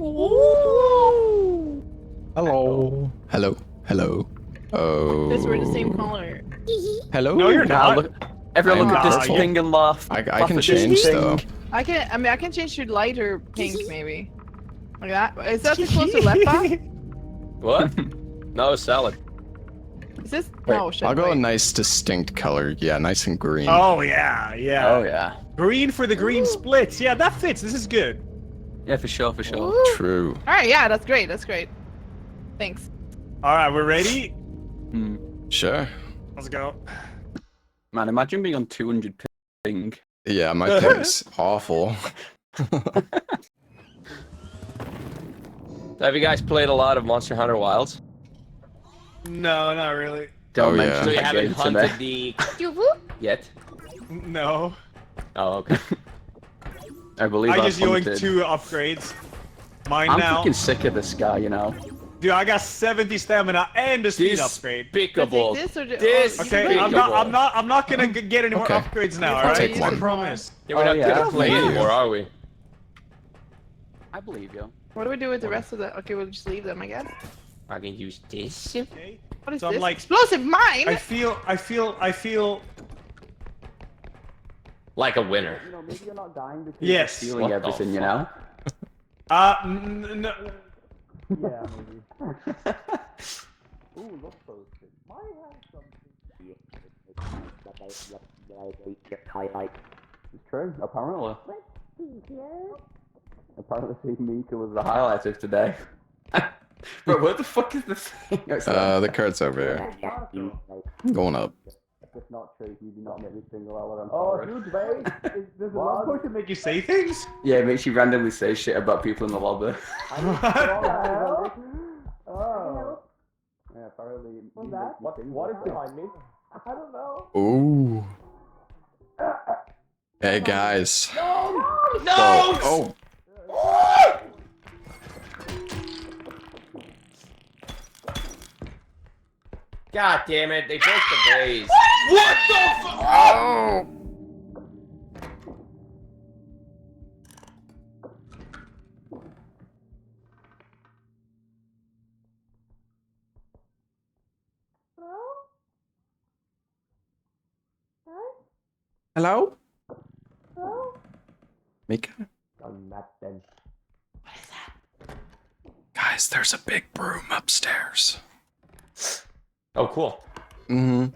Ooh. Hello. Hello. Hello. Oh. This we're the same color. Hello. No, you're Now not. look, everyone look at this purple. thing and laugh. I Laugh can at this change thing. though. I can change to lighter pink maybe. Like that. Is that supposed to left back? What? No, salad. Is this? Wait, No, shit. I'll go a wait. nice distinct color. Yeah, nice and green. Oh yeah, yeah. Oh yeah. Green for the green splits. Yeah, that fits. This is good. Yeah, for sure, for sure. Woo. True. All right, yeah, that's great. That's great. Thanks. All right, we're ready. Hmm. Sure. Let's go. Man, imagine being on 200 ping. Yeah, my ping's awful. Have you guys played a lot of Monster Hunter Wilds? No, not really. Don't Oh, mention yeah. So you that haven't game to hunted me. the yet? No. Oh, okay. I believe I I've just yoinked hunted. 2 upgrades. Mine I'm now. fucking sick of this guy, you know. Dude, I got 70 stamina and a speed upgrade. Despicable. This or This. Okay, I'm not gonna get any more Okay. upgrades now. I'll All right, take one. I promise. Yeah, we're Oh, not yeah. gonna play Thank you. anymore, are we? I believe you. What do we do with the rest of the? Okay, we'll just leave them, I guess. I can use this. Okay. What is So I'm this? like- Explosive mine. I feel. Like a winner. You know, maybe you're not dying because Yes. you're stealing What the everything, you know. No. Yeah, maybe. Ooh, look posted. Might have something. It's true, apparently. Apparently, Mika was the highlight of today. Bro, where the fuck is the thing? The card's over here. Going up. It's not true. You do not make me single out. I'm Oh, sorry. dude, wait. Does the love potion make you say things? Yeah, it makes you randomly say shit about people in the lobby. Oh. Yeah, apparently. What's that? What is behind me? I don't know. Ooh. Hey guys. No! Oh. God damn it! They broke the vase. What the fuck? Oh. Hello? Mika? Guys, there's a big broom upstairs. Oh, cool. Mm-hmm.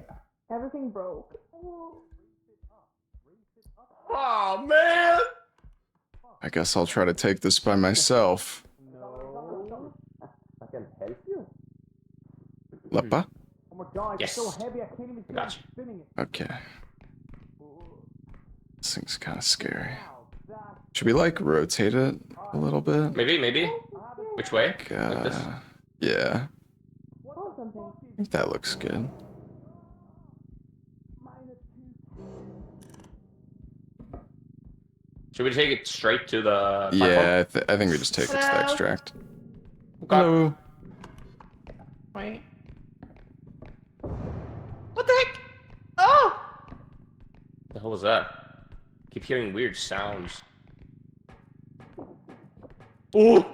Everything broke. Oh man! I guess I'll try to take this by myself. No. I can help you. Lappa? Oh my god, Yes. it's so heavy I can't even Gotcha. spinning it. Okay. This thing's kind of scary. Should we like rotate it a little bit? Maybe. Which way? Like, Like this? yeah. I think that looks good. Should we take it straight to the Yeah, I think we just take it to the Hello? extract. platform? Hello. Wait. What the heck? Oh! The hell was that? Keep hearing weird sounds. Oh!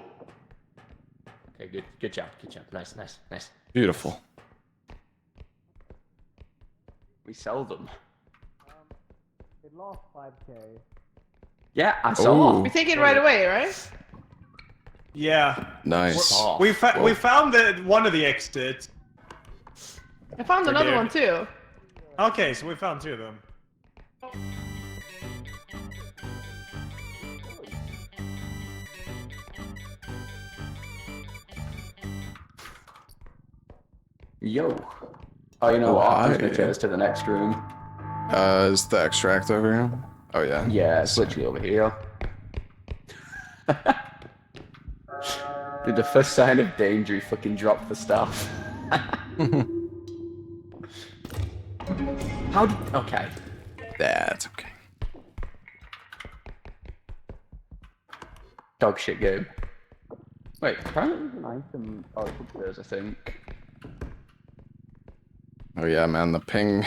Okay, good job. Nice. Beautiful. We sell them. It lost 5k. Yeah, I saw. Ooh. We take it right away, right? Yeah. Nice. Oh. We found one of the exits. I found We're another there. one too. Okay, so we found 2 of them. Yo. Oh, you know what? I'm just gonna hi. take this to the next room. Is the extract over here? Oh yeah. Yeah, it's literally over here. Dude, the first sign of danger, he fucking dropped the stuff. How did... Okay. That's okay. Dog shit game. Wait, apparently there's an item... Oh, it's upstairs, I think. Oh yeah, man, the ping.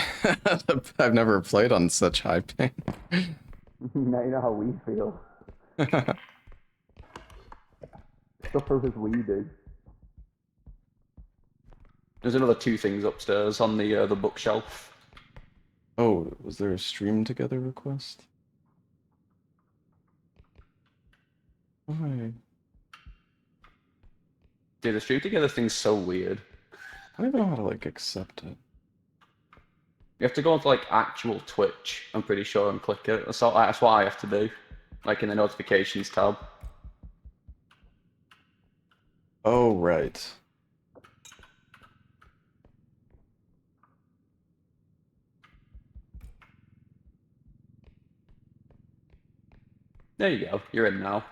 I've never played on such high ping. Now you know how we feel. Stuff for his weeding. There's another 2 things upstairs on the bookshelf. Oh, was there a stream together request? Why? Dude, the stream together thing's so weird. I don't even know how to like accept it. You have to go onto like actual Twitch, I'm pretty sure, and click it. That's what I have to do. Like in the notifications tab. Oh, right. There you go. You're in now.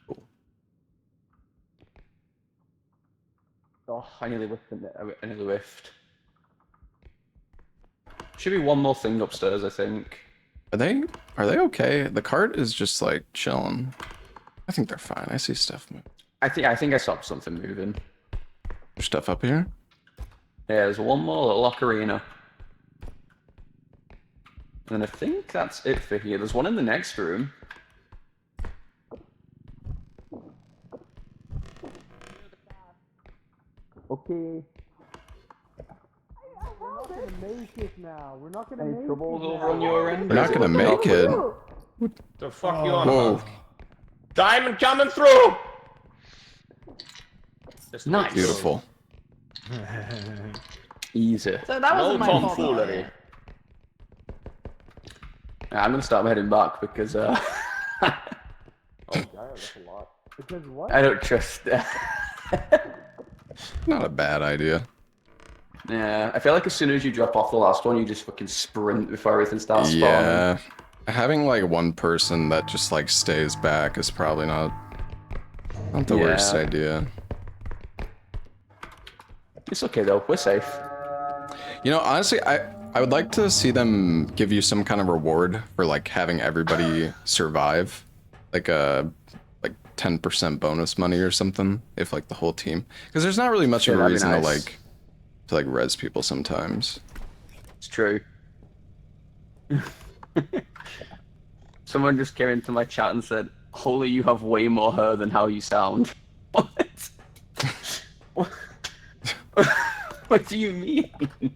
Cool. Oh, I nearly whiffed. I nearly whiffed. Should be one more thing upstairs, I think. Are they okay? The cart is just like chilling. I think they're fine. I see stuff move. I think I saw something moving. There's stuff up here? Yeah, there's one more little ocarina. And then I think that's it for here. There's one in the next room. Okay. We're not gonna Any make troubles it over on your end? We're not gonna make it. The fuck you on Whoa. about? Diamond coming through! This Nice. Beautiful. Easy. So that No wasn't my fault. tomfoolery. I'm gonna start heading back because Oh, yeah, that's a lot. Because what? I don't trust. Not a bad idea. Yeah, I feel like as soon as you drop off the last one, you just fucking sprint before everything starts spawning. Yeah. Having like one person that just like stays back is probably not the worst Yeah. idea. It's okay though, we're safe. You know, honestly, I would like to see them give you some kind of reward for like having everybody survive, like a 10% bonus money or something, if like the whole team, because there's not really much of a that'd be reason nice. to like res people sometimes. It's true. Someone just came into my chat and said, "Holy, you have way more hair than how you sound." What? What? What do you mean? Right,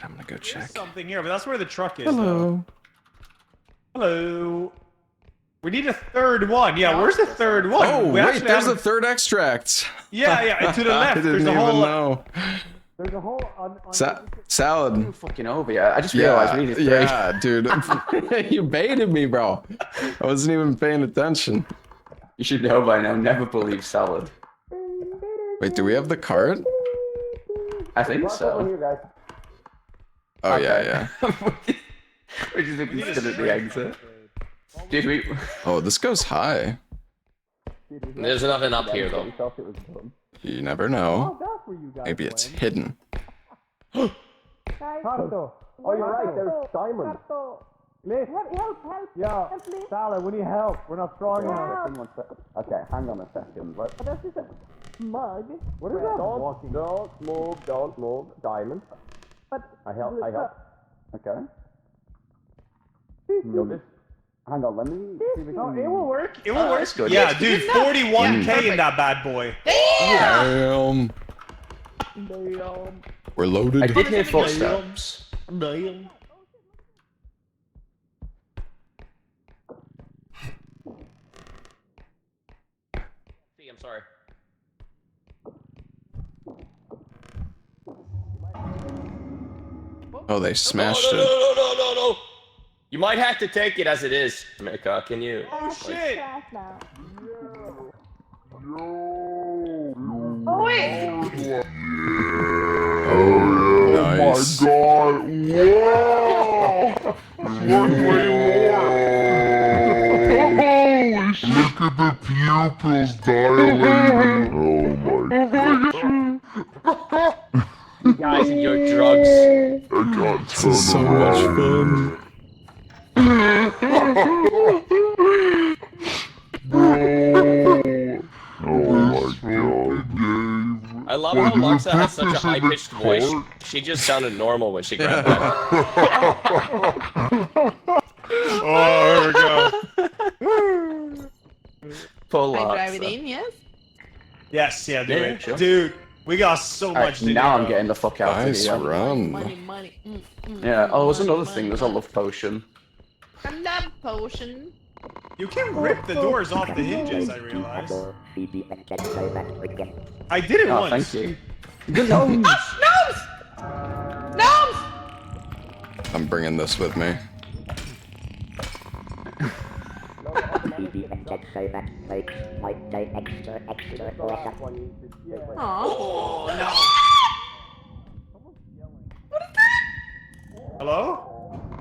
I'm gonna go check. There's something here, but that's where the truck is. Hello. Hello. We need a third one. Yeah, where's the third one? Oh, We wait, actually there's a haven't- third extract. Yeah, to the I left. didn't There's a even whole. know. There's a whole on Salad. You fucking over, yeah. I just realized we needed 3. Yeah, dude. You baited me, bro. I wasn't even paying attention. You should know by now, never believe salad. Wait, do we have the cart? I think so. Oh, yeah. We're just looking at the exit. Dude, we... Oh, this goes high. There's nothing up here, though. You never know. that's where you guys Maybe it's went. hidden. Tato. Oh, you're right. There's diamonds. Liz. Help. Yeah. Salad, we need help. We're not strong enough. Okay, hang on a second. What What is that? Walking. Don't move. Diamond. But I help. Okay. Hang on, let me see if we no, can... it will work. It will work. that's good. Yeah, dude, Good enough. 41k in that bad boy. Damn. We're I loaded. did hear footsteps. I'm sorry. Oh, they smashed no, it. No. You might have to take it as it is, Mika. Can you? Oh shit! Oh wait. Nice. God! Wow! Holy shit! Look at the pupils dilating! Oh my god! You guys and your drugs. I got This is so much fun. Oh my god! I love how Luxa has such a high-pitched voice. She just sounded normal when she grabbed that. Oh, here we go. Pull I that. drive it in, yes? Yes, yeah, do Yeah, it. sure. Dude, we got so Alright, much dinero. now I'm getting the fuck out Nice of here. run. Money. Yeah, oh, there's another money, thing. There's a money. love potion. A love potion. You can rip the doors off the hinges, I realized. I did it Oh, once. thank you. The gnomes! Gnomes! I'm bringing this with me. Aw. Oh, no. Hello?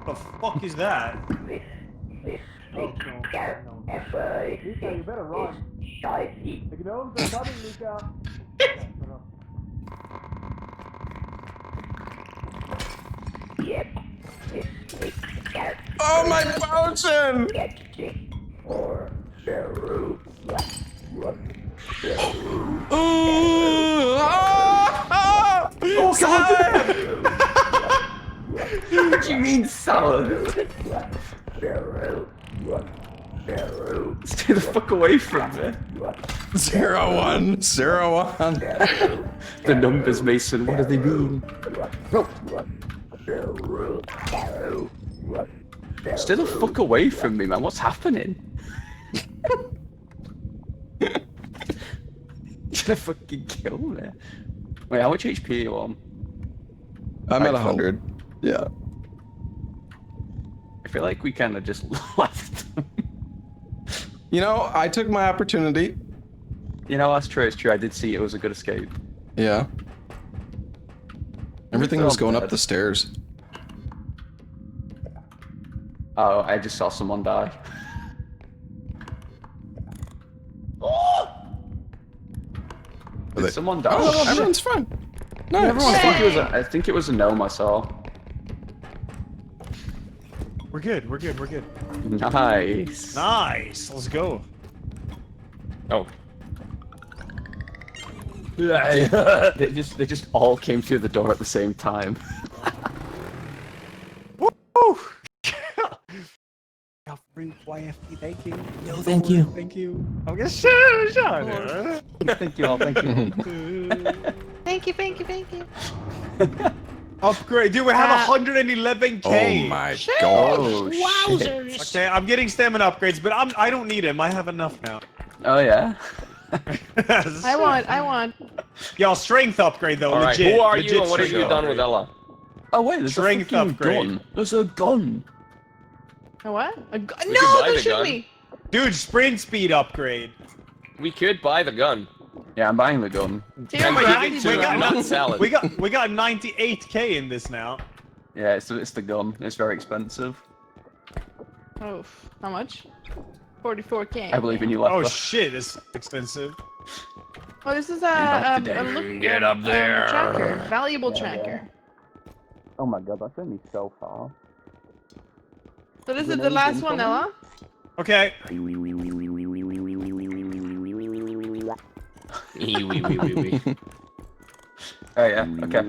What the fuck is that? Oh, no. Mika, you better run. The gnomes are coming, Mika. Oh my potion! Ooh, Oh god! What do you mean salad? Stay the fuck away from me. 0-1, 0-1. The numbers, Mason, what do they mean? Stay the fuck away from me, man. What's happening? You're gonna fucking kill me. Wait, how much HP are you on? I'm at Right, 100. Yeah. I feel like we kind of just left them. You know, I took my opportunity. You know, that's true, it's true. I did see it was a good escape. Yeah. Everything feel was going bad. up the stairs. Oh, I just saw someone die. Did someone die? Oh, everyone's fine. Nice. I think it was a gnome I saw. We're good, we're good, we're good. Nice. Nice, let's go. Oh. they just all came through the door at the same time. Woo! YFP, thank you. No, thank you. Thank you. I'm gonna shut. Thank you all, thank you. Thank you. Upgrade, dude. We have 111k. Oh my Shit. god. Oh, shit. Okay, I'm getting stamina upgrades, but I don't need them. I have enough now. Oh, yeah? I want. Y'all, strength upgrade though. Alright, legit. who are legit you and what have strength you done with upgrade. Ella? Oh, wait, there's Strength a fucking upgrade. gun. There's a gun. A what? We No, could buy don't the shoot gun. me. Dude, sprint speed upgrade. We could buy the gun. Yeah, I'm buying the gun. Dear And we Brad, give it to we got not none- salad. We got 98k in this now. Yeah, it's the gun. It's very expensive. Oh, how much? 44k. I believe in you, Oh Leffa. shit, it's expensive. Oh, this is Not today. Get up there. tracker. Valuable tracker. Oh my god, that's only so far. So this Is is it the last incoming? one, Ella. Okay. Wee. Oh yeah, okay.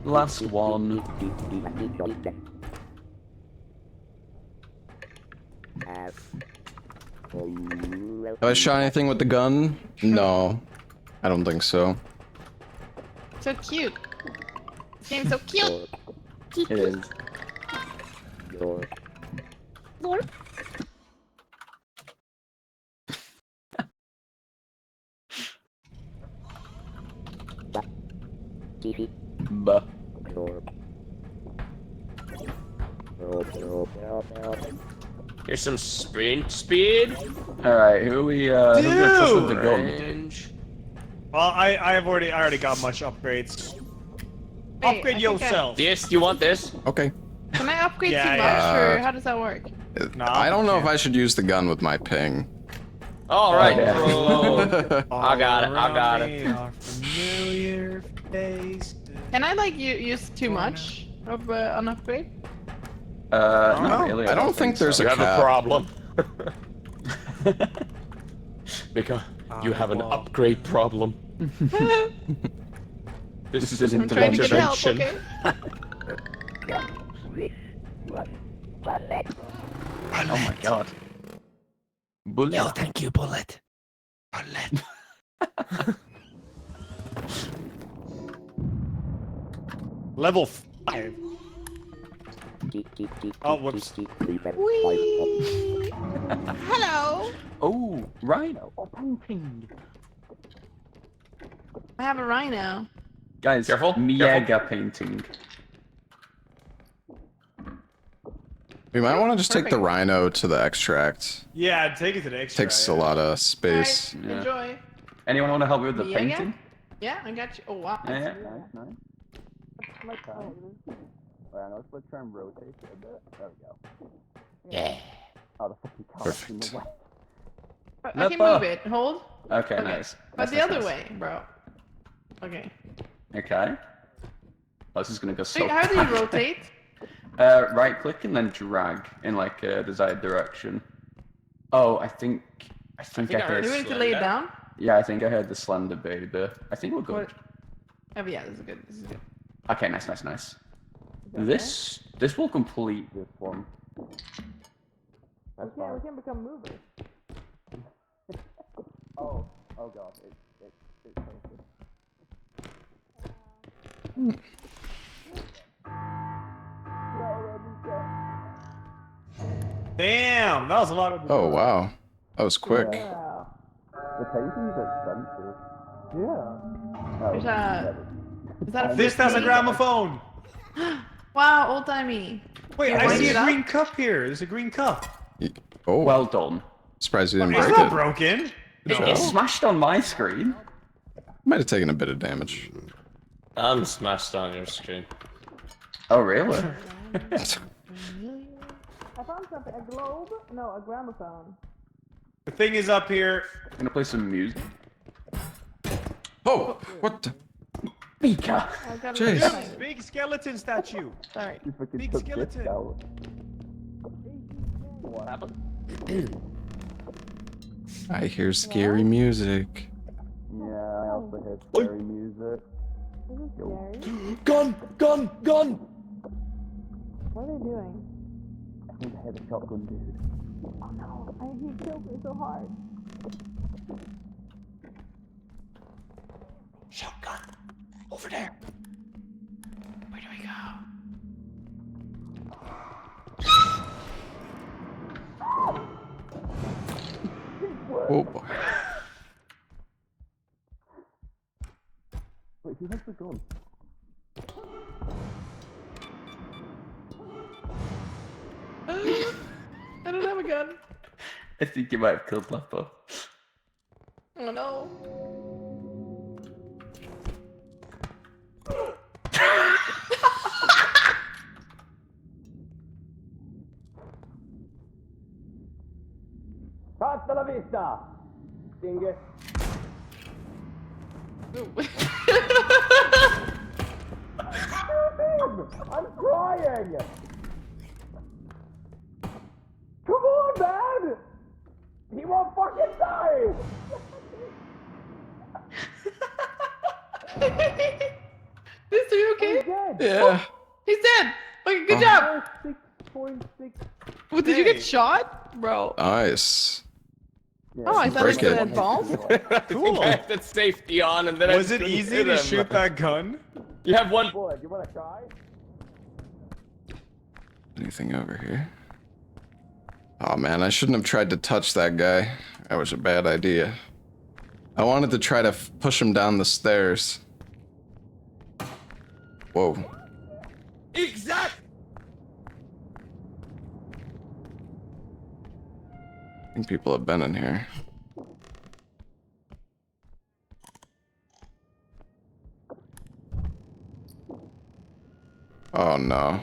Last one. Have I shot anything with the gun? No. I don't think so. So cute. This game's so cute. It is. Buh. Here's some sprint speed. Alright, who we who's gonna trust with the gun? Range. Well, I already got much upgrades. Wait, Upgrade I think yourself. This, you want this? Okay. Can I upgrade Yeah, too yeah. much, or how does that work? I don't know if I should use the gun with my ping. All right. yeah. bro. I got it, I got it. Around me are familiar faces. Can I like use too much of an upgrade? Not really. I don't think there's You a have a cap. problem. Because you have an upgrade problem. This is an I'm trying to get help, intervention. okay? Oh my god. Bullet. Yo, thank you, Bullet. Bullet. Level 5. Oh, whoops. Whee! Hello. Oh, rhino. Oh, painting. I have a rhino. Guys, Careful, mega painting. We might want to just take the Perfect. rhino to the extract. Yeah, take it to the extra. Takes a lot of space. Alright, Yeah. enjoy. Anyone want to help me with the Me painting? again? Yeah, I got you. Oh wow. Yeah, yeah. Nice. Alright, let's try and rotate it a bit. There we go. Yeah. Oh, the fucking car's in Perfect. the way. I can Lepo. move it. Hold. Okay, Okay. nice. But Nice, the nice, other nice. way, bro. Okay. Okay. Oh, this is gonna go so Wait, how do you rotate? right click and then drag in like a desired direction. Oh, I think I think I heard. Do we need to lay it Slender? down? Yeah, I think I heard the slender baby. I think we're good. What? Oh yeah, this is good. This is good. Okay, nice. This will complete this one. That's fine. We can become movers. Oh god, it's painted. Damn, that was a lot of. Oh wow, that was quick. The paintings are expensive. Yeah. There's is that a This has a frisbee? gramophone. Wow, old timey. Wait, Yeah, I wind see it a up. green cup here. There's a green cup. Oh, Well done. surprised you didn't It's break not it. broken. It smashed on my screen. Might have taken a bit of damage. I'm smashed on your screen. Oh really? I found something. A globe? No, a gramophone. The thing is up here. I'm gonna play some music. Oh, what the? Mika! I got Jeez. a little Big skeleton statue. Sorry. Big skeleton. What happened? I hear scary music. Yeah, I also heard scary music. This is scary. Gun! What are they doing? I think I heard a shotgun dude. Oh no, he killed me so hard. Shotgun! Over there! Where do we go? Oh boy. Wait, who has the gun? I don't have a gun. I think you might have killed Lepo. Oh no. Hasta la vista! Dingus. I'm crying! Come on, man! He won't fucking die! This, are you okay? Dead! Yeah. He's dead. Okay, good Oh. job. 6.6. Well, did you get shot, bro? Nice. Oh, I thought Break it it. had balls. Cool. I had the safety on, and then Was I it couldn't easy hit to him. shoot that gun? You have one. Boy, you wanna try? Anything over here? Oh man, I shouldn't have tried to touch that guy. That was a bad idea. I wanted to try to push him down the stairs. Whoa. Exact. I think people have been in here. Oh no.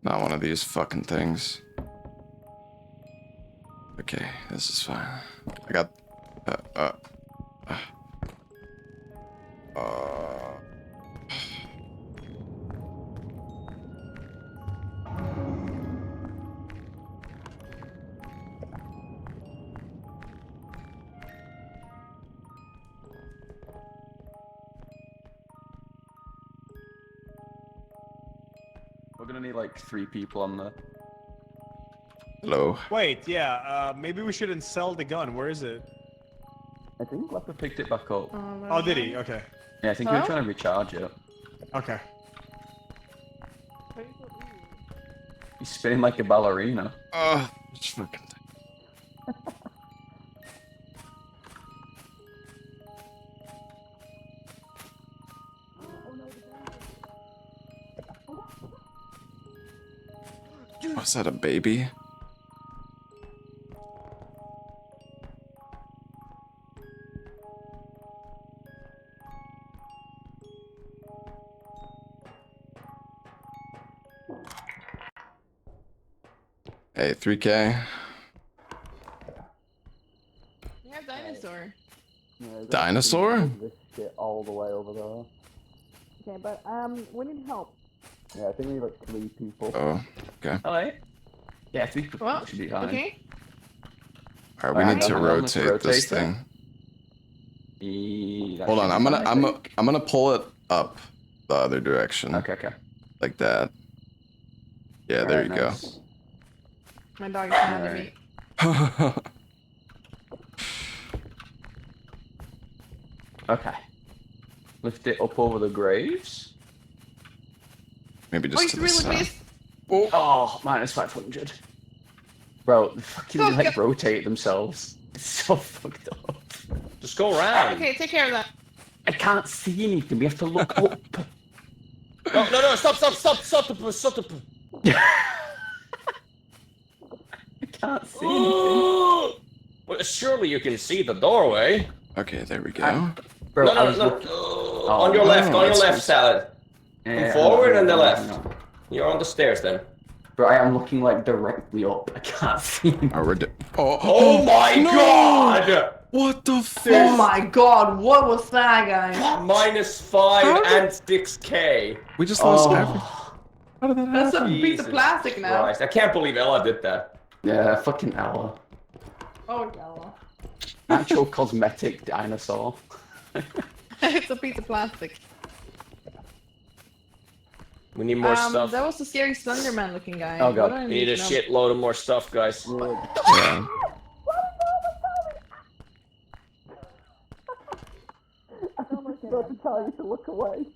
Not one of these fucking things. Okay, this is fine. I got... uh. We're gonna need like 3 people on the Hello. Wait, yeah, maybe we shouldn't sell the gun. Where is it? I think Leopard picked it back up. Oh, did he? Okay. Yeah, I think we were trying to recharge it. Okay. He's spinning like a ballerina. It's fucking. Was that a baby? Hey, 3K. We have dinosaur. Dinosaur? This shit all the way over there. Okay, but we need help. Yeah, I think we need like 3 people. Oh, okay. Alright. Yeah, 3 people Well, should be fine. okay. Alright, we need to Alright, let's rotate this rotate it. thing. That Hold should on, be I'm fine, I gonna think. I'm gonna pull it up the other direction. Okay. Like that. Yeah, there you Alright, nice. My dog is mad at me. go. Okay. Lift it up over the graves. Maybe Oh, just he's to the really side. pissed. Oh, minus 500. Bro, they fucking Oh, like God. rotate themselves. It's so fucked up. Just go around. Okay, take care of that. I can't see anything. We have to look up. No, stop. I can't see anything. Well, surely you can see the doorway. Okay, there we go. Bro, No, I no, was no. looking- On your left, on your it's- left, Salad. Yeah, Forward and the hang on, left. hang on. You're on the stairs then. Bro, I am looking like directly up. I can't see anything. Oh, Oh my god! What the fuck? Oh my god, what was that, guys? -5 How did- and 6k. We just lost Oh. everything. How did that That's happen? a piece of plastic now. Christ, I can't believe Ella did that. Yeah, fucking Ella. Oh, God. Actual cosmetic dinosaur. It's a piece of plastic. We need more stuff. That was a scary Slenderman looking guy. Oh, God. What do I We need a to know? shitload of more stuff, guys. Yeah. Not to tell you to look away.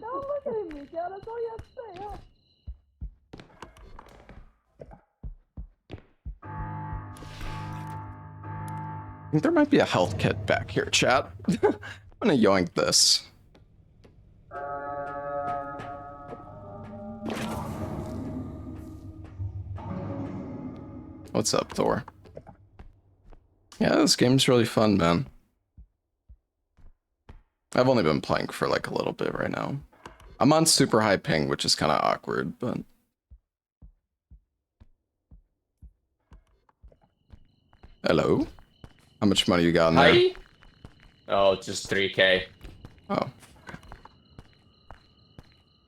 Don't look at me, Miguel. That's all you have to say, huh? I think there might be a health kit back here, chat. I'm gonna yoink this. What's up, Thor? Yeah, this game's really fun, man. I've only been playing for like a little bit right now. I'm on super high ping, which is kind of awkward, but... Hello? How much money you got in there? Hi? Oh, just 3k. Oh.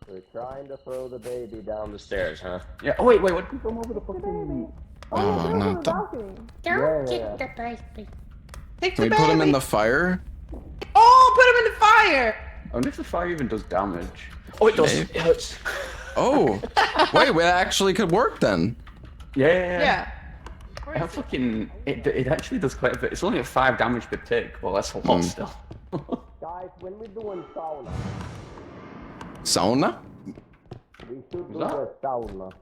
We're trying to throw the baby down the stairs, huh? Yeah. Oh wait. What? Come over the fucking. Oh, not the... Don't Yeah. kick the baby. Take Can the we put him in baby. the fire? Oh, put him in the fire! I wonder if the fire even does damage. Oh, it does. Maybe. It hurts. Oh! Wait, it actually could work then. Yeah. Yeah. I fucking. It actually does quite a bit. It's only a 5 damage per tick. Well, that's a lot still. Guys, when we're doing sauna, Sauna? we should do that? the sauna.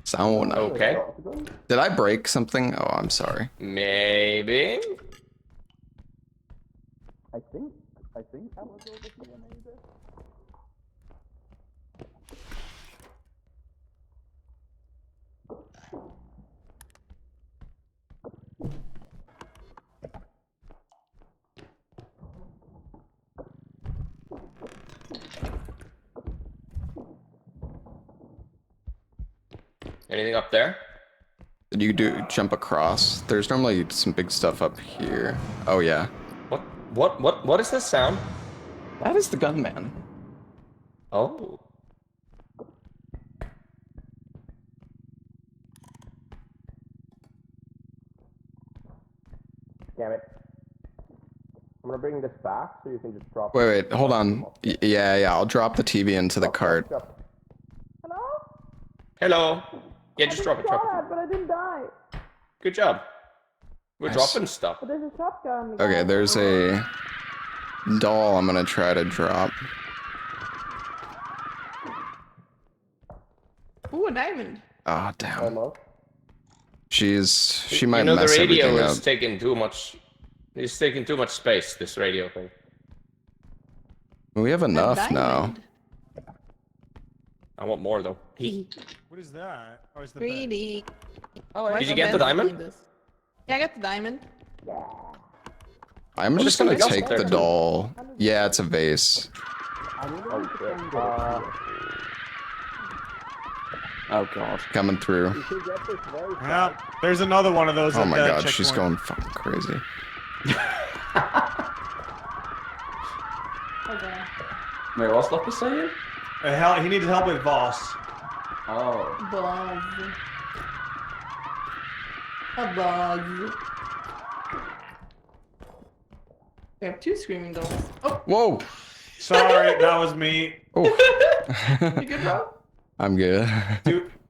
Sauna. Okay. Did I break something? Oh, I'm sorry. Maybe. I think that was over here, maybe. Anything up there? Did you jump across? There's normally some big stuff up here. Oh yeah. What is this sound? That is the gunman. Oh. Damn it. I'm gonna bring this back so you can just drop Wait, hold on. Yeah, I'll drop the TV into the cart. Hello. Yeah, just drop it. Drop it. But I didn't die. Good job. We're Nice. dropping stuff. But there's a shotgun. Okay, there's a doll I'm gonna try to drop. Ooh, a diamond. Oh damn. Almost. She might the mess radio everything is up. taking too much. It's taking too much space. This radio thing. We have A enough now. diamond. I want more though. What is that? Oh, it's the bed. Greedy. Oh, Did you get the diamond? Yeah, I got the diamond. I'm just there's gonna something else take there, the too. doll. Yeah, it's a vase. Oh shit. Oh god. Coming through. You should get this very Yeah, there's another one of those. Oh at my that god, she's checkpoint. going fucking crazy. Okay. Wait, what's Leper saying? He needs help with Voss. Oh. Buzz. A buzz. We have 2 screaming dolls. Oh, Whoa! Sorry, that was me. Oh. you good, bro? I'm good.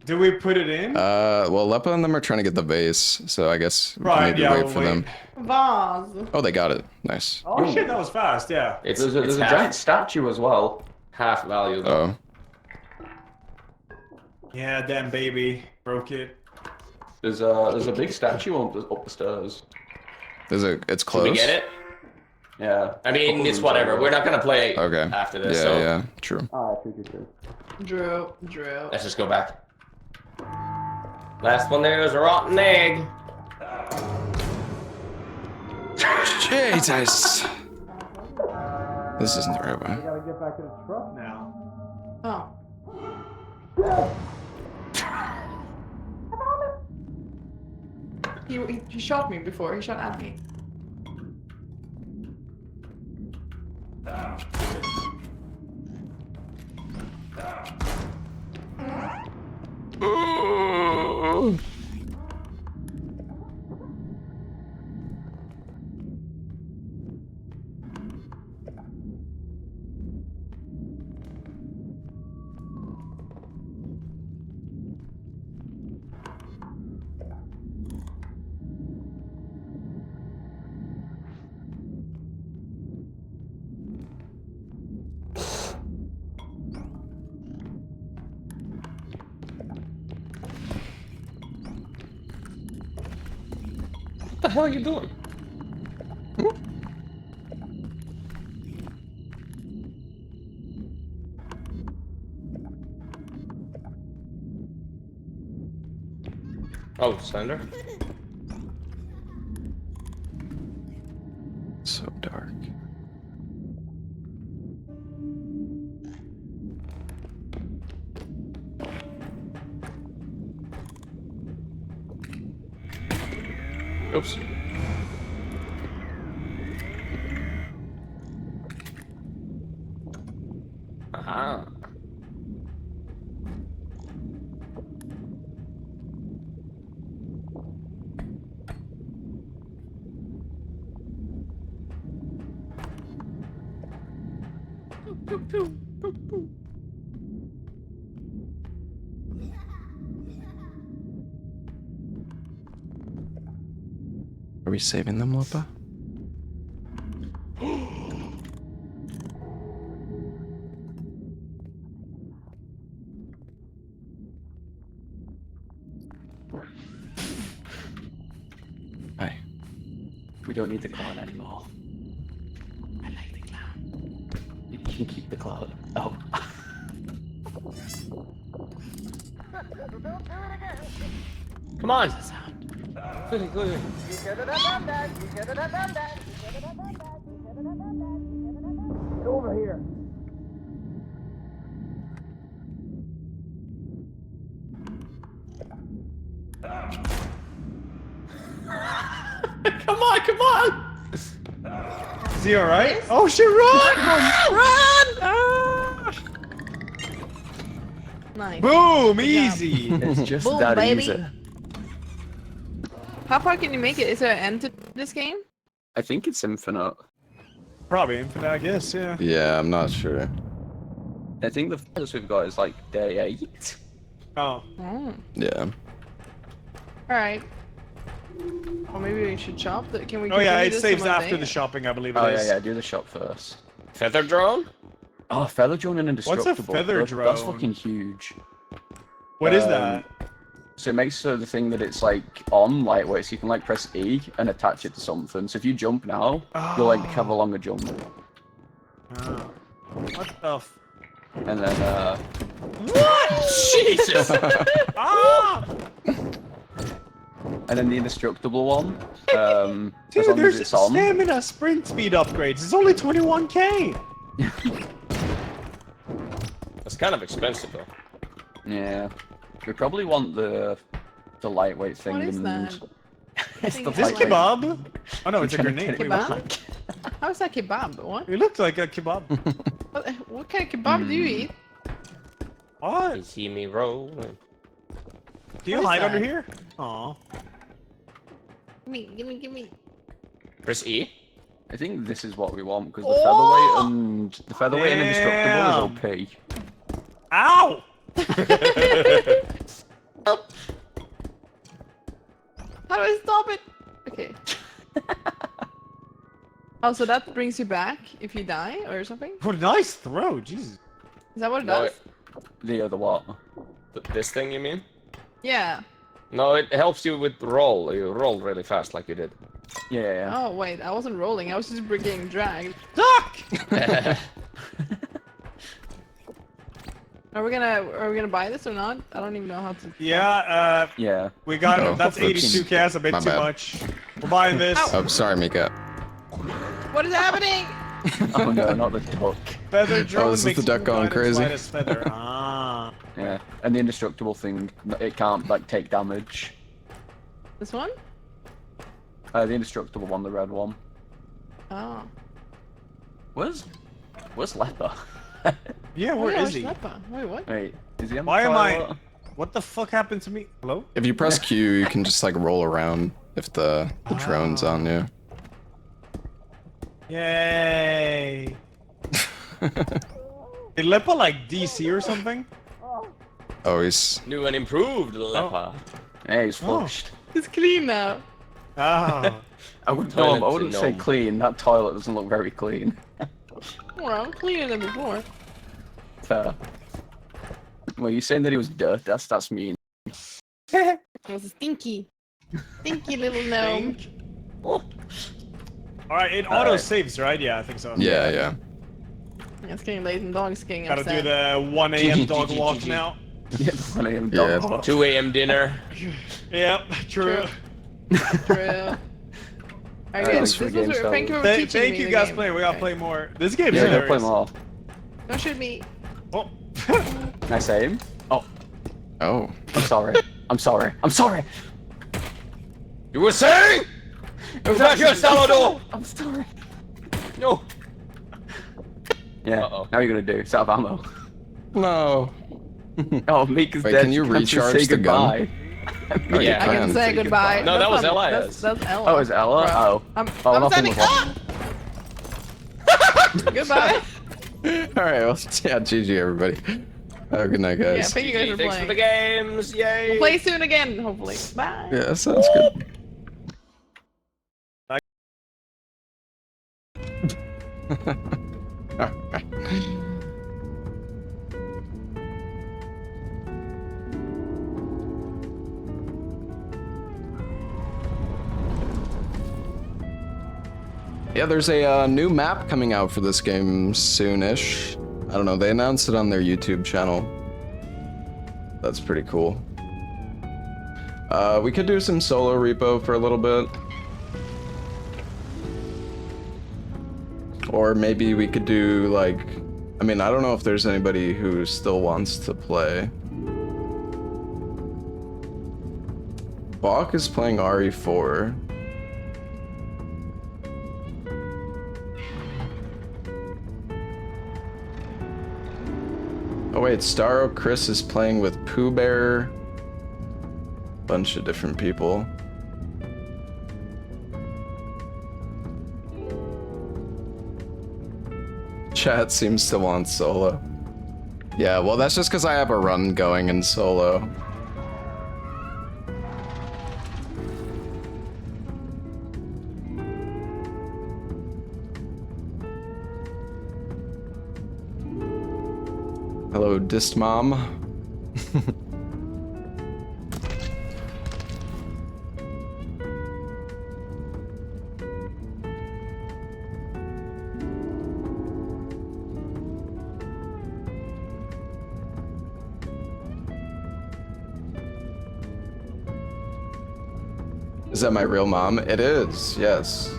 Do we put it in? Well, Lepa and them are trying to get the vase, so I guess we Right, need to yeah, wait we'll for wait. them. Vase. Oh, they got it. Nice. Oh shit, that was fast. Yeah. It's There's a half, giant statue as well. half value though. Oh. Yeah, damn baby, broke it. There's a big statue up the stairs. It's Should close. we get it? Yeah. I mean, it's whatever. We're not gonna play Okay. after this, Yeah, so yeah, true. true. Drew. let's just go back. Last one there is a rotten egg. Jesus. This isn't the right We way. gotta get back to the truck now. Oh. He shot me before. He shot at me. What the hell are you doing? Oh, Slender? So dark. Oops. Aha. Are we saving them, Lepa? Hi. We don't need the clown anymore. I like the clown. You can keep the clown. Oh. Come on. Get over here. Come on. Is he alright? Oh shit, run! Nice. Boom! Good job. Easy! It's just Boom, that baby. easy. How far can you make it? Is there an end to this game? I think it's infinite. Probably infinite, I guess, yeah. Yeah, I'm not sure. I think the furthest we've got is like day 8. Oh. Oh. Yeah. Alright. Or maybe we should shop. Can we? Oh yeah, continue it this saves some other after day? the shopping, I believe it Oh is. yeah, do the shop first. Feather drone? Oh, feather drone and indestructible. feather That's drone? fucking huge. What is that? So it makes the thing that it's like on lightweight, so you can like press E and attach it to something. So if you jump now, you'll like have a longer jump. Oh. What the f... And then Jesus! Ah! and then the indestructible one. As Dude, long as there's it's on. stamina sprint speed upgrades. It's only 21k. That's kind of expensive though. Yeah. We probably want the lightweight thing. What is and that? It's Is the Is this lightweight- kebab? Oh no, it's a Trying to grenade. get it Wait, what? back. How is that kebab? What? It looks like a kebab. What kind of kebab do you eat? What? You see me rolling. Can you What is hide under that? here? Aw. Give me. Press E. I think this is what we want because Oh! the featherweight and indestructible is OP. Ow! How do I stop it? Okay. Oh, so that brings you back if you die or something? What a nice throw, Jesus. Is that what it No, does? The other what? This thing you mean? Yeah. No, it helps you with roll. You roll really fast like you did. Yeah. Oh wait, I wasn't rolling. I was just getting dragged. Duck! Are we gonna buy this or not? I don't even know how to. Yeah, Yeah. we got Oh, that's oops. 82k, that's a bit My too bad. much. We're buying this. Ow. Oh, sorry, Mika. What is happening? Oh no, not the duck. Feather drone is this makes the duck you going glide its crazy? lightest feather. Ah. Yeah. And the indestructible thing, it can't like take damage. This one? The indestructible one, the red one. Oh. Where's Leper? Yeah, Oh, where yeah, is he? where's Lepa? Wait, what? Wait, is he on the Why am I- toilet? What the fuck happened to me? Hello? If you press Q, you can just like roll around if the drone's on you. Yay! Did Lepa like DC or something? Oh, he's New and improved leper. Hey, he's flushed. It's clean now. Ah. I wouldn't, Toilet's I wouldn't a say gnome. clean. That toilet doesn't look very clean. Well, cleaner than before. Fair. Well, you're saying that he was dirt. That's mean. It was a stinky little gnome. Alright, it auto saves, right? Yeah, I think so. yeah. Yeah, it's getting late and dog's getting Gotta upset. do the 1 a.m. dog walk now. Yeah, the 1 a.m. Yeah. dog walk. 2 a.m. dinner. Yep, true. True. Alright, Thanks guys, for this the was game, thank you for Thank teaching me you the guys game. playing. We gotta Okay. play more. This game's Yeah, we'll play hilarious. more. Don't shoot me. Oh. Nice aim. Oh, Oh. I'm sorry. I'm sorry. I'm sorry. You were saying? It was not your Salvador! I'm sorry. No. Yeah. Uh-oh. Now you're gonna do. It's out of ammo. No. Oh, Mika's Wait, dead. can you can't just recharge say the gun? goodbye. Oh, you Yeah. I can can. say goodbye. No, that was not- Elias. That's Ella. Oh, it's Ella? Bro. Oh. I'm nothing standing was up! Goodbye. Alright, well, yeah, GG, everybody. Good night, Yeah, guys. thank you guys for Thanks for the playing. games. Yay. We'll play soon again, hopefully. Bye. Yeah, sounds good. Alright. Yeah, there's a new map coming out for this game soonish. I don't know, they announced it on their YouTube channel. That's pretty cool. We could do some solo repo for a little bit. Or maybe we could do like, I mean, I don't know if there's anybody who still wants to play. Bach is playing RE4. Oh wait, Starro Chris is playing with Pooh Bear. Bunch of different people. Chat seems to want solo. Yeah, well that's just because I have a run going in solo. Hello, Dist Mom. Is that my real mom? It is, yes.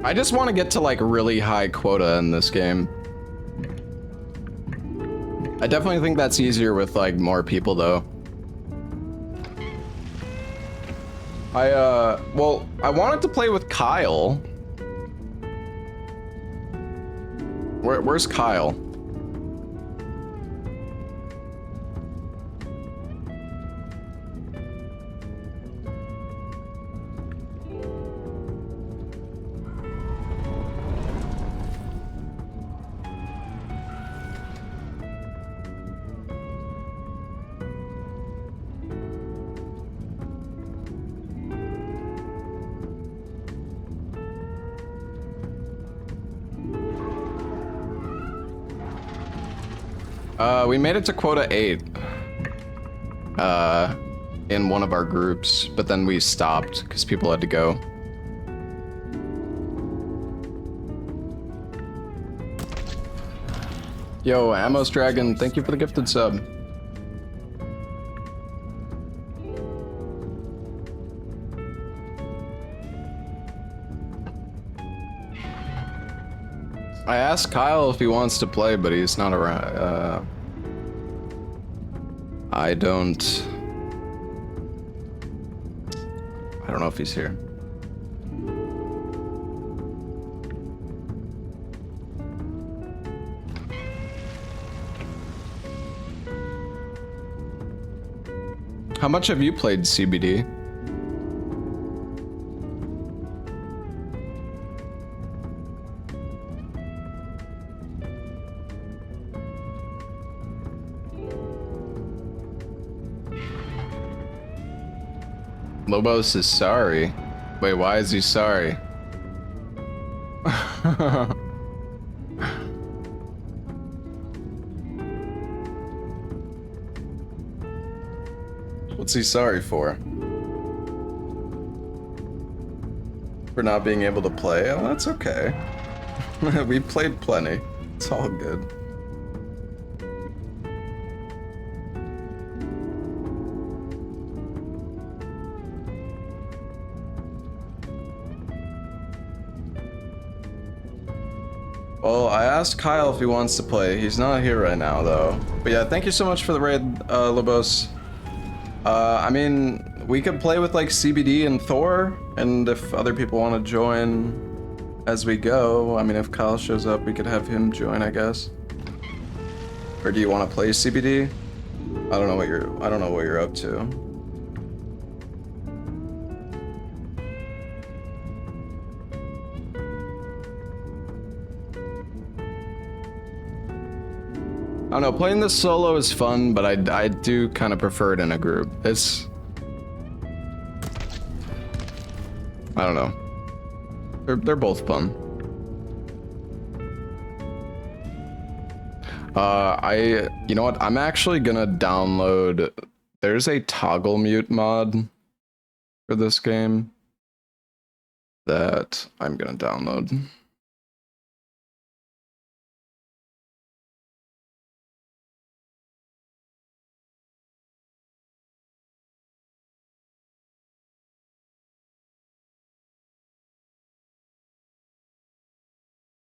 I just want to get to like really high quota in this game. I definitely think that's easier with like more people though. Well, I wanted to play with Kyle. Where's Kyle? We made it to quota 8. In one of our groups, but then we stopped because people had to go. Yo, Amos Dragon, thank you for the gifted sub. I asked Kyle if he wants to play, but he's not around. I don't know if he's here. How much have you played CBD? Lobos is sorry. Wait, why is he sorry? What's he sorry for? For not being able to play? Oh, that's okay. We played plenty. It's all good. Well, I asked Kyle if he wants to play. He's not here right now, though. But yeah, thank you so much for the raid, Lobos. I mean, we could play with, like, CBD and Thor, and if other people want to join as we go, I mean, if Kyle shows up, we could have him join, I guess. Or do you want to play CBD? I don't know what you're up to. I don't know, playing this solo is fun, but I do kind of prefer it in a group. It's... I don't know. They're both fun. You know what? I'm actually gonna download... There's a toggle mute mod for this game that I'm gonna download.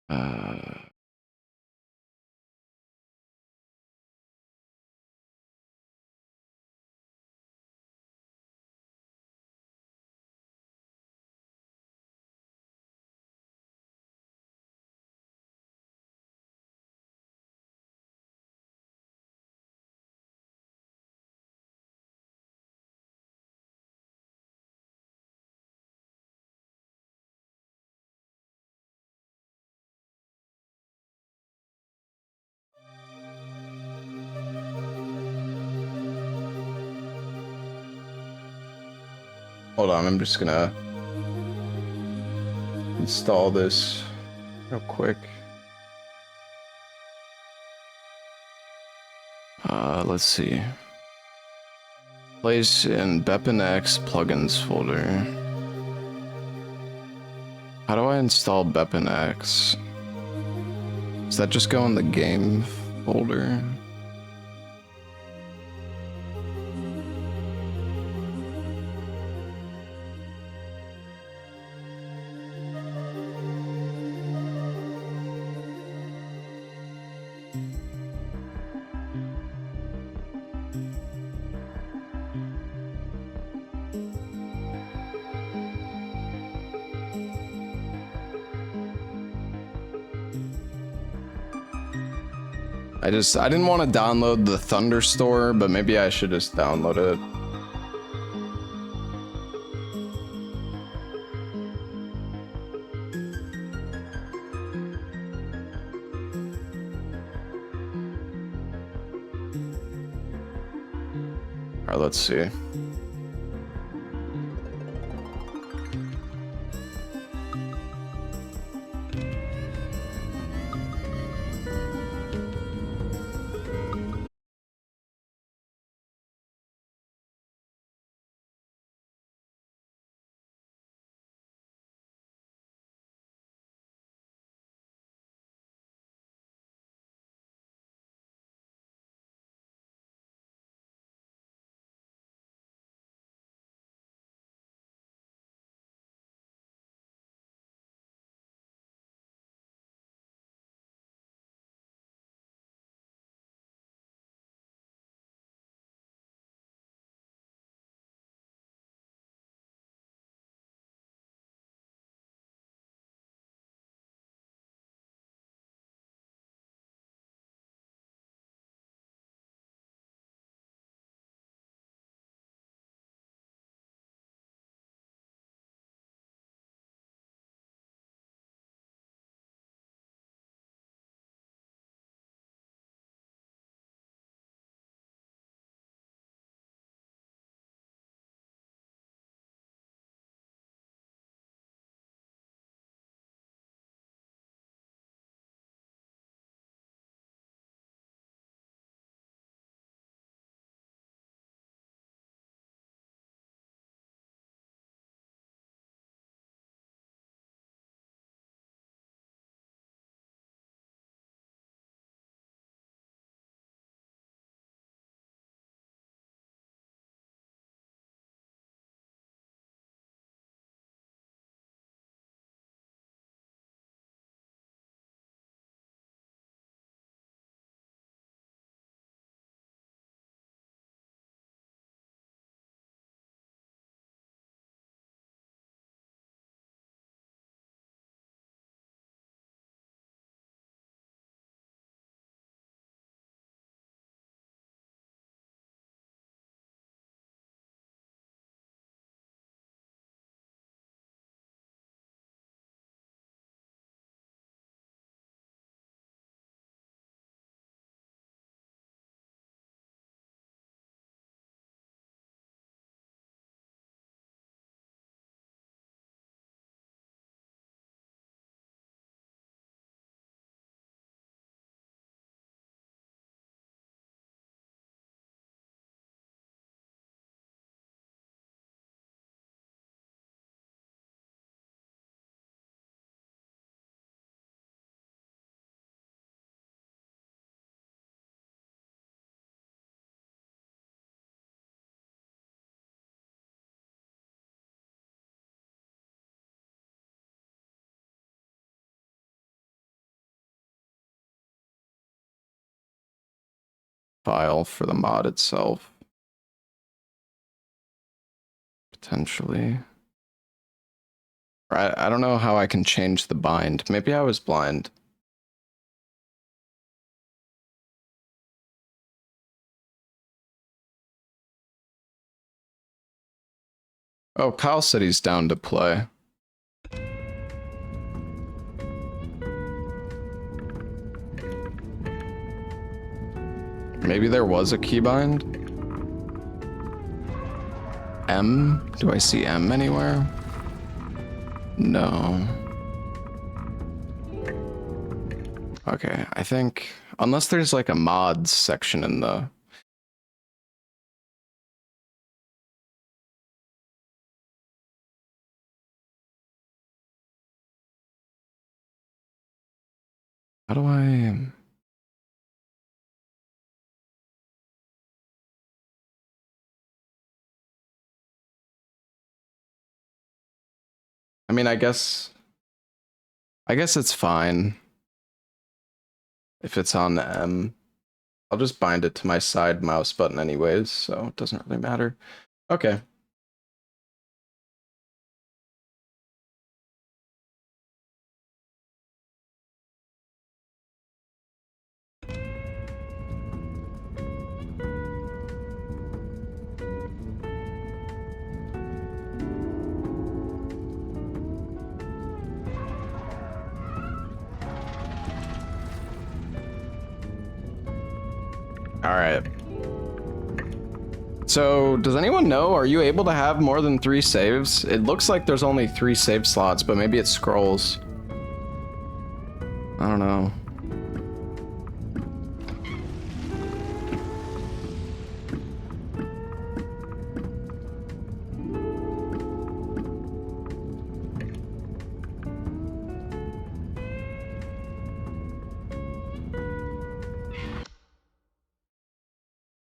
Uh, hold on, I'm just gonna install this real quick. Let's see. Place in BepInX plugins folder. How do I install BepInX? Does that just go in the game folder? I didn't want to download the Thunderstore, but maybe I should just download it. Alright, let's see. file for the mod itself. Potentially. I don't know how I can change the bind. Maybe I was blind. Oh, Kyle said he's down to play. Maybe there was a keybind? M? Do I see M anywhere? No. Okay, I think... Unless there's like a mods section in the... How do I... I mean, I guess it's fine if it's on M. I'll just bind it to my side mouse button anyways, so it doesn't really matter. Okay. All right. So, does anyone know, are you able to have more than 3 saves? It looks like there's only 3 save slots, but maybe it scrolls. I don't know.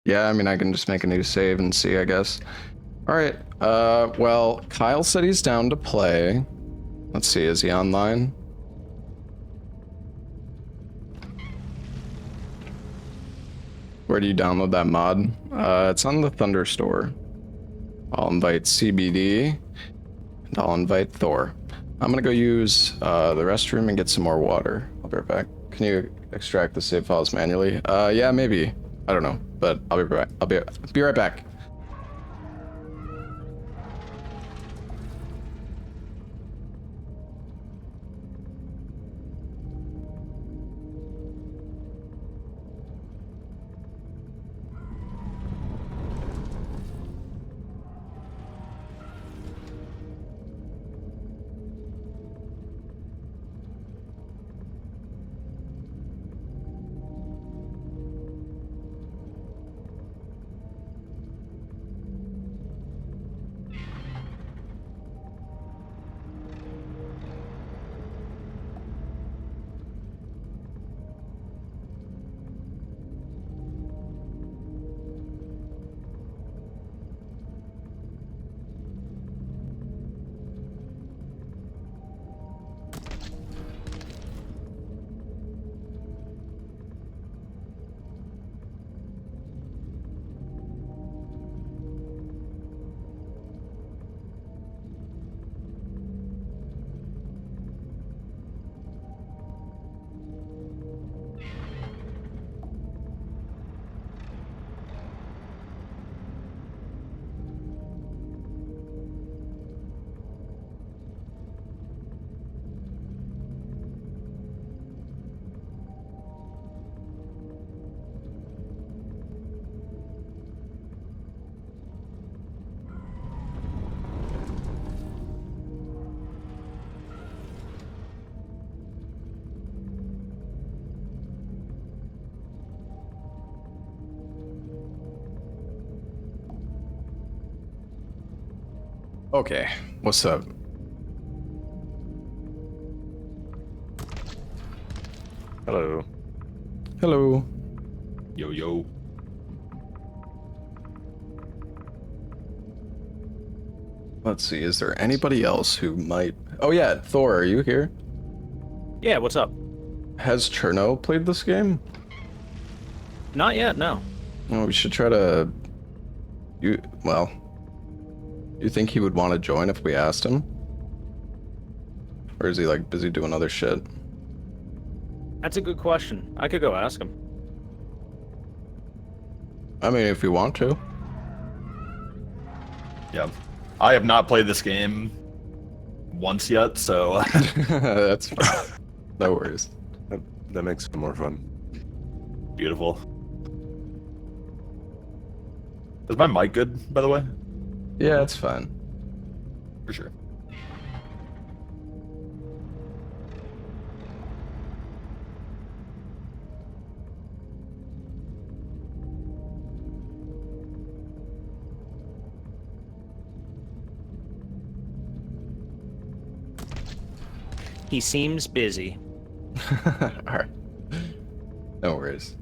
Yeah, I mean, I can just make a new save and see, I guess. All right, well, Kyle said he's down to play. Let's see, is he online? Where do you download that mod? It's on the Thunder store. I'll invite CBD, and I'll invite Thor. I'm gonna go use the restroom and get some more water. I'll be right back. Can you extract the save files manually? Yeah, maybe. I don't know, but I'll be right back. I'll be right back. Okay, what's up? Hello. Hello. Yo, yo. Let's see, is there anybody else who might... Oh yeah, Thor, are you here? Yeah, what's up? Has Cherno played this game? Not yet, no. Well, we should try to. You think he would want to join if we asked him? Or is he like busy doing other shit? That's a good question. I could go ask him. I mean, if you want to. Yeah. I have not played this game once yet, so That's fine. No worries. That makes it more fun. beautiful. Is my mic good, by the way? Yeah, it's fine. For sure. He seems busy. Alright. No worries.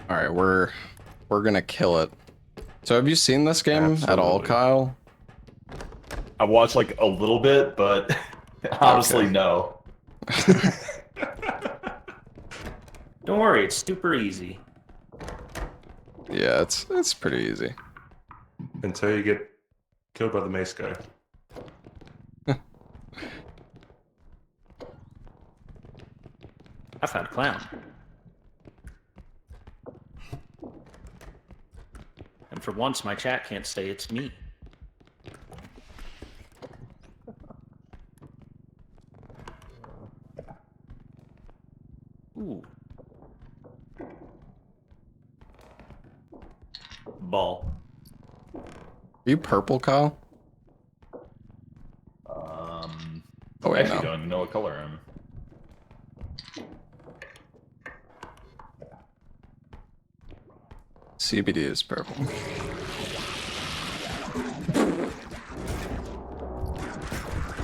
Alright, we're gonna kill it. So have you seen this game at all, Absolutely. Kyle? I watched like a little bit, but honestly, Okay. no. Don't worry, it's super easy. Yeah, it's pretty easy. Until you get killed by the mace guy. I found a clown. And for once, my chat can't say it's me. Ooh. Ball. Are you purple, Kyle? I Oh wait, actually no. don't even know what color I'm. CBD is purple.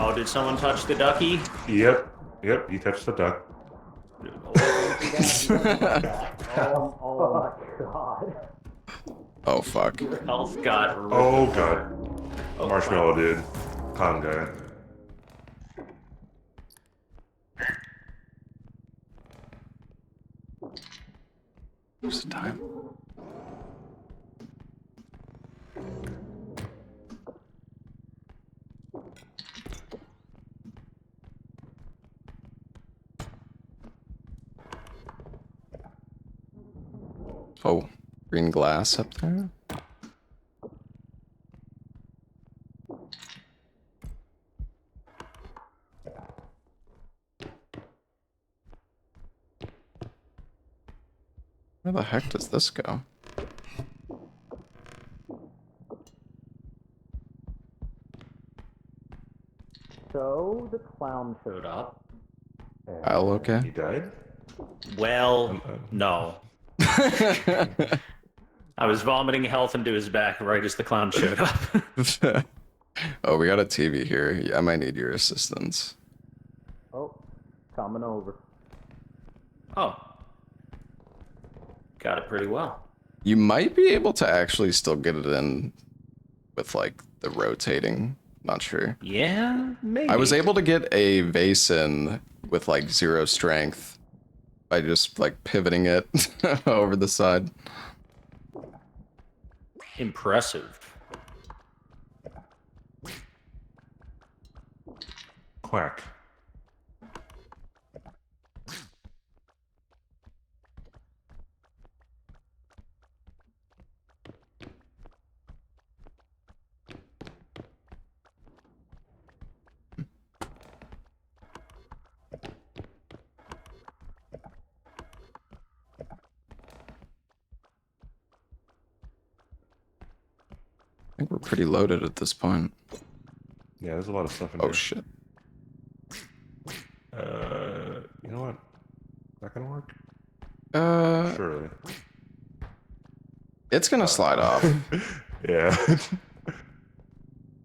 Oh, did someone touch the ducky? Yep, you touched the duck. Oh fuck. Health got Oh god. Marshmallow dude. Clown guy. There's the time. Oh, green glass up there. Where the heck does this go? So the clown showed up. Kyle, He okay? died? Well, no. I was vomiting health into his back right as the clown showed up. Oh, we got a TV here. Yeah, I might need your assistance. Oh, coming over. Oh. Got it pretty well. You might be able to actually still get it in with like the rotating. Not sure. Yeah, maybe. I was able to get a vase in with like 0 strength by just like pivoting it over the side. Impressive. Quack. I think we're pretty loaded at this point. Yeah, there's a lot of stuff in Oh here. shit. You know what? That gonna work? Surely. It's gonna slide off. Yeah.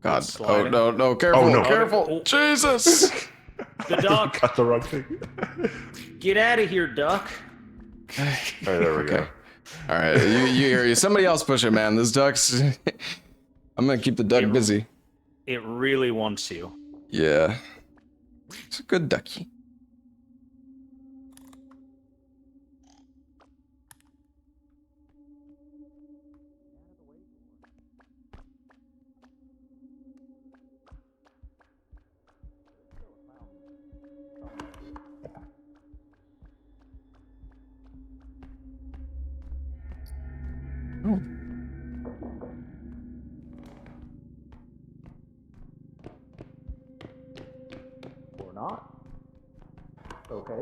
God. It's Oh sliding. no, no, careful, Oh, no. careful. Jesus! The duck. Got the wrong thing. Get out of here, duck. All right, there we go. All right, you somebody else push it, man. This duck's. I'm gonna keep the duck busy. It really wants you. Yeah, it's a good ducky. Oh. Or not. Okay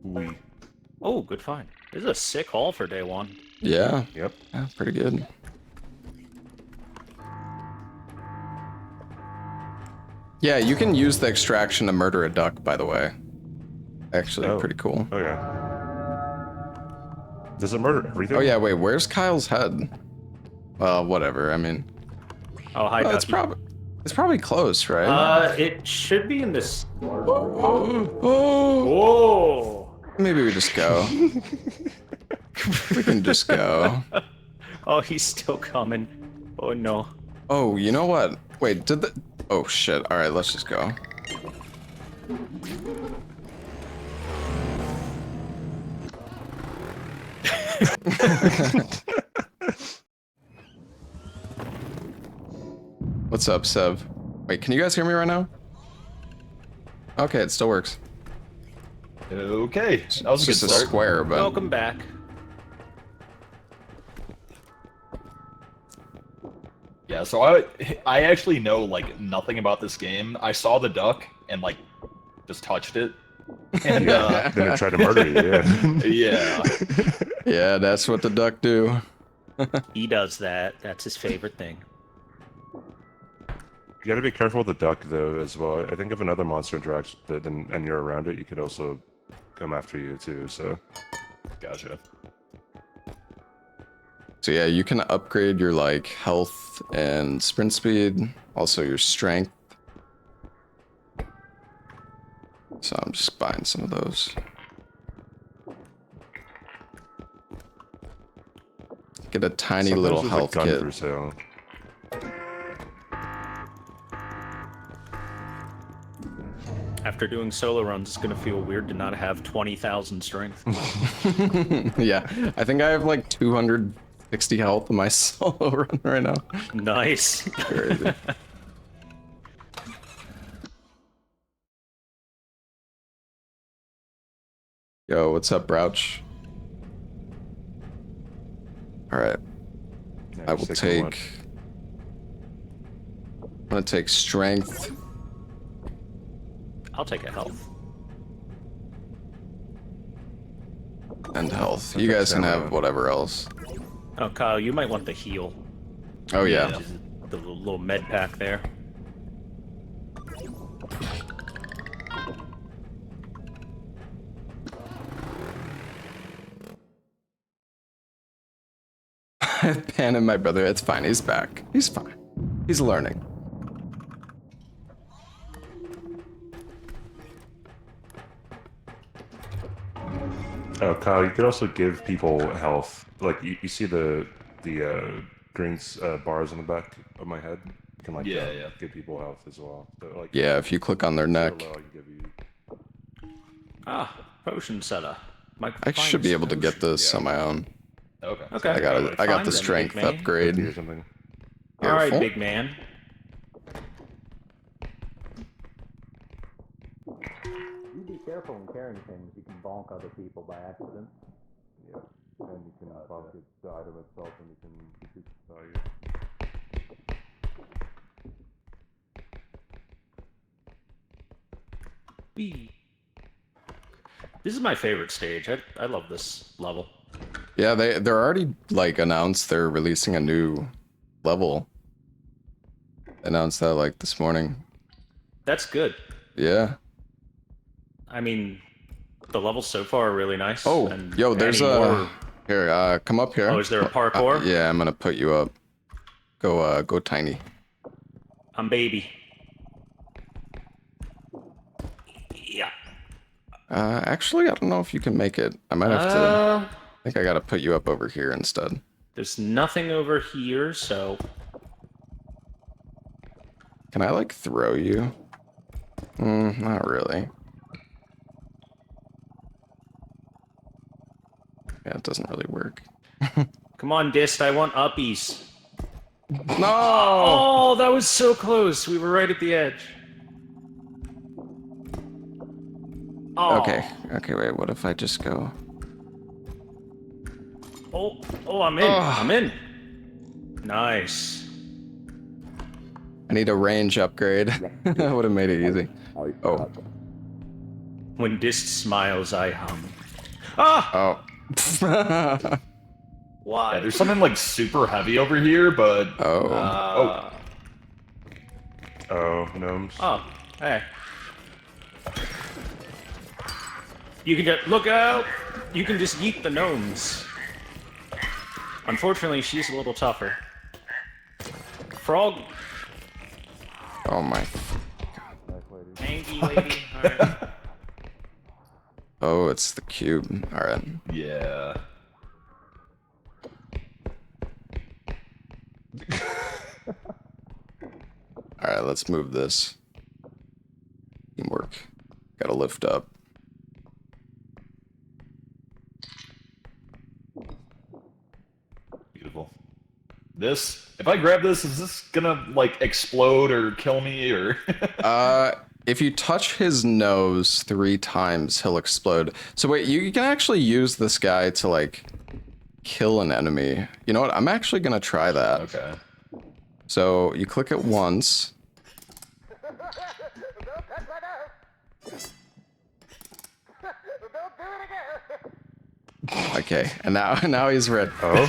then. Oh, good find. This is a sick haul for day one. Yeah. Yep. Yeah, pretty good. Yeah, you can use the extraction to murder a duck, by the way. Actually, pretty cool. Oh yeah. Does it murder everything? Oh yeah, wait, where's Kyle's head? Well, whatever, I mean... Oh, hi, it's Ducky. it's probably close, right? It should be in this... Oh! Whoa! Maybe we just go. We can just go. Oh, he's still coming. Oh, no. Oh, you know what? Wait, did the... Oh, shit. Alright, let's just go. What's up, Sev? Wait, can you guys hear me right now? Okay, it still works. Okay, that was a good Just a start. square, but... Welcome back. Yeah, so I actually know like nothing about this game. I saw the duck and like just touched it. And then it tried to murder you, yeah. Yeah, that's what the duck do. He does that. That's his favorite thing. You gotta be careful with the duck though as well. I think if another monster interacts with it and you're around it, you could also come after you too, so. Gotcha. So yeah, you can upgrade your like health and sprint speed, also your strength. So I'm just buying some of those. Get a tiny Sometimes little there's, health like, gun kit. for sale. After doing solo runs, it's gonna feel weird to not have 20,000 strength. Yeah, I think I have like 260 health in my solo run right now. Nice. Crazy. Yo, what's up, Brouch? Alright. Yeah, I will just take... one. I'm gonna take strength. I'll take a health. And health. You guys can have whatever else. Oh, Kyle, you might want the heal. Oh yeah. Which is the little med pack there. Pan and my brother, it's fine. He's back. He's fine. He's learning. Oh, Kyle, you could also give people health. Like you see the green bars on the back of my head. You can like Yeah. give people health as well. So, like, Yeah, if you click on their neck. low, I can give you... Ah, potion setter. I should be able to get this on my own. Okay. Okay. I got it. I got the Fine then, strength big man. upgrade. or something. All right, Careful. big man. You be careful when carrying things. You can bonk other people by accident. Yeah. And you can bonk the item itself, and you can decrease the value. This is my favorite stage. I love this level. Yeah, they're already like announced they're releasing a new level. Announced that like this morning. That's good. Yeah. I mean, the levels so far are really nice. Oh, and yo, there's adding a more- here. Come up here. Oh, is there a parkour? Yeah, I'm gonna put you up. Go tiny. I'm baby. Yeah. Actually, I don't know if you can make it. I might have to. I think I gotta put you up over here instead. There's nothing over here, so... Can I, like, throw you? Not really. Yeah, it doesn't really work. Come on, Dist, I want uppies. No! Oh, that was so close. We were right at the edge. Oh. Okay, wait, what if I just go... Oh, I'm in. I'm in. Nice. I need a range upgrade. That would have made it easy. Oh. When Dist smiles, I hum. Ah! Oh. Why? Yeah, there's something like super heavy over here, but Oh. Oh, gnomes. Oh, hey. You can just look out. You can just yeet the gnomes. Unfortunately, she's a little tougher. Frog. Oh my. Hanky lady. Alright. Oh, it's the cube. Alright. yeah. Alright, let's move this. Teamwork. Gotta lift up. Beautiful. This, if I grab this, is this gonna like explode or kill me or? If you touch his nose 3 times, he'll explode. So wait, you can actually use this guy to like kill an enemy. You know what? I'm actually gonna try that. Okay. So you click it once. Okay, and now he's red. Oh.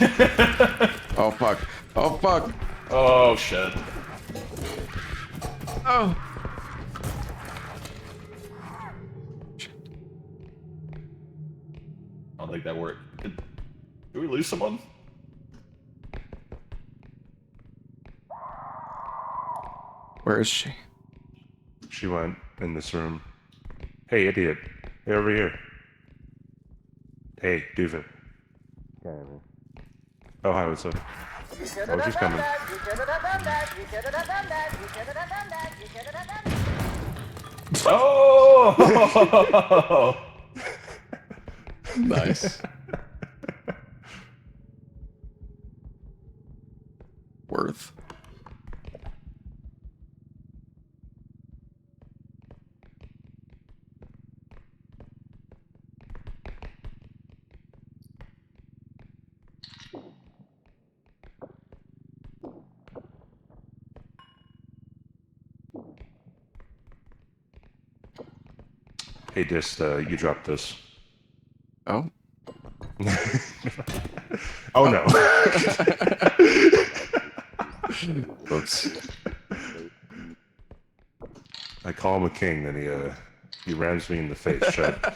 Oh fuck. Oh fuck. Oh shit. Oh. I don't think that worked. Did we lose someone? Where is she? She went in this room. Hey, idiot. Hey, over here. Hey, doofus. Oh, hi, what's up? Oh, she's coming. Oh! Nice. Worth. Hey, Dist, you dropped this. Oh. Oh no. Oops. I call him a king, then he rams me in the face. Shut.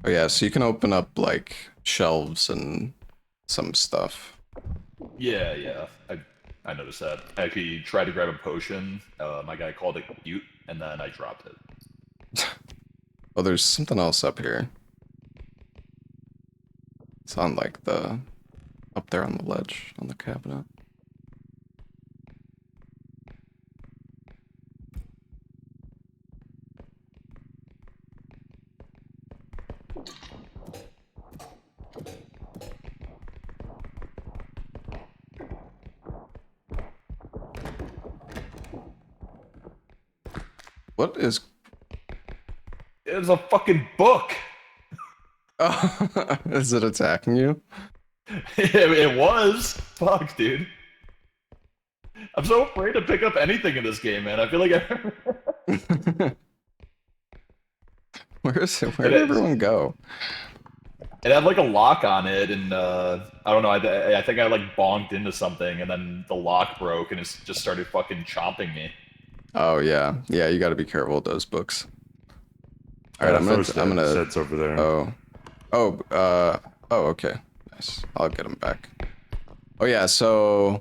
Oh yeah, so you can open up like shelves and some stuff. Yeah. I noticed that. I actually tried to grab a potion. My guy called it cute, and then I dropped it. Oh, there's something else up here. It's on like up there on the ledge on the cabinet. What is... It's a fucking book! Oh, is it attacking you? It was! Fuck, dude. I'm so afraid to pick up anything in this game, man. I feel like Where did everyone go? It had like a lock on it, and I don't know. I think I like bonked into something, and then the lock broke, and it just started fucking chomping me. Oh yeah, yeah. You got to be careful with those books. All right, I'm gonna. Zed's over there. Oh, okay. Nice. I'll get him back. Oh yeah. So,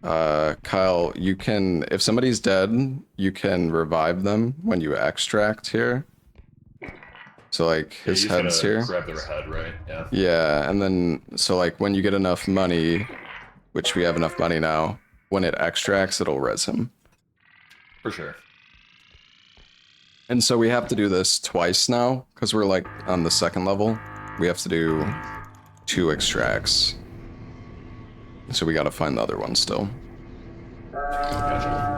Kyle, you can, if somebody's dead, you can revive them when you extract here. So like his Yeah, head's here. grab their head, right? Yeah. Yeah, and then so like when you get enough money, which we have enough money now, when it extracts, it'll res him. For sure. And so we have to do this twice now because we're like on the second level. We have to do 2 extracts. So we got to find the other one still. Gotcha.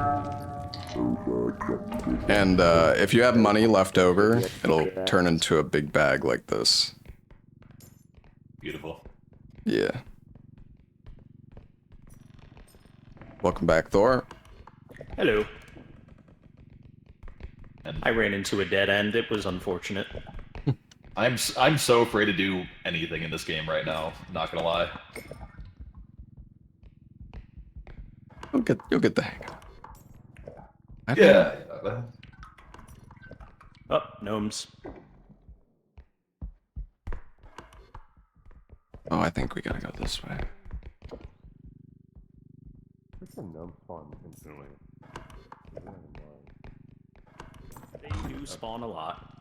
And if you have money left over, it'll turn into a big bag like this. Beautiful. Yeah. Welcome back, Thor. Hello. I ran into a dead end. It was unfortunate. I'm so afraid to do anything in this game right now. Not gonna lie. You'll get the hang of it. Yeah. Oh, gnomes. Oh, I think we gotta go this way. There's some gnome spawn instantly. They do spawn a lot.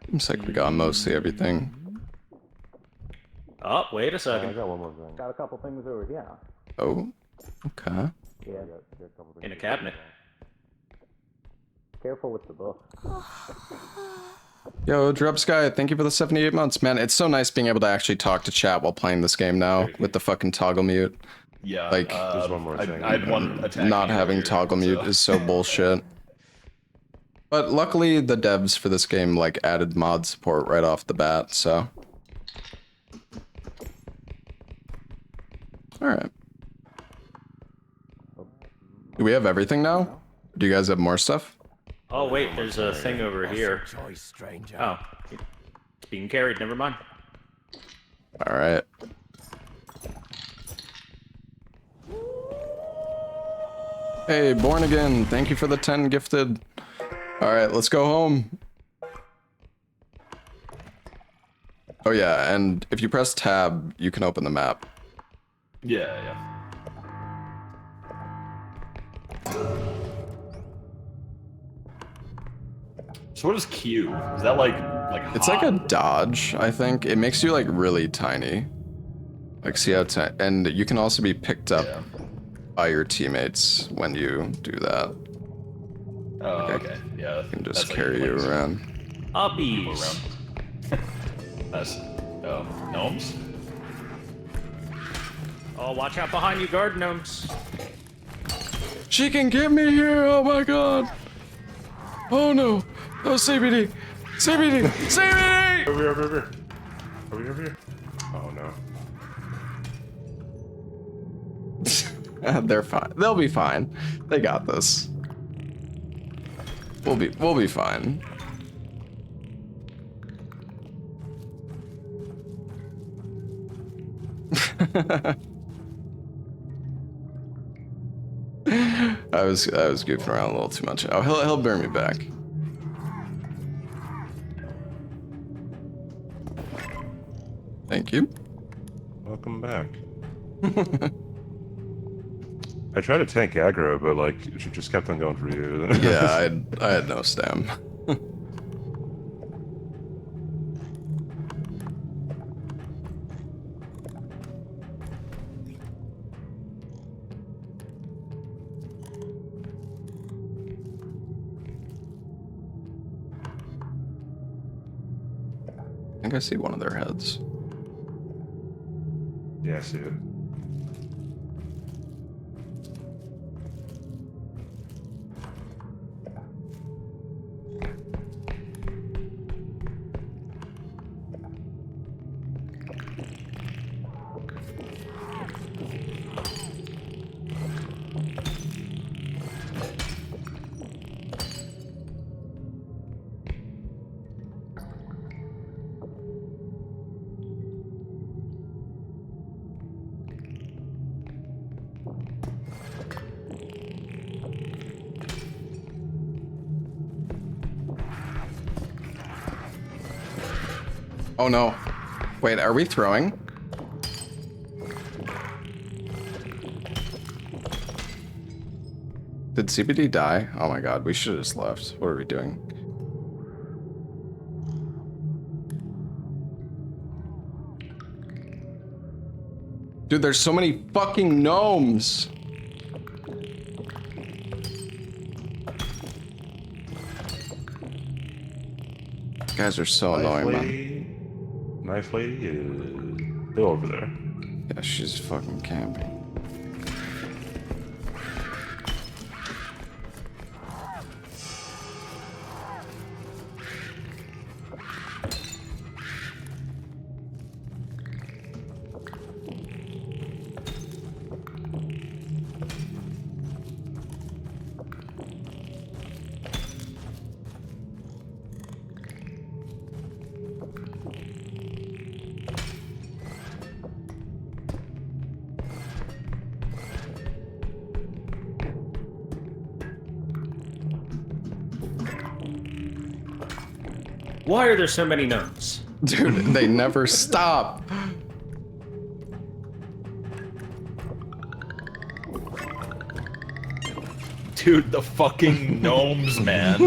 Seems like we got mostly everything. Oh, wait a I second. got one more thing. Got a couple things over here. Oh, okay. Yeah. Got a couple things In a cabinet. Careful with the book. Yo, Drubsky, thank you for the 78 months, man. It's so nice being able to actually talk to chat while playing this game now with the fucking toggle mute. Yeah. Like, there's one more thing. I had one attack. not having toggle mute is so bullshit. But luckily, the devs for this game like added mod support right off the bat, so. All right. Do we have everything now? Do you guys have more stuff? Oh, wait, there's a thing over here. Oh, it's being carried. Never mind. All right. Hey, Born Again, thank you for the 10 gifted. All right, let's go home. Oh yeah, and if you press tab, you can open the map. Yeah, yeah. So what is Q? Is that like It's like a dodge, I think. It makes you like really tiny. Like see how tiny, and you can also be picked up by your teammates when you do that. Oh, like, okay. Yeah. I can just that's carry you around. Uppies. That's gnomes. Oh, watch out behind you, guard gnomes. She can get me here! Oh my god! Oh no! Oh, CBD! CBD! CBD! Over here, over here. Are we over here? Oh no. They're fine. They'll be fine. They got this. We'll be fine. I was goofing around a little too much. Oh, he'll bear me back. Thank you. Welcome back. I tried to tank aggro, but like she just kept on going for you. Yeah, I had no stam. I think I see one of their heads. Yeah, I see it. Oh no. Wait, are we throwing? Did CBD die? Oh my god, we should have just left. What are we doing? Dude, there's so many fucking gnomes! You guys are so annoying, man. Knife lady is still over there. Yeah, she's fucking camping. Why are there so many gnomes? Dude, they never stop. Dude, the fucking gnomes, man.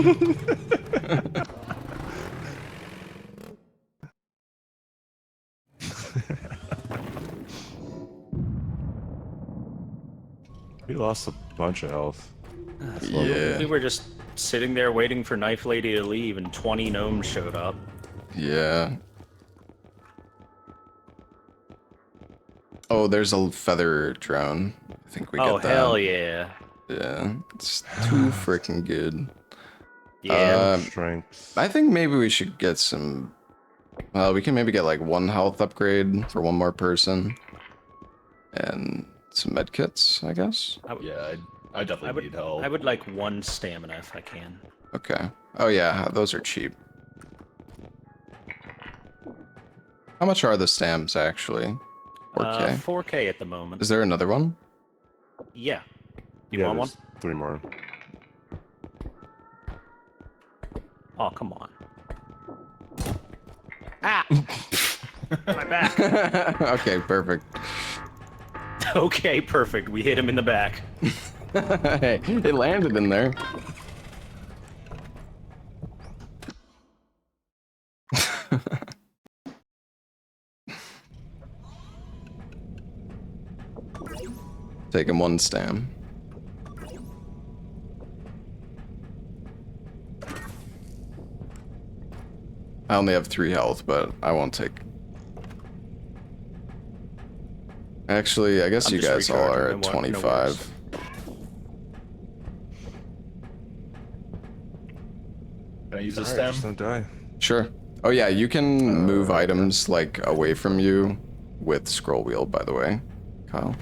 We lost a bunch of health. Yeah. We were just sitting there waiting for Knife Lady to leave, and 20 gnomes showed up. Yeah. Oh, there's a feather drone. I think we Oh, get that. hell yeah. Yeah, it's too freaking good. Yeah. Strength. I think maybe we should get some... Well, we can maybe get like 1 health upgrade for 1 more person. And some med kits, I guess. Yeah, I definitely need help. I would like 1 stamina if I can. Okay. Oh yeah, those are cheap. How much are the stamps actually? 4K? 4K at the moment. Is there another one? Yeah. You want one? there's 3 more. Oh, come on. Ah! My back. Okay, perfect. Okay, perfect. We hit him in the back. Hey, it landed in there. Taking 1 stam. I only have 3 health, but I won't take... Actually, I guess I'm you just guys all recharging, are no at wor- no 25. Can I use a Alright, stem? just don't die. Sure. Oh yeah, you can move items like away from you with scroll wheel, by the way, Kyle.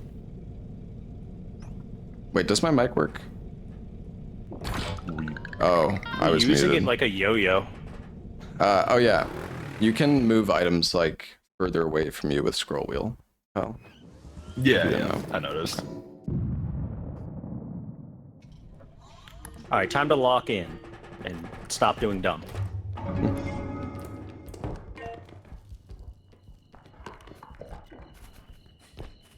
Wait, does my mic work? Oh, I was using muted. it like a yo-yo. Oh yeah, you can move items like further away from you with scroll wheel. Oh. Yeah, You yeah, know. I noticed. Alright, time to lock in and stop doing dumb.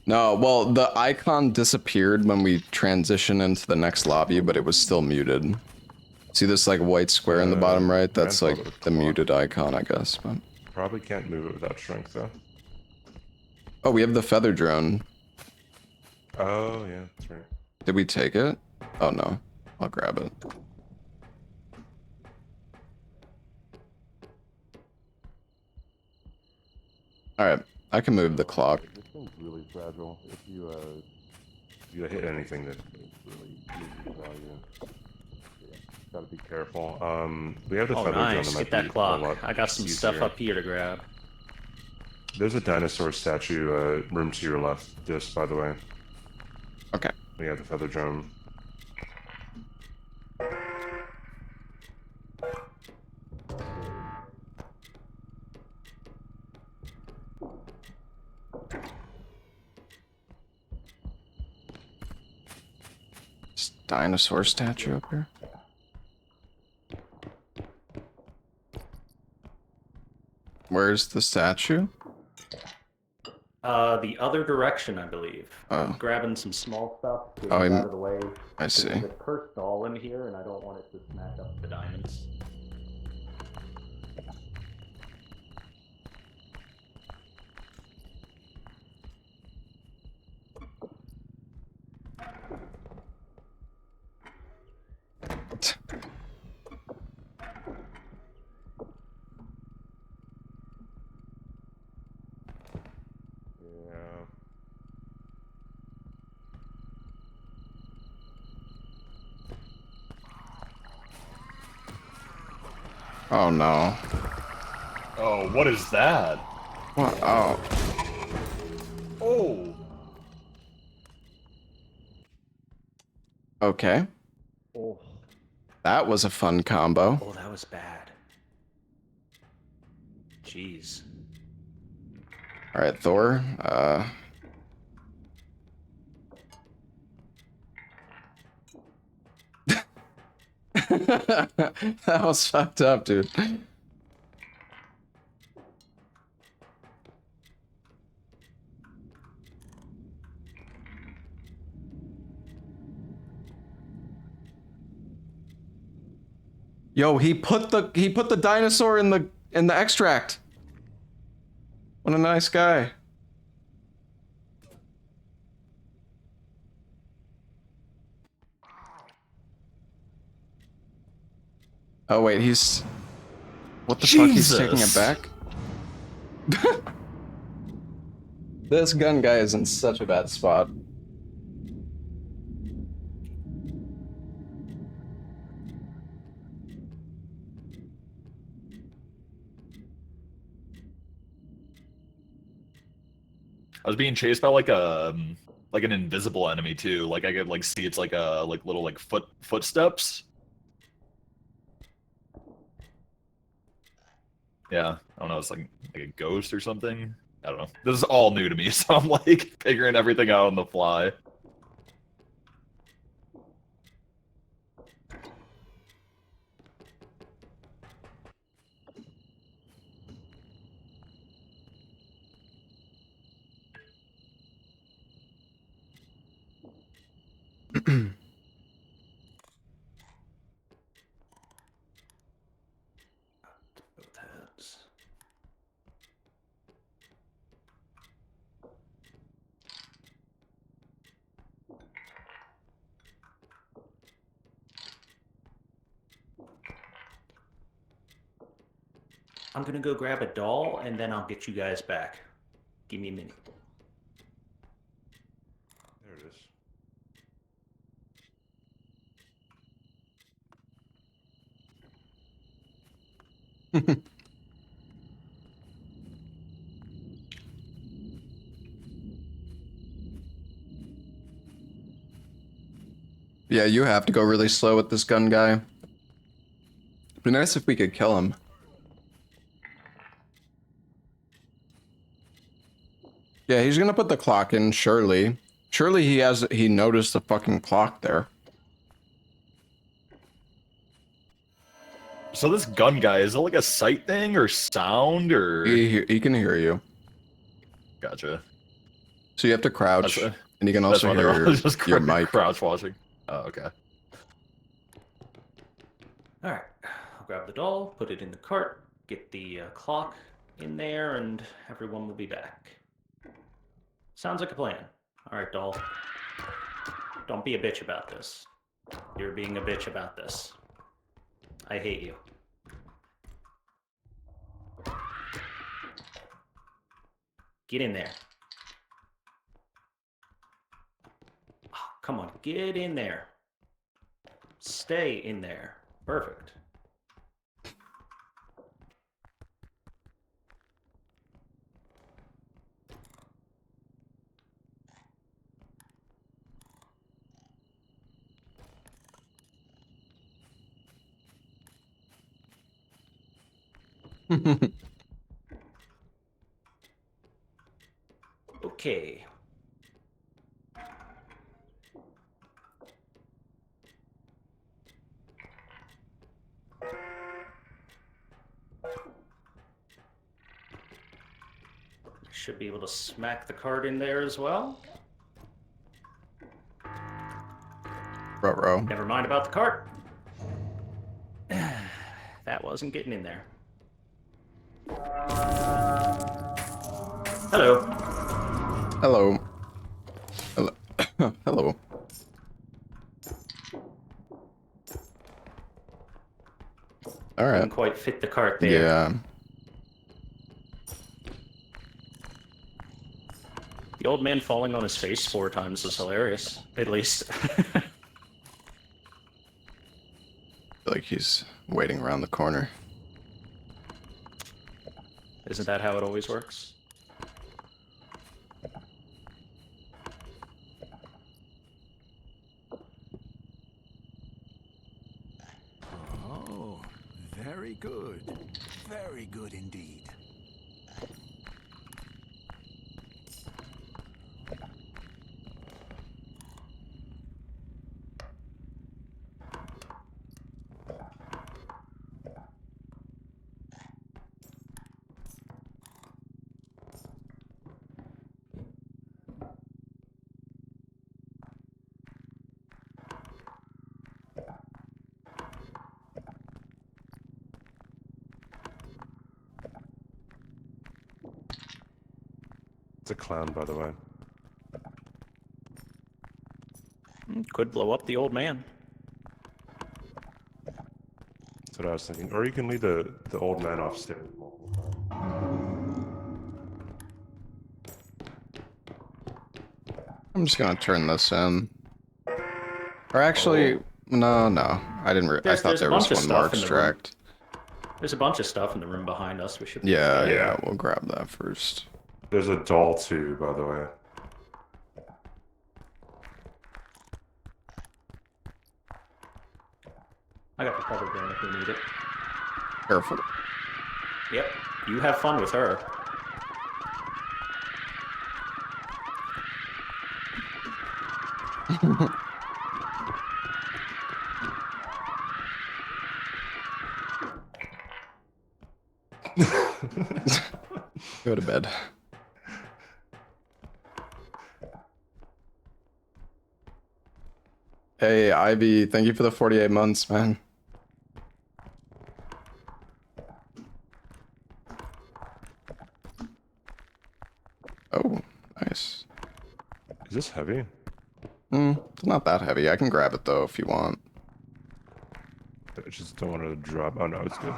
No, well, the icon disappeared when we transition into the next lobby, but it was still muted. See this like white square in the bottom right? That's like the muted icon, I guess. But... Probably can't move it without strength, though. Oh, we have the feather drone. Oh, yeah, that's right. Did we take it? Oh no, I'll grab it. Alright, I can move the clock. This thing's really fragile. If you hit anything that really loses value. Yeah, gotta be careful. We have the Oh, feather drone nice. that Get might that be a clock. lot I got some stuff easier. up here to grab. There's a dinosaur statue room to your left, just by the way. Okay. We have the feather drone. This dinosaur statue up here. Where's the statue? The other direction, I believe. Oh. I'm grabbing some small stuff, getting Oh, it out of the way. I see. There's a cursed doll in here, and I don't want it to smack up the diamonds. Yeah. Oh no. Oh, what is that? What? Oh. Oh. Okay. Oh. That was a fun combo. Oh, that was bad. Jeez. All right, Thor. That was fucked up, dude. Yo, he put the dinosaur in the extract. What a nice guy. Oh wait, he's what the fuck? He's taking it back? This gun guy is in such a bad spot. I was being chased by like an invisible enemy too. Like I could like see it's like a little like footsteps. Yeah, I don't know. It's like a ghost or something. I don't know. This is all new to me, so I'm like figuring everything out on the fly. Both heads. I'm gonna go grab a doll, and then I'll get you guys back. Give me a minute. There it is. Yeah, you have to go really slow with this gun guy. It'd be nice if we could kill him. Yeah, he's gonna put the clock in, surely. Surely he noticed the fucking clock there. So this gun guy, is it like a sight thing or sound or? He can hear you. Gotcha. So you have to crouch, and you can That's also why they're hear all just your mic. crouch watching. Oh, okay. Alright, I'll grab the doll, put it in the cart, get the clock in there, and everyone will be back. Sounds like a plan. Alright, doll. Don't be a bitch about this. You're being a bitch about this. I hate you. Get in there. Oh, come on, get in there. Stay in there. Perfect. Okay. Should be able to smack the card in there as well. Ruh-roh. Never mind about the cart. That wasn't getting in there. Hello. Hello. Hello. Hello. All right. Didn't quite fit the cart there. Yeah. The old man falling on his face 4 times was hilarious, at least. I feel like he's waiting around the corner. Isn't that how it always works? Oh, very good. Very good indeed. It's a clown, by the way. Could blow up the old man. That's what I was thinking. Or you can leave the old man off stairs. I'm just gonna turn this in. Or actually, no. I didn't. I thought there was one more extract. There's a bunch of stuff in the room behind us. We should. Yeah. We'll grab that first. There's a doll too, by the way. I got the cover gun if we need it. Careful. Yep. You have fun with her. Go to bed. Hey, Ivy, thank you for the 48 months, man. Oh, nice. Is this heavy? It's not that heavy. I can grab it, though, if you want. I just don't want it to drop. Oh, no, it's good.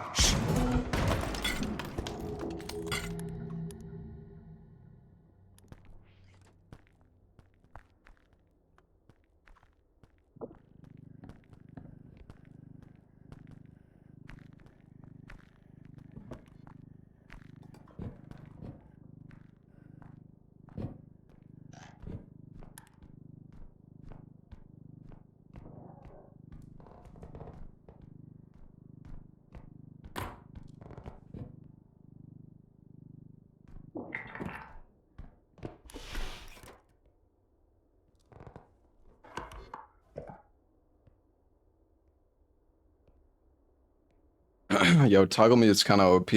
Yo, toggle me is kind of OP.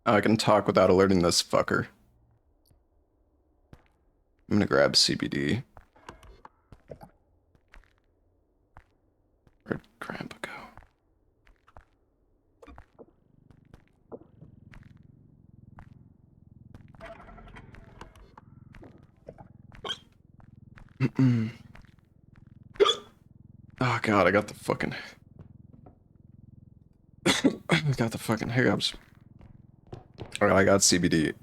I can talk without alerting this fucker. I'm gonna grab CBD. Where'd Grandpa go? Oh god, I got the fucking... I got the fucking hiccups. Alright, I got CBD.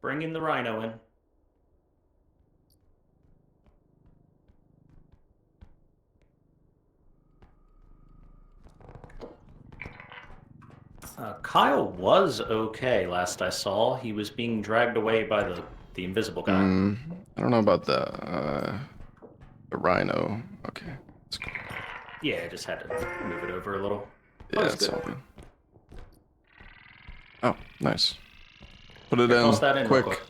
Bringing the rhino in. Kyle was okay last I saw. He was being dragged away by the invisible guy. I don't know about the rhino. Okay. Yeah, I just had to move it over a little. Yeah, it's all good. Oh, nice. Put it Here, in, toss that in real quick.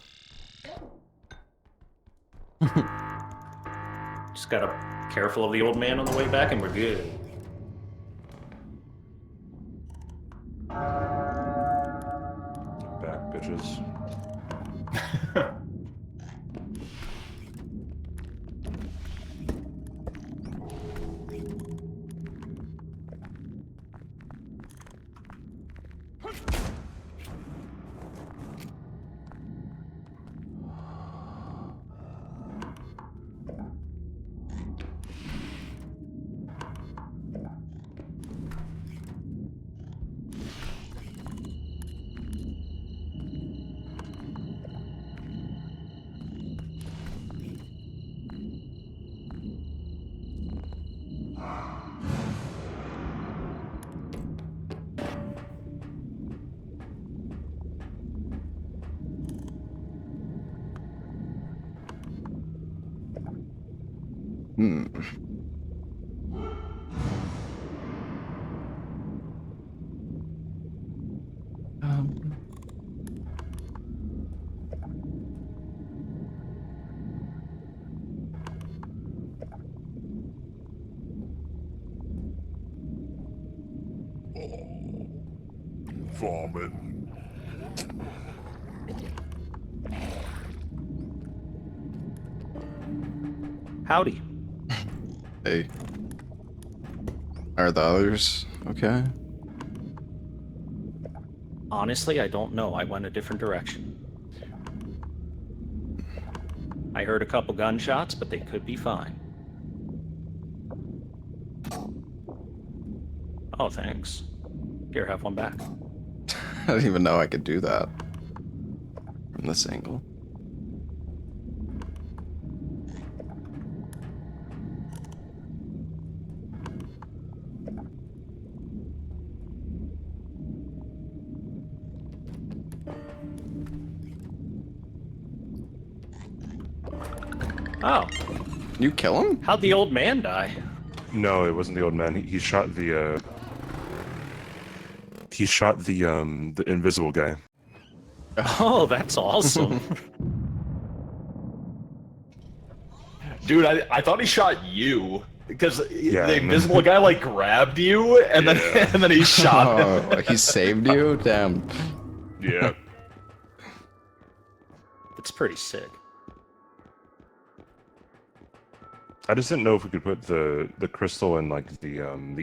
Just gotta careful of the old man on the way back, and we're good. Back, bitches. Hmm. Vomit. Howdy. Hey. Are the others okay? Honestly, I don't know. I went a different direction. I heard a couple gunshots, but they could be fine. Oh, thanks. Here, have one back. I didn't even know I could do that from this angle. Oh. You kill him? How'd the old man die? No, it wasn't the old man. He shot the he shot the invisible guy. Oh, that's awesome. Dude, I thought he shot you because Yeah, the invisible guy like grabbed you and then and then he shot him. Oh, he saved you? Damn. Yeah. That's pretty sick. I just didn't know if we could put the crystal in like the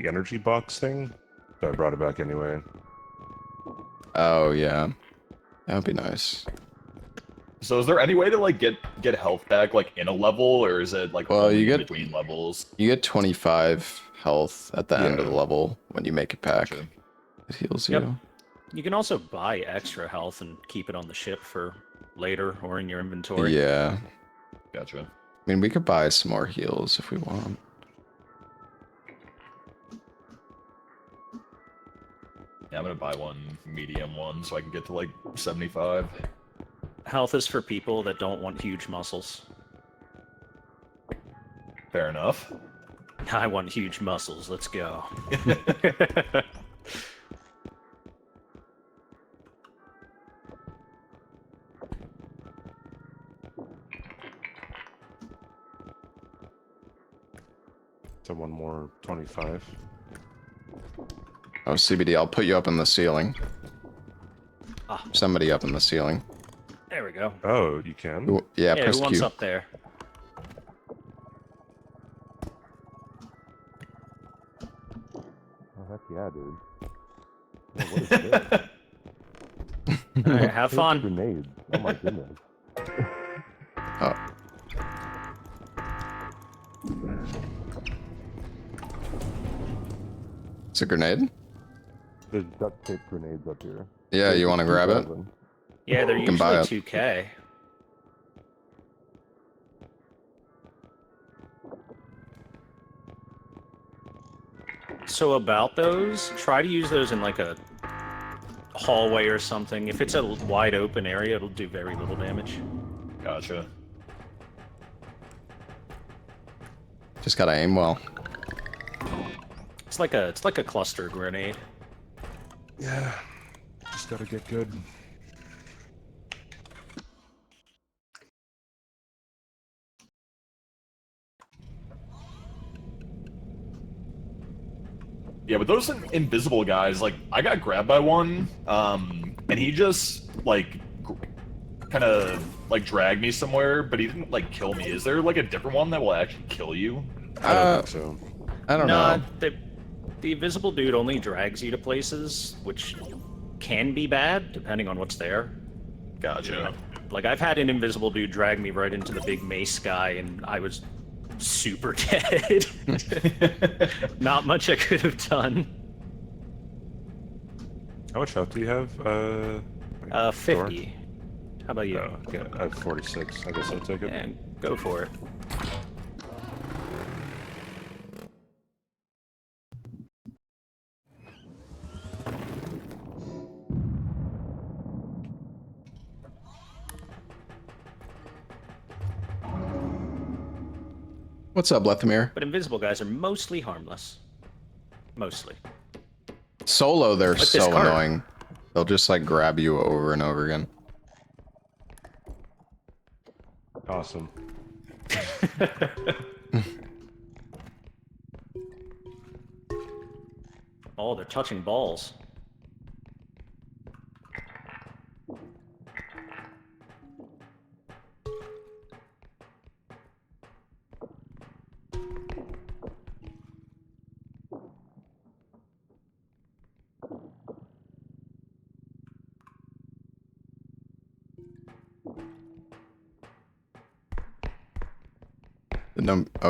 energy box thing. But I brought it back anyway. Oh yeah. That would be nice. So is there any way to like get health back like in a level, or is it like Well, only you get between levels? You get 25 health at the end of the level when you make it back. Gotcha. It heals Yep. you. You can also buy extra health and keep it on the ship for later or in your inventory. Yeah. Gotcha. I mean, we could buy some more heals if we want. Yeah, I'm gonna buy one medium one so I can get to like 75. Health is for people that don't want huge muscles. Fair enough. I want huge muscles. Let's go. So one more 25. Oh, CBD, I'll put you up in the ceiling. Ah. Somebody up in the ceiling. There we go. Oh, you can? Ooh, yeah, press who wants Q. up there? Oh, heck yeah, dude. Yeah, what is this? Alright, have fun. Grenades. Oh my goodness. Oh. It's a grenade? There's duct tape grenades up here. Yeah, you want to grab it? Yeah, they're You can buy usually it. 2K. So about those, try to use those in like a hallway or something. If it's a wide open area, it'll do very little damage. Gotcha. Just gotta aim well. It's like a cluster grenade. Yeah. Just gotta get good. Yeah, but those invisible guys, like, I got grabbed by one, and he just, like, kind of, like, dragged me somewhere, but he didn't, like, kill me. Is there, like, a different one that will actually kill you? I don't think so. I don't know. The invisible dude only drags you to places, which can be bad, depending on what's there. Gotcha. Like, I've had an invisible dude drag me right into the big mace guy, and I was super dead. Not much I could have done. How much health do you have? 50. How about you? Oh, okay. I have 46. I guess I'll take it. And go for it. What's up, Lethamir? But invisible guys are mostly harmless. Mostly. Solo, they're Like this so card. annoying. They'll just like grab you over and over again. Awesome. Oh, they're touching balls.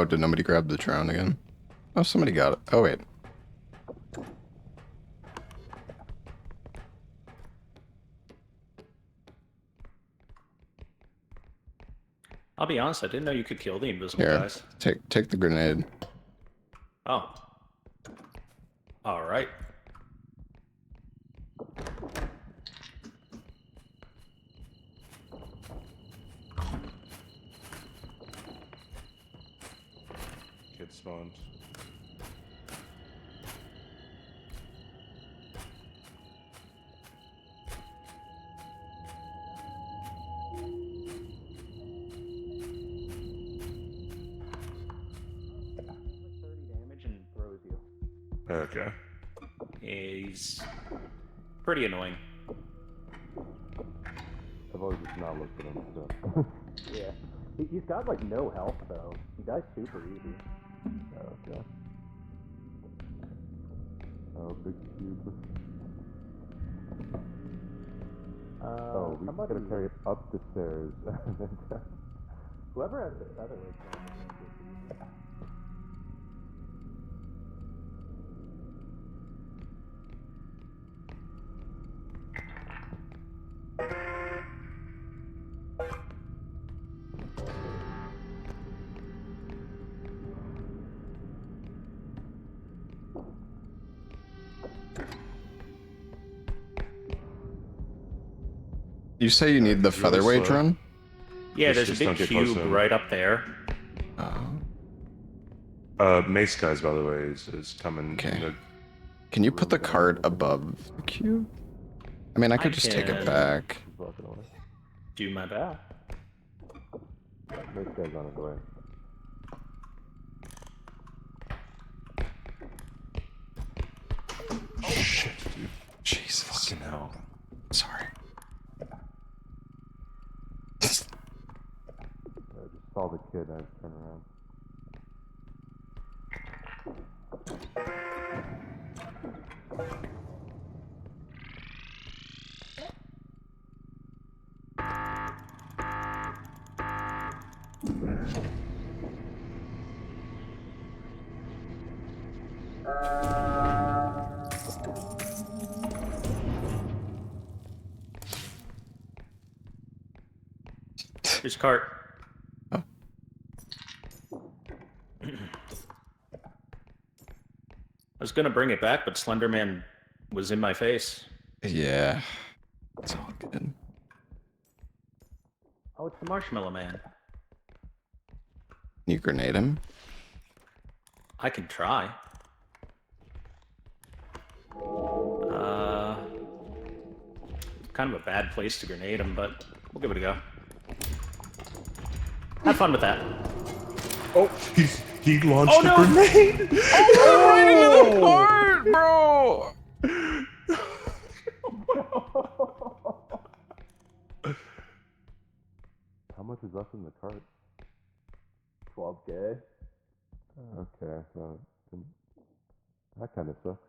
Did nobody grab the drone again? Oh, somebody got it. Oh, wait. I'll be honest, I didn't know you could kill the invisible Here, guys. take the grenade. Oh. Alright. Kid spawned. Okay. He's pretty annoying. I've always just not looked at him, so. Yeah. He's got, like, no health, though. He dies super easy. Okay. Oh, big cube. Oh, we gotta carry it up the stairs. Whoever has the featherweight gun is gonna get easy. You say you need the Really featherweight slow. drone? Yeah, Just there's a don't big get close cube to him. right up there. Oh. Mace guys, by the way, is coming. Okay. in the- Can you put the cart above the cube? I mean, I could just take it can- back. He's walking away. Do my best. This guy's on his way. Shit, dude. Jesus. Fucking hell. Sorry. I just saw the kid and I just turned around. There's a cart. Oh. I was gonna bring it back, but Slenderman was in my face. Yeah. It's all good. Oh, it's the Marshmallow Man. Can you grenade him? I can try. kind of a bad place to grenade him, but we'll give it a go. Have fun with that. Oh, he launched Oh, no. a grenade! Oh, right into the cart, bro! How much is left in the cart? 12K. Okay, so that kind of sucks.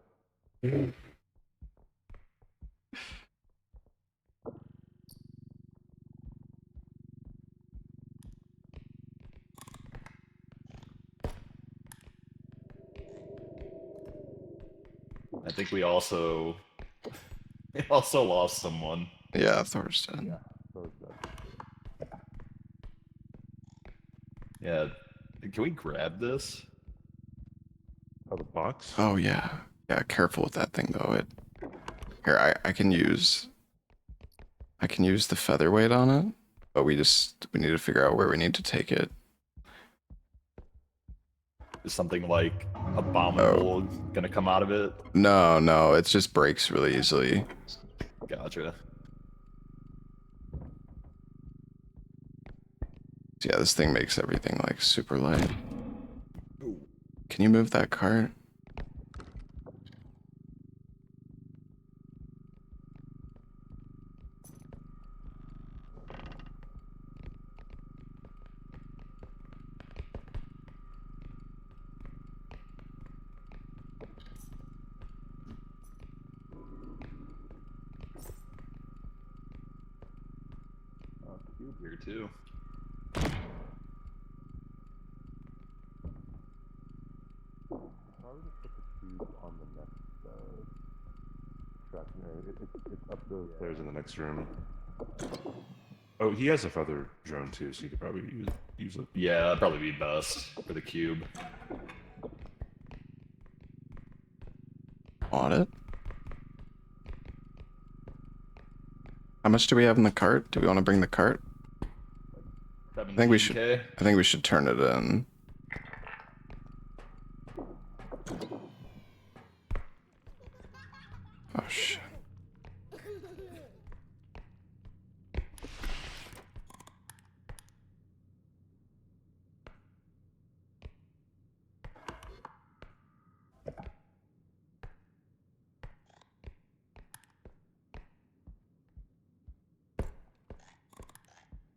I think we also lost someone. Yeah, Thor's dead. Yeah, so is that. Yeah. Can we grab this? Oh, the box? Oh yeah. Yeah, careful with that thing though. Here, I can use the featherweight on it, but we need to figure out where we need to take it. Is something like abominable gonna come out of it? No, it just breaks really easily. Gotcha. So yeah, this thing makes everything like super light. Can you move that cart? Cube here too. Probably just put the cube on the next extraction area. It's up those There's in the next room. Oh, he has a feather drone too, so you could probably use it. Yeah, that'd probably be best for the cube. On it? How much do we have in the cart? Do we want to bring the cart? I think we should. 17K. I think we should turn it in. Oh shit.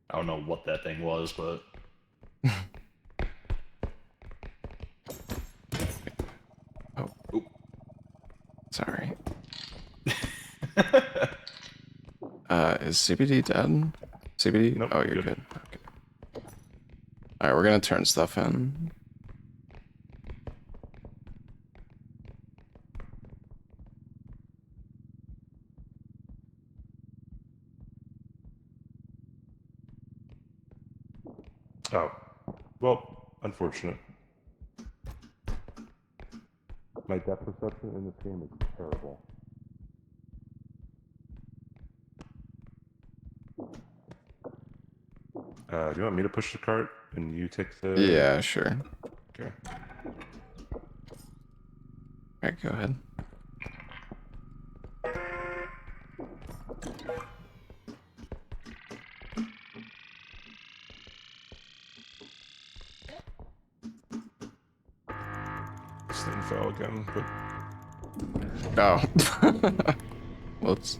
I don't know what that thing was, but Oh. Sorry. Is CBD dead? CBD? Nope, Oh, you're good. Okay. Alright, we're gonna turn stuff in. Oh, well, unfortunate. My depth perception in this game is terrible. Do you want me to push the cart and you take the? Yeah, sure. Okay. Alright, go ahead. This thing fell again, but Oh. Whoops.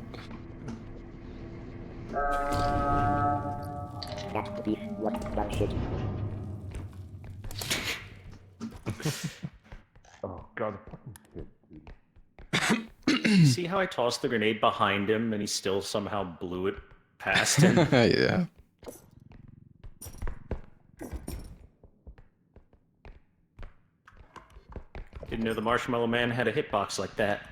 Oh god, the fucking kid, dude. See how I tossed the grenade behind him and he still somehow blew it past him? Yeah. Didn't know the Marshmallow Man had a hitbox like that.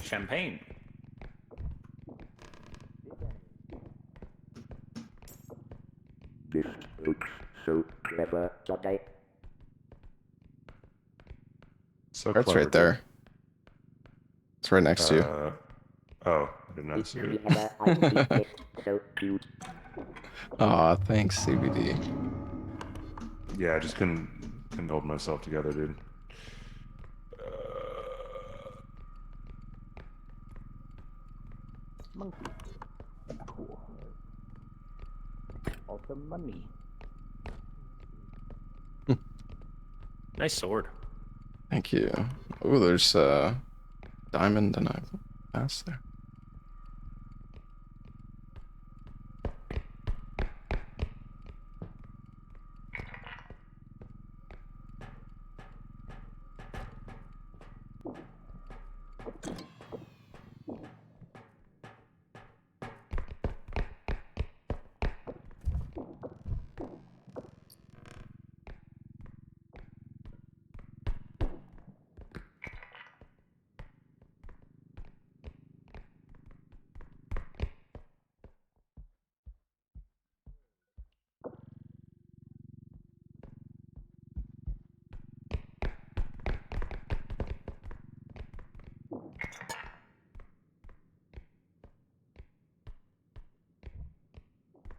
Champagne. So That's clever, right there. It's right next to you. Oh, I didn't notice it. Aw, thanks, CBD. Yeah, I just couldn't hold myself together, dude. Monkey. Cool. Also money. Nice sword. Thank you. Oh, there's diamond and I passed there.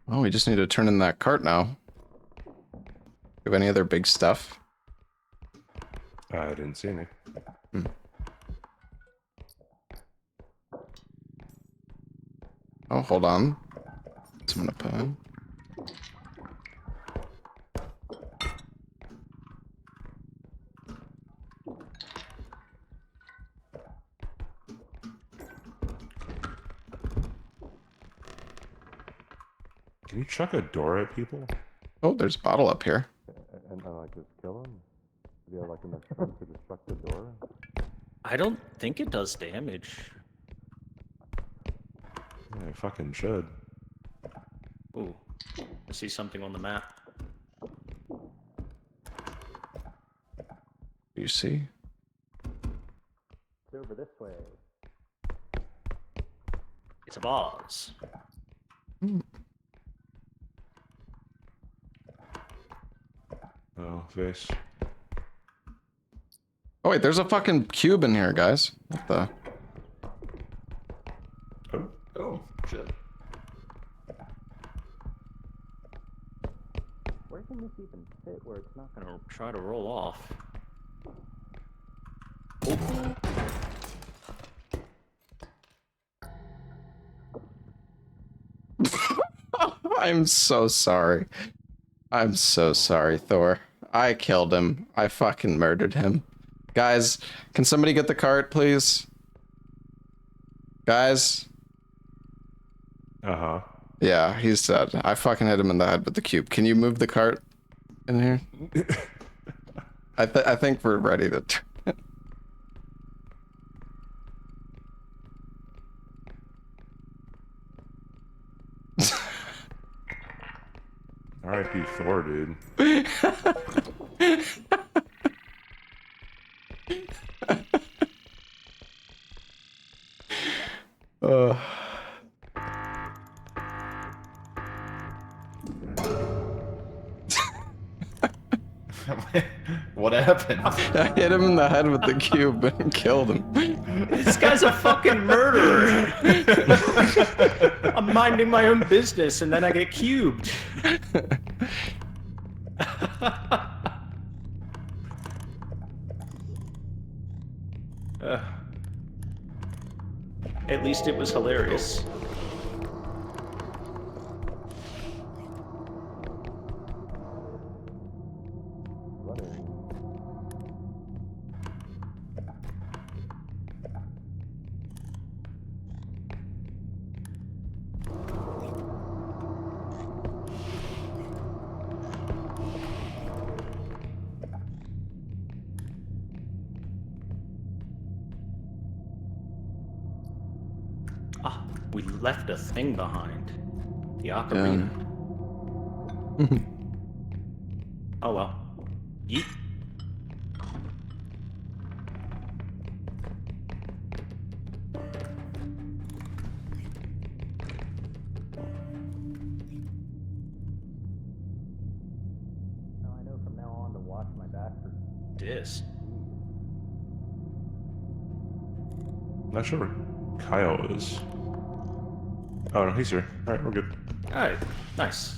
Oh, we just need to turn in that cart now. Have any other big stuff? I didn't see any. Oh, hold on. I'm gonna put in. Can you chuck a door at people? Oh, there's a bottle up here. And like just kill him? Do you have like enough strength to destruct the door? I don't think it does damage. Yeah, I fucking should. Ooh, I see something on the map. You see? It's over this way. It's a boss. Oh, face. Oh wait, there's a fucking cube in here, guys. What the? Oh, shit. Where can this even fit where it's not Gonna try to roll off. I'm so sorry. I'm so sorry, Thor. I killed him. I fucking murdered him. Guys, can somebody get the cart, please? Guys? Uh-huh. Yeah, he's dead. I fucking hit him in the head with the cube. Can you move the cart in here? I think we're ready to turn it. R.I.P. Thor, dude. What happened? I hit him in the head with the cube and killed him. This guy's a fucking murderer. I'm minding my own business and then I get cubed. At least it was hilarious. Ah, we left a thing behind. The ocarina. Oh well. Yeet. bastard. Dis. Not sure where Kyle is. Oh no, he's here. Alright, we're good. Alright, nice.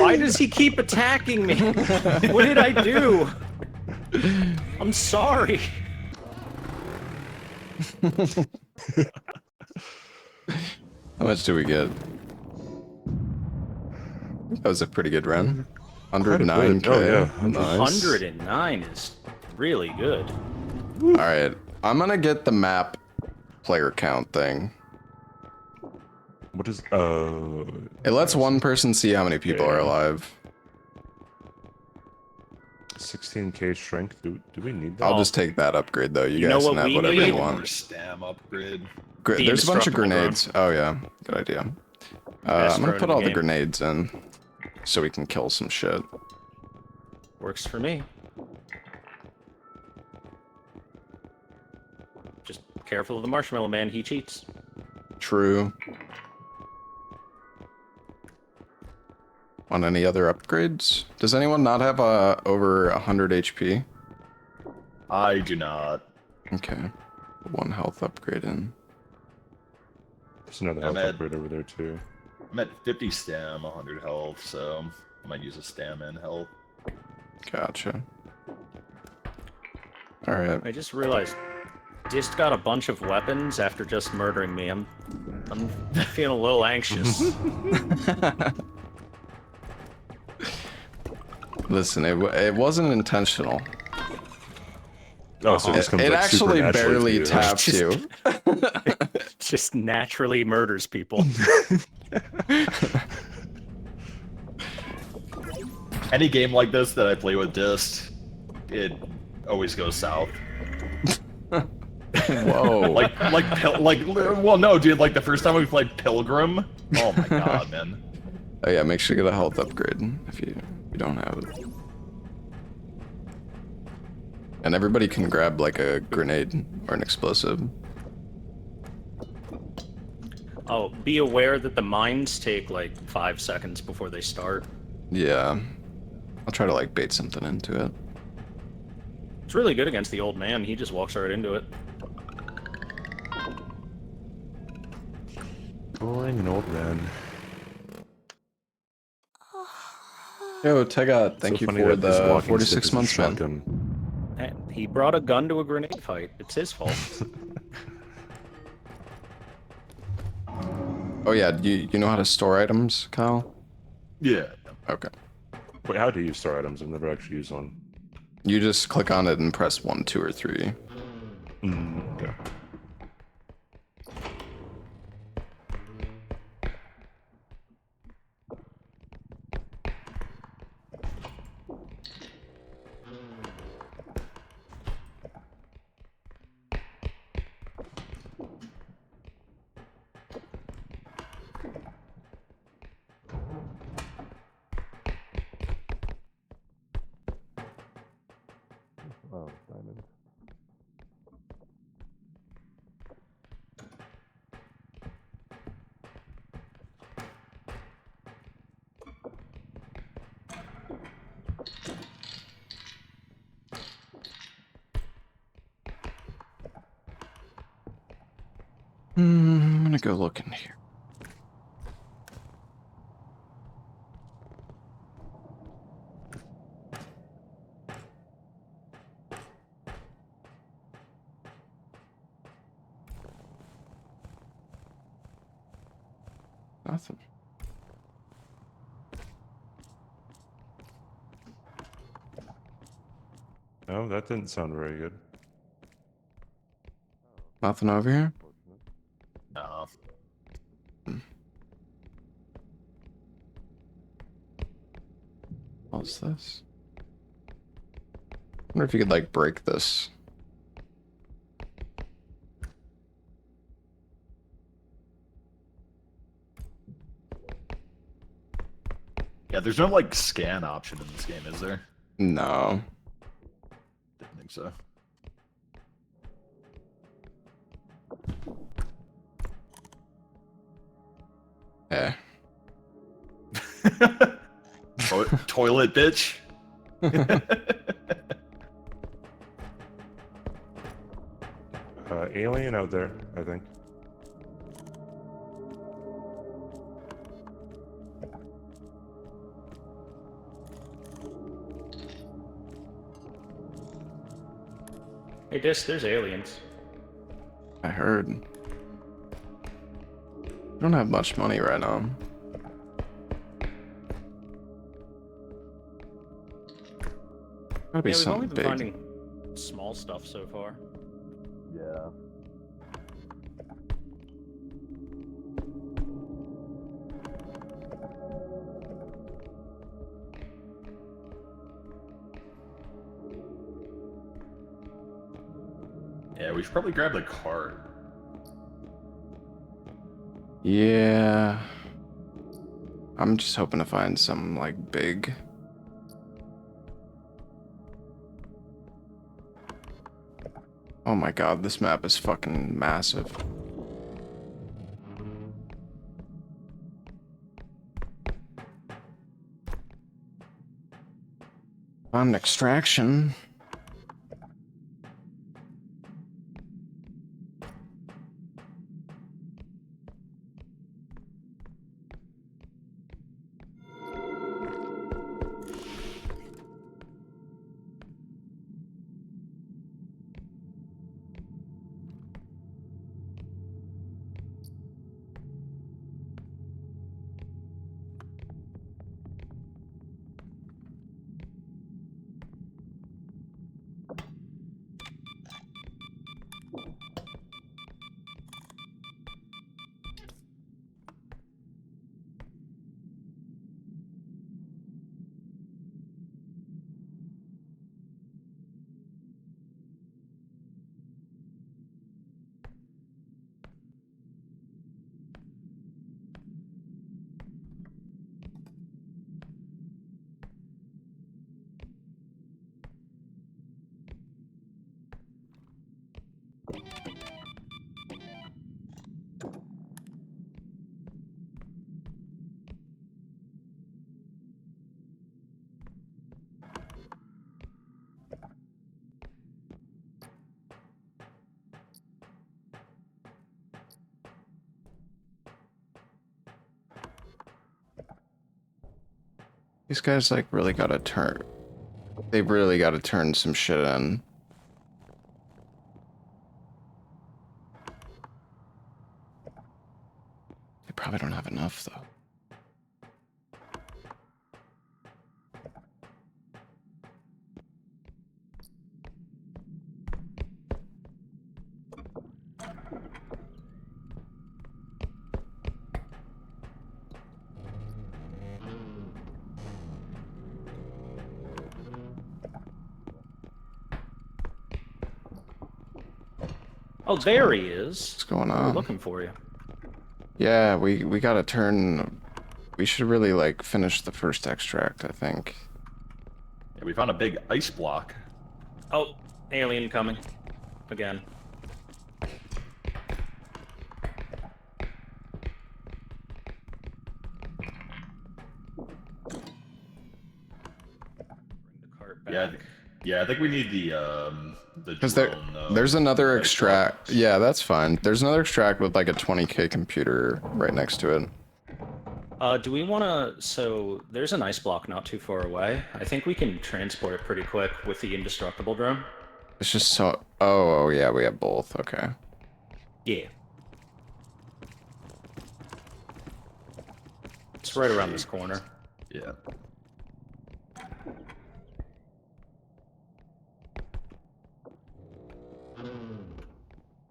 Why does he keep attacking me? What did I do? I'm sorry. How much do we get? That was a pretty good run. 109k. Oh yeah, Nice. 109 is really good. Alright, I'm gonna get the map player count thing. What is It lets one person see how many people are alive. 16k strength? Do we need that? I'll just take that upgrade though. You know guys what can have we whatever need? you More want. stam upgrade. The There's a bunch of indestructible grenades. Oh yeah, good idea. Best I'm gonna drone put in all the the game. grenades in, so we can kill some shit. Works for me. Just careful of the marshmallow man, he cheats. True. On any other upgrades? Does anyone not have over 100 HP? I do not. Okay. One health upgrade in. There's another I'm health at- upgrade over there too. I'm at 50 stam, 100 health, so I might use a stam and health. Gotcha. Alright. I just realized Dist got a bunch of weapons after just murdering me. I'm feeling a little anxious. Listen, it wasn't intentional. Oh, so it just comes It like actually supernaturally barely to you. tapped you. Just naturally murders people. Any game like this that I play with Dist, it always goes south. Whoa. Well, no, dude, like the first time we played Pilgrim, oh my god, man. Oh yeah, make sure you get a health upgrade if you don't have it. And everybody can grab like a grenade or an explosive. Oh, be aware that the mines take like 5 seconds before they start. Yeah. I'll try to like bait something into it. It's really good against the old man. He just walks right into it. Boring an old man. Yo, Tega, thank So you funny for that this the walking 46 stick is a months, man. shotgun. Hey, he brought a gun to a grenade fight. It's his fault. Oh yeah, you know how to store items, Kyle? Yeah. Okay. Wait, how do you store items? I've never actually used one. You just click on it and press 1, 2, or 3. Okay. Oh, diamond. I'm gonna go look in here. Nothing. No, that didn't sound very good. Nothing over here? No. What's this? I wonder if you could like break this. Yeah, there's no like scan option in this game, is there? No. Didn't think so. Eh. Toilet bitch. Alien out there, I think. Hey, Dis, there's aliens. I heard. I don't have much money right now. Gotta be Yeah, we've only something been big. finding small stuff so far. Yeah. Yeah, we should probably grab the cart. Yeah. I'm just hoping to find something like big. Oh my god, this map is fucking massive. Found an extraction. These guys like really gotta turn. They really gotta turn some shit in. They probably don't have enough though. Oh, there he is. What's going We're on? looking for you. Yeah, we gotta turn. We should really like finish the first extract, I think. Yeah, we found a big ice block. Oh, alien coming. Again. Bring the cart back. Yeah, I think we need the Because drone, there's another ice extract. block. Yeah, that's fine. There's another extract with like a 20K computer right next to it. Do we want to... So, there's an ice block not too far away. I think we can transport it pretty quick with the indestructible drone. It's just so. Oh, yeah, we have both. Okay. Yeah. It's right around this corner. Yeah.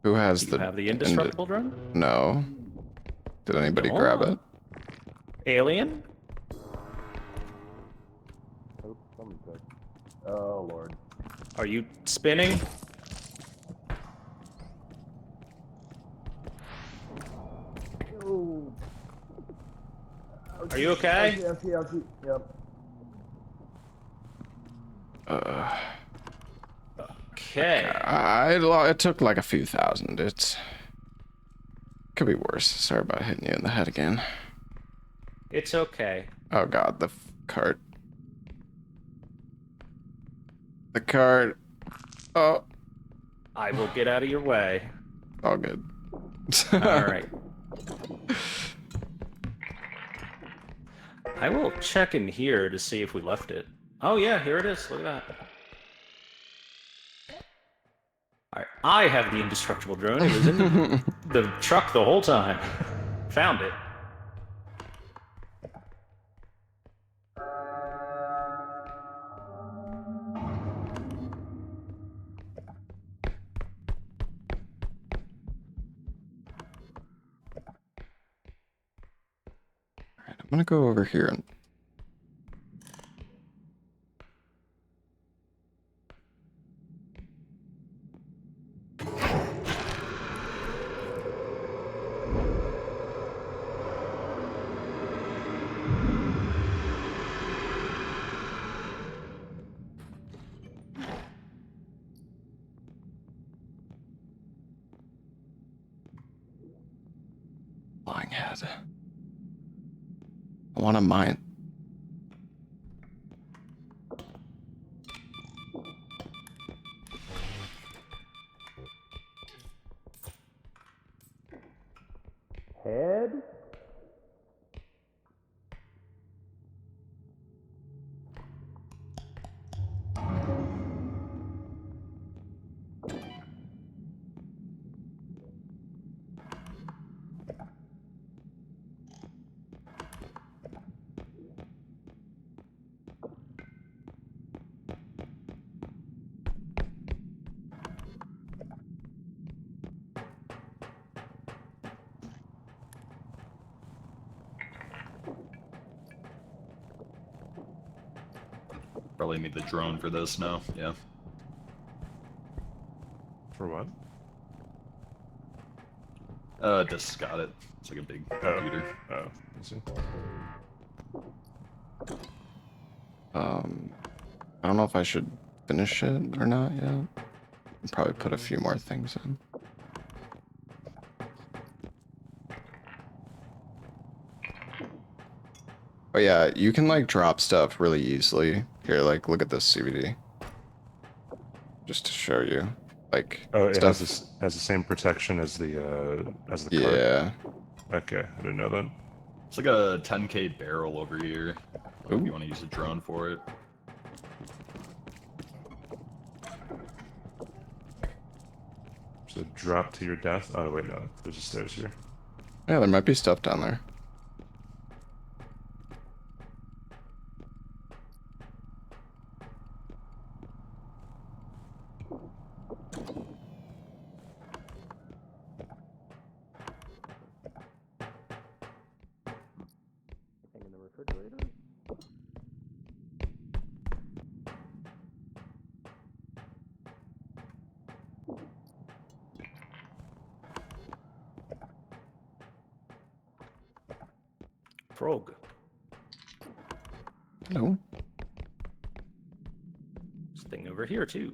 Who has Do you have the indestructible drone? No. Did anybody grab it? Alien? Oh, someone took. Oh, Lord. Are you spinning? Oh. Are you okay? Ouchie. Yep. Okay. It took like a few thousand. It could be worse. Sorry about hitting you in the head again. It's okay. Oh god, the cart. The cart. Oh. I will get out of your way. All good. All right. I will check in here to see if we left it. Oh yeah, here it is. Look at that. All right, I have the indestructible drone. It was in the truck the whole time. Found it. Alright, I'm gonna go over here and flying head. I want to mine. Head? Probably need the drone for this now. Yeah. For what? Just got it. It's like a big computer. Oh, I see. I don't know if I should finish it or not yet. I'll probably put a few more things in. But yeah, you can like drop stuff really easily. Here, like look at this CVD. Just to show you. Like Oh, it stuff. has the same protection as the cart. Yeah. Okay, I didn't know that. It's like a 10k barrel over here. Like if you want to use a drone for it. So drop to your death. Oh wait, no, there's a stairs here. Yeah, there might be stuff down there. Anything in the refrigerator? Frog. Hello. This thing over here too.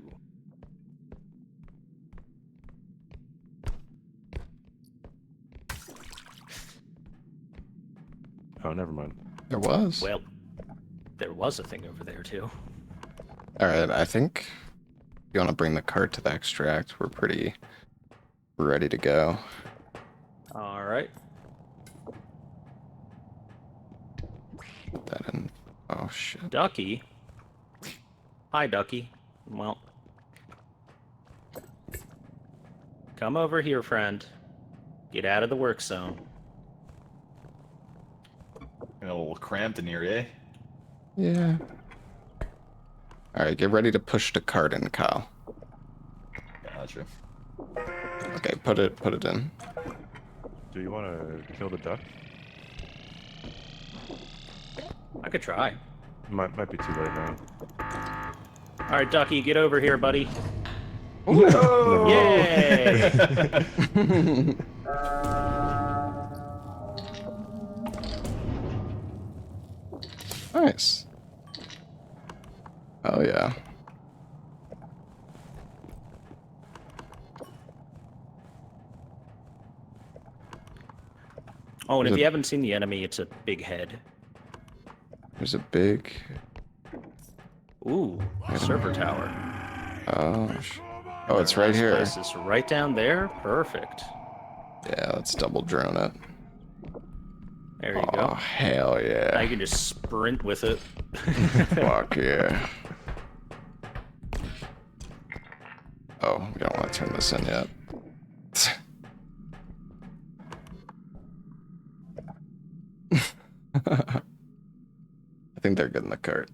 Oh, never mind. There was. Well, there was a thing over there too. Alright, I think you want to bring the cart to the extract. We're ready to go. All right. Put that in. Oh shit. Ducky. Hi, Ducky. Well, come over here, friend. Get out of the work zone. A little cramped in here, eh? Yeah. Alright, get ready to push the cart in, Kyle. Gotcha. Okay, put it in. Do you want to kill the duck? I could try. Might be too late now. All right, Ducky, get over here, buddy. Never Yay! Nice. Oh yeah. Oh, and if Is it- you haven't seen the enemy, it's a big head. There's a big... Ooh, server tower. Oh, oh, it's right here. This is right down there. Perfect. Yeah, let's double drone it. There you Oh, go. hell yeah. Now you can just sprint with it. Fuck yeah. Oh, we don't want to turn this in yet. I think they're good in the cart.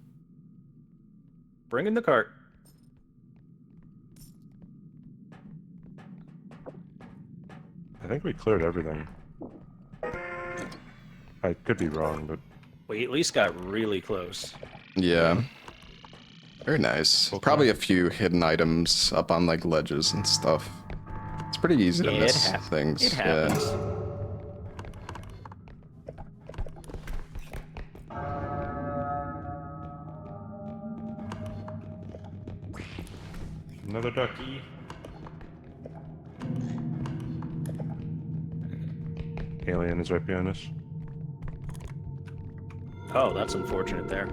Bring in the cart. I think we cleared everything. I could be wrong, but... We at least got really close. Yeah. Very nice. Okay. Probably a few hidden items up on like ledges and stuff. It's pretty easy to miss things. It happens. Yeah. Another ducky. Alien is right behind us. Oh, that's unfortunate there.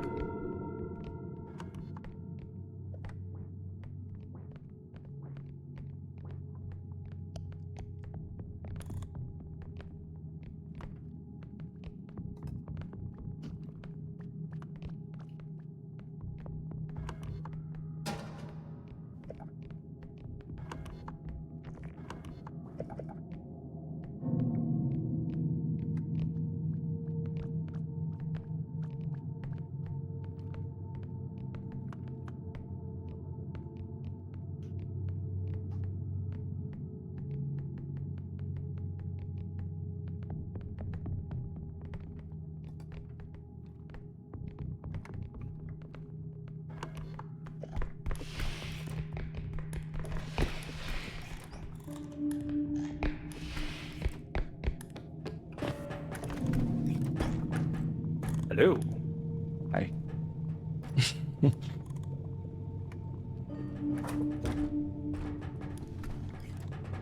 Hello. Hi.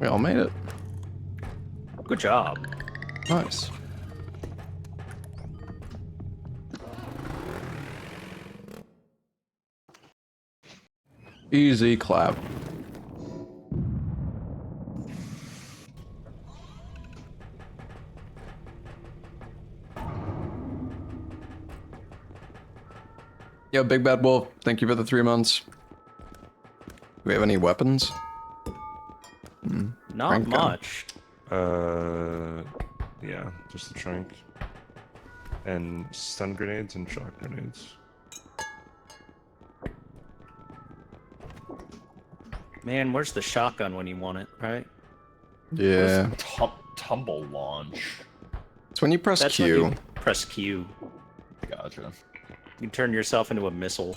We all made it. Good job. Nice. Easy clap. Yo, Big Bad Wolf, thank you for the 3 months. Do we have any weapons? Not Crank gun. much. Yeah, just the trank. And stun grenades and shock grenades. Man, where's the shotgun when you want it, right? Yeah. Tumble launch. It's when you press That's Q. when you press Q. Gotcha. You can turn yourself into a missile.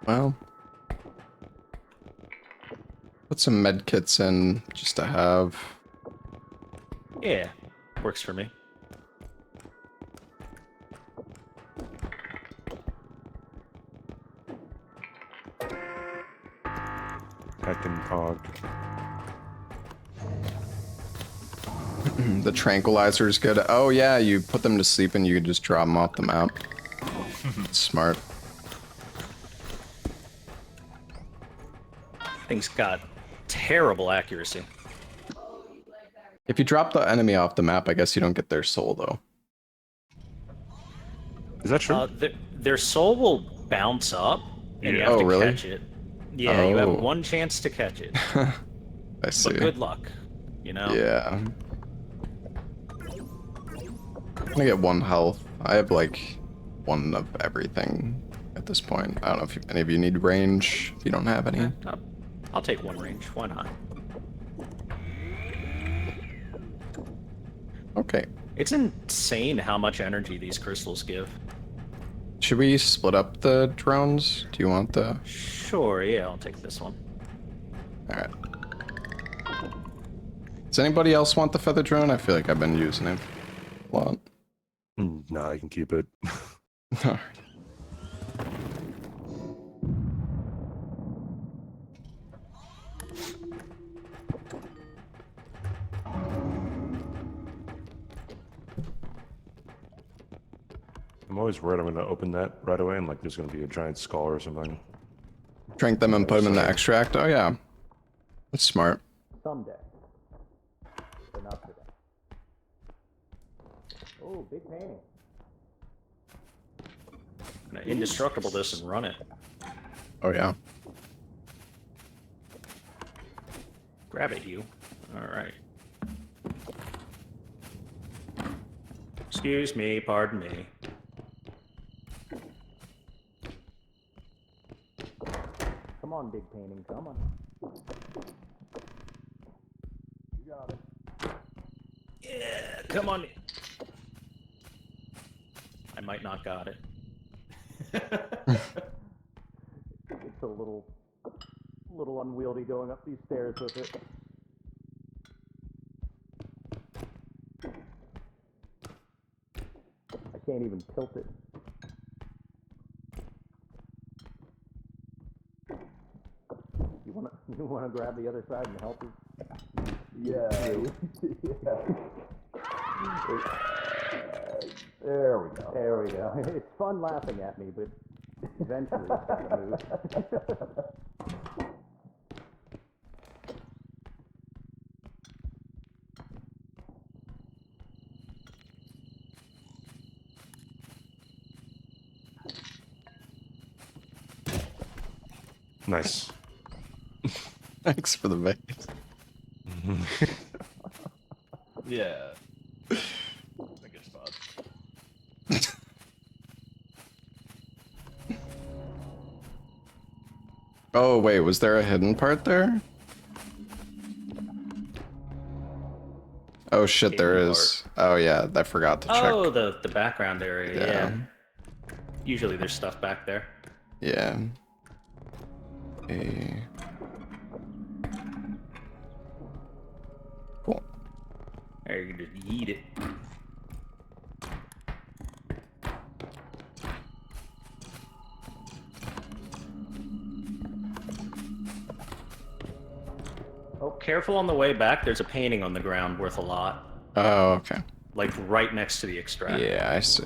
Well, put some med kits in just to have. Yeah, works for me. Heck and Pog. The tranquilizer is good. Oh yeah, you put them to sleep and you can just drop them off the map. Smart. Thing's got terrible accuracy. If you drop the enemy off the map, I guess you don't get their soul though. Is that true? Their soul will bounce up, and you have to really? catch it. Yeah, you have Oh. one chance to catch it. I see. But good luck, you know? Yeah. I'm gonna get 1 health. I have like 1 of everything at this point. I don't know if any of you need range. If you don't have any. I'll take 1 range. Why not? Okay. It's insane how much energy these crystals give. Should we split up the drones? Do you want the... Sure, yeah, I'll take this one. Alright. Does anybody else want the feather drone? I feel like I've been using it a lot. Nah, I can keep it. Alright. I'm always worried I'm gonna open that right away and like there's gonna be a giant skull or something. Drink them and put them in the extract. Oh yeah, that's smart. Someday. But not today. Oh, big painting. I'm gonna indestructible this and run it. Oh yeah. Grab it, you. Alright. Excuse me, pardon me. Come on, big painting, come on. You got it. Yeah, come on. I might not got it. It's a little unwieldy going up these stairs with it. I can't even tilt it. You wanna grab the other side and help us? Yeah. There we go. There we go. It's fun laughing at me, but eventually it's gonna move. Nice. Thanks for the bait. Yeah. I guess not. Oh wait, was there a hidden part there? Oh shit, there is. Oh yeah, I forgot to check. Oh, the background area, Yeah. yeah. Usually there's stuff back there. Yeah. Cool. Or you can just yeet it. Oh, careful on the way back. There's a painting on the ground worth a lot. Oh, okay. Like right next to the extract. Yeah, I see.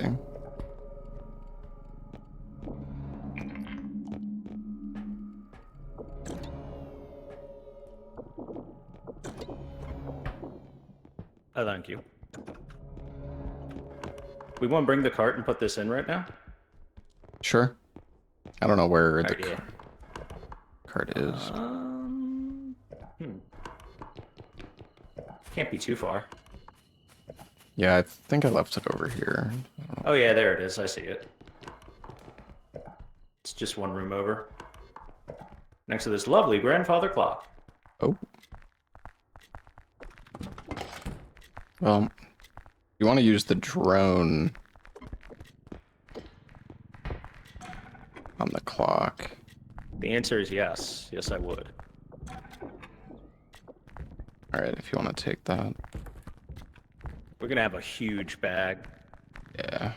Oh, thank you. We want to bring the cart and put this in right now? Sure. I don't know where the Alright, yeah. cart is. Can't be too far. Yeah, I think I left it over here. Oh yeah, there it is. I see it. It's just one room over. Next to this lovely grandfather clock. Oh. Well, you want to use the drone on the clock. The answer is yes. Yes, I would. Alright, if you want to take that. We're gonna have a huge bag. Yeah.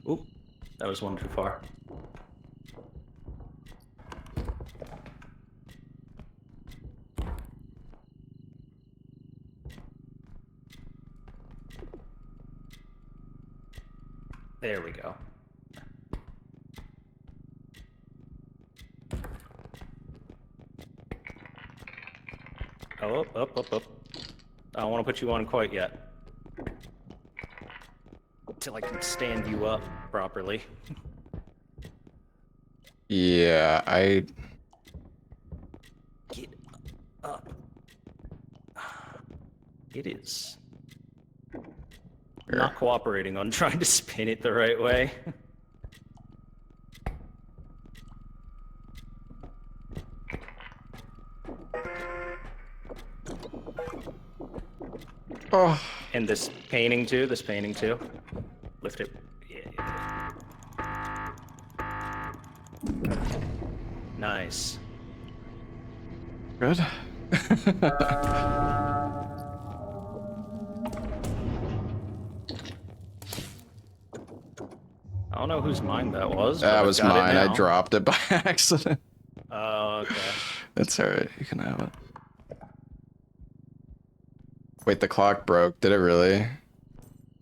Oop, that was one too far. There we go. Oh, up. I don't want to put you on quite yet. Till I can stand you up properly. Yeah, Get up. It is not cooperating on trying to spin it the right way. Oh. And this painting too, Lift it. Yeah. Nice. Good. don't know whose mine that was. That but was I've got mine. It I now. dropped it by accident. Oh, okay. It's alright. You can have it. Wait, the clock broke. Did it really?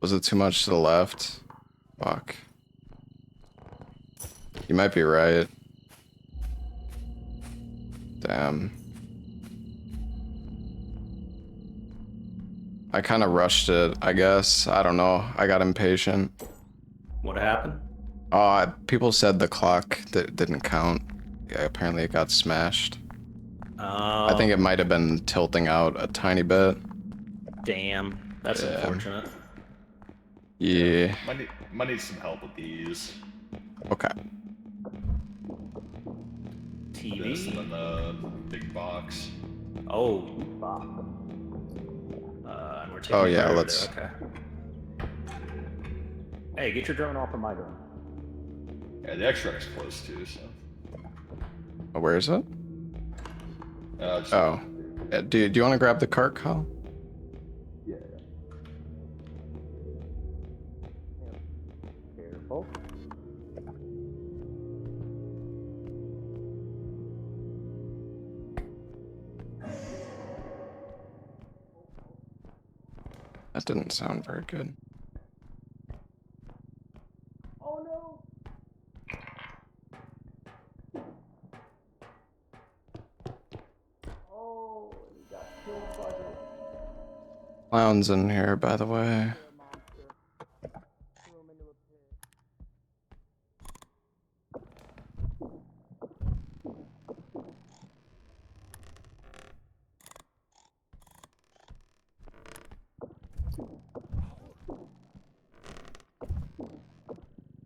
Was it too much to the left? Fuck. You might be right. Damn. I kind of rushed it, I guess. I don't know. I got impatient. What happened? People said the clock didn't count. Yeah, apparently it got smashed. I think it might have been tilting out a tiny bit. Damn. That's unfortunate. Yeah. Might need some help with these. Okay. TV? This and then the big box. Oh. And we're taking Oh it yeah, right over let's. there. Okay. Hey, get your drone off of my drone. Yeah, the extract's close too, so. Oh, where is it? Just Oh. Yeah, do you want to grab the cart, Kyle? Yeah. Careful. That didn't sound very good. Oh no! Oh, he got killed by the Clown's in here, by the way.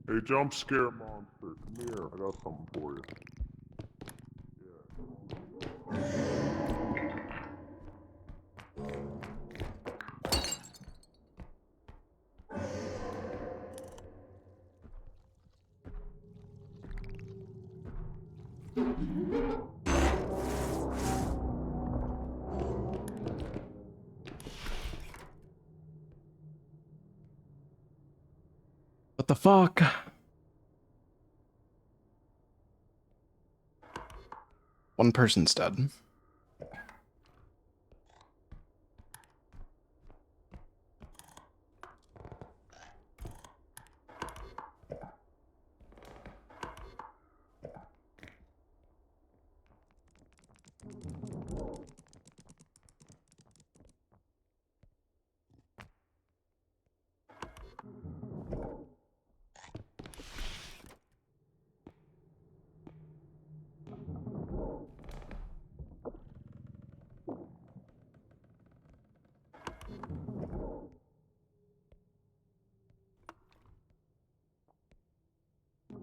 Hey, jump scare monster, come here. I got something for you. What the fuck? One person's dead.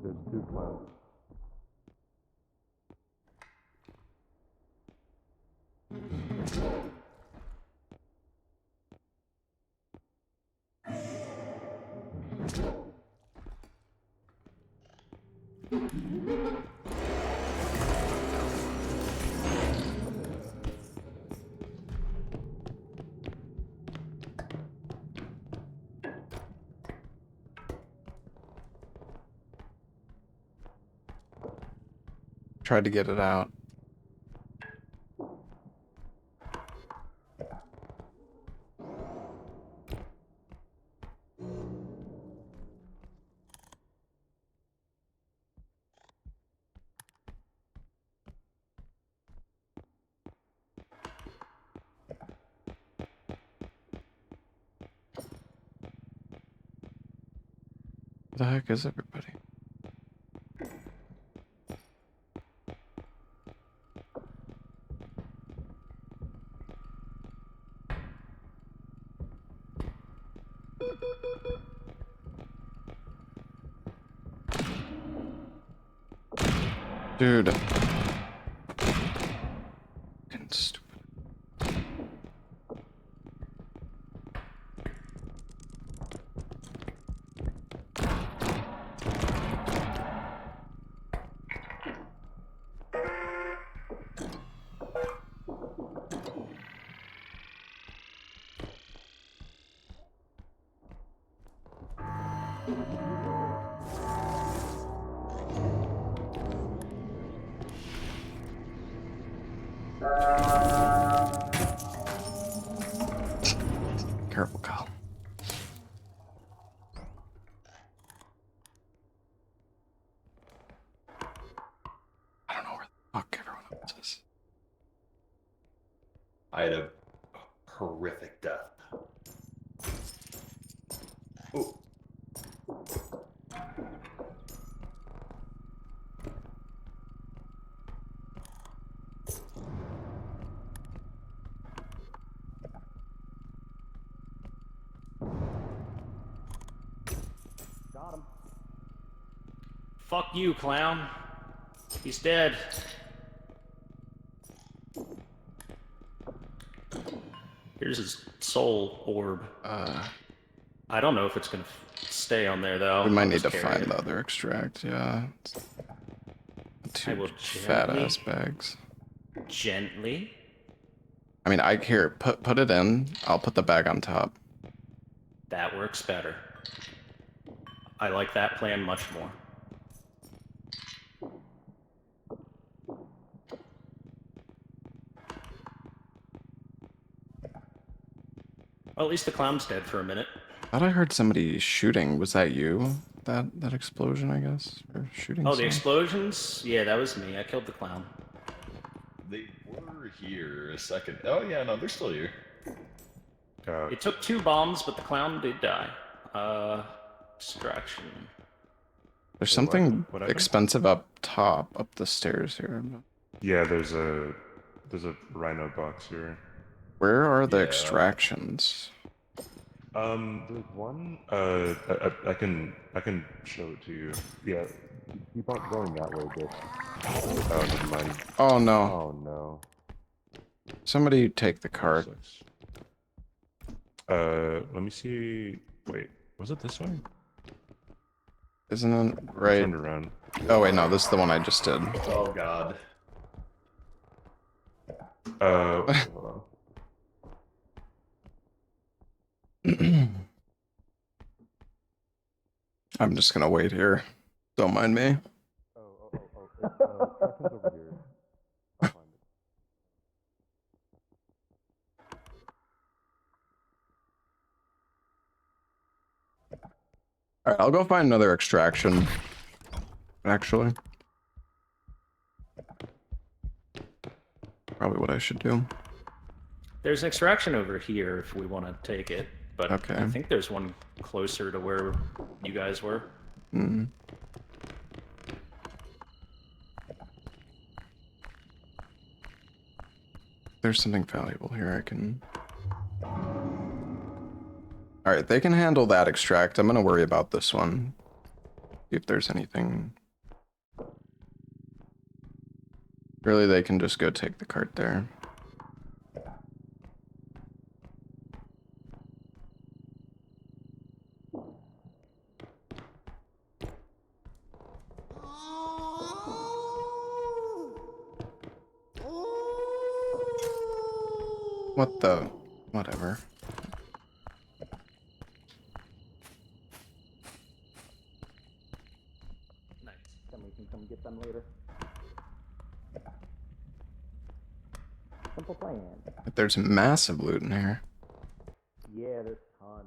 There's two clowns. Tried to get it out. Where the heck is everybody? Dude. Fucking stupid. I had a horrific death. Ooh. Got him. Fuck you, clown. He's dead. Here's his soul orb. I don't know if it's gonna stay on there though. We might I'll need just to carry find it. the other extract, yeah. I will Two fat gently- ass bags. Gently. I mean, here, put it in. I'll put the bag on top. That works better. I like that plan much more. Well, at least the clown's dead for a minute. Thought I heard somebody shooting. Was that you? That explosion, I guess, or shooting. Oh, the sound? explosions? Yeah, that was me. I killed the clown. They were here a second. Oh yeah, no, they're still here. It took 2 bombs, but the clown did die. Distraction. There's Wait, something what happened? expensive up top, up the stairs here. Yeah, there's a rhino box here. Where are the Yeah. extractions? There's one. I can show it to you. Yeah. Keep on going that way, Dick. Oh, never mind. Oh no! Oh no. Somebody take the cart. Let me see. Wait, was it this way? Isn't it I right? turned around. Oh wait, no, this is the one I just did. Oh god. Hold on. I'm just gonna wait here. Don't mind me. Section's over here. I'll find it. Alright, I'll go find another extraction. Actually. Probably what I should do. There's an extraction over here if we want to take it, but Okay. I think there's one closer to where you guys were. Hmm. There's something valuable here I can... Alright, they can handle that extract. I'm gonna worry about this one. See if there's anything... Really, they can just go take the cart there. What the... Whatever. Nice. Then we can come get them later. Simple plan. There's massive loot in here. Yeah, there's tons.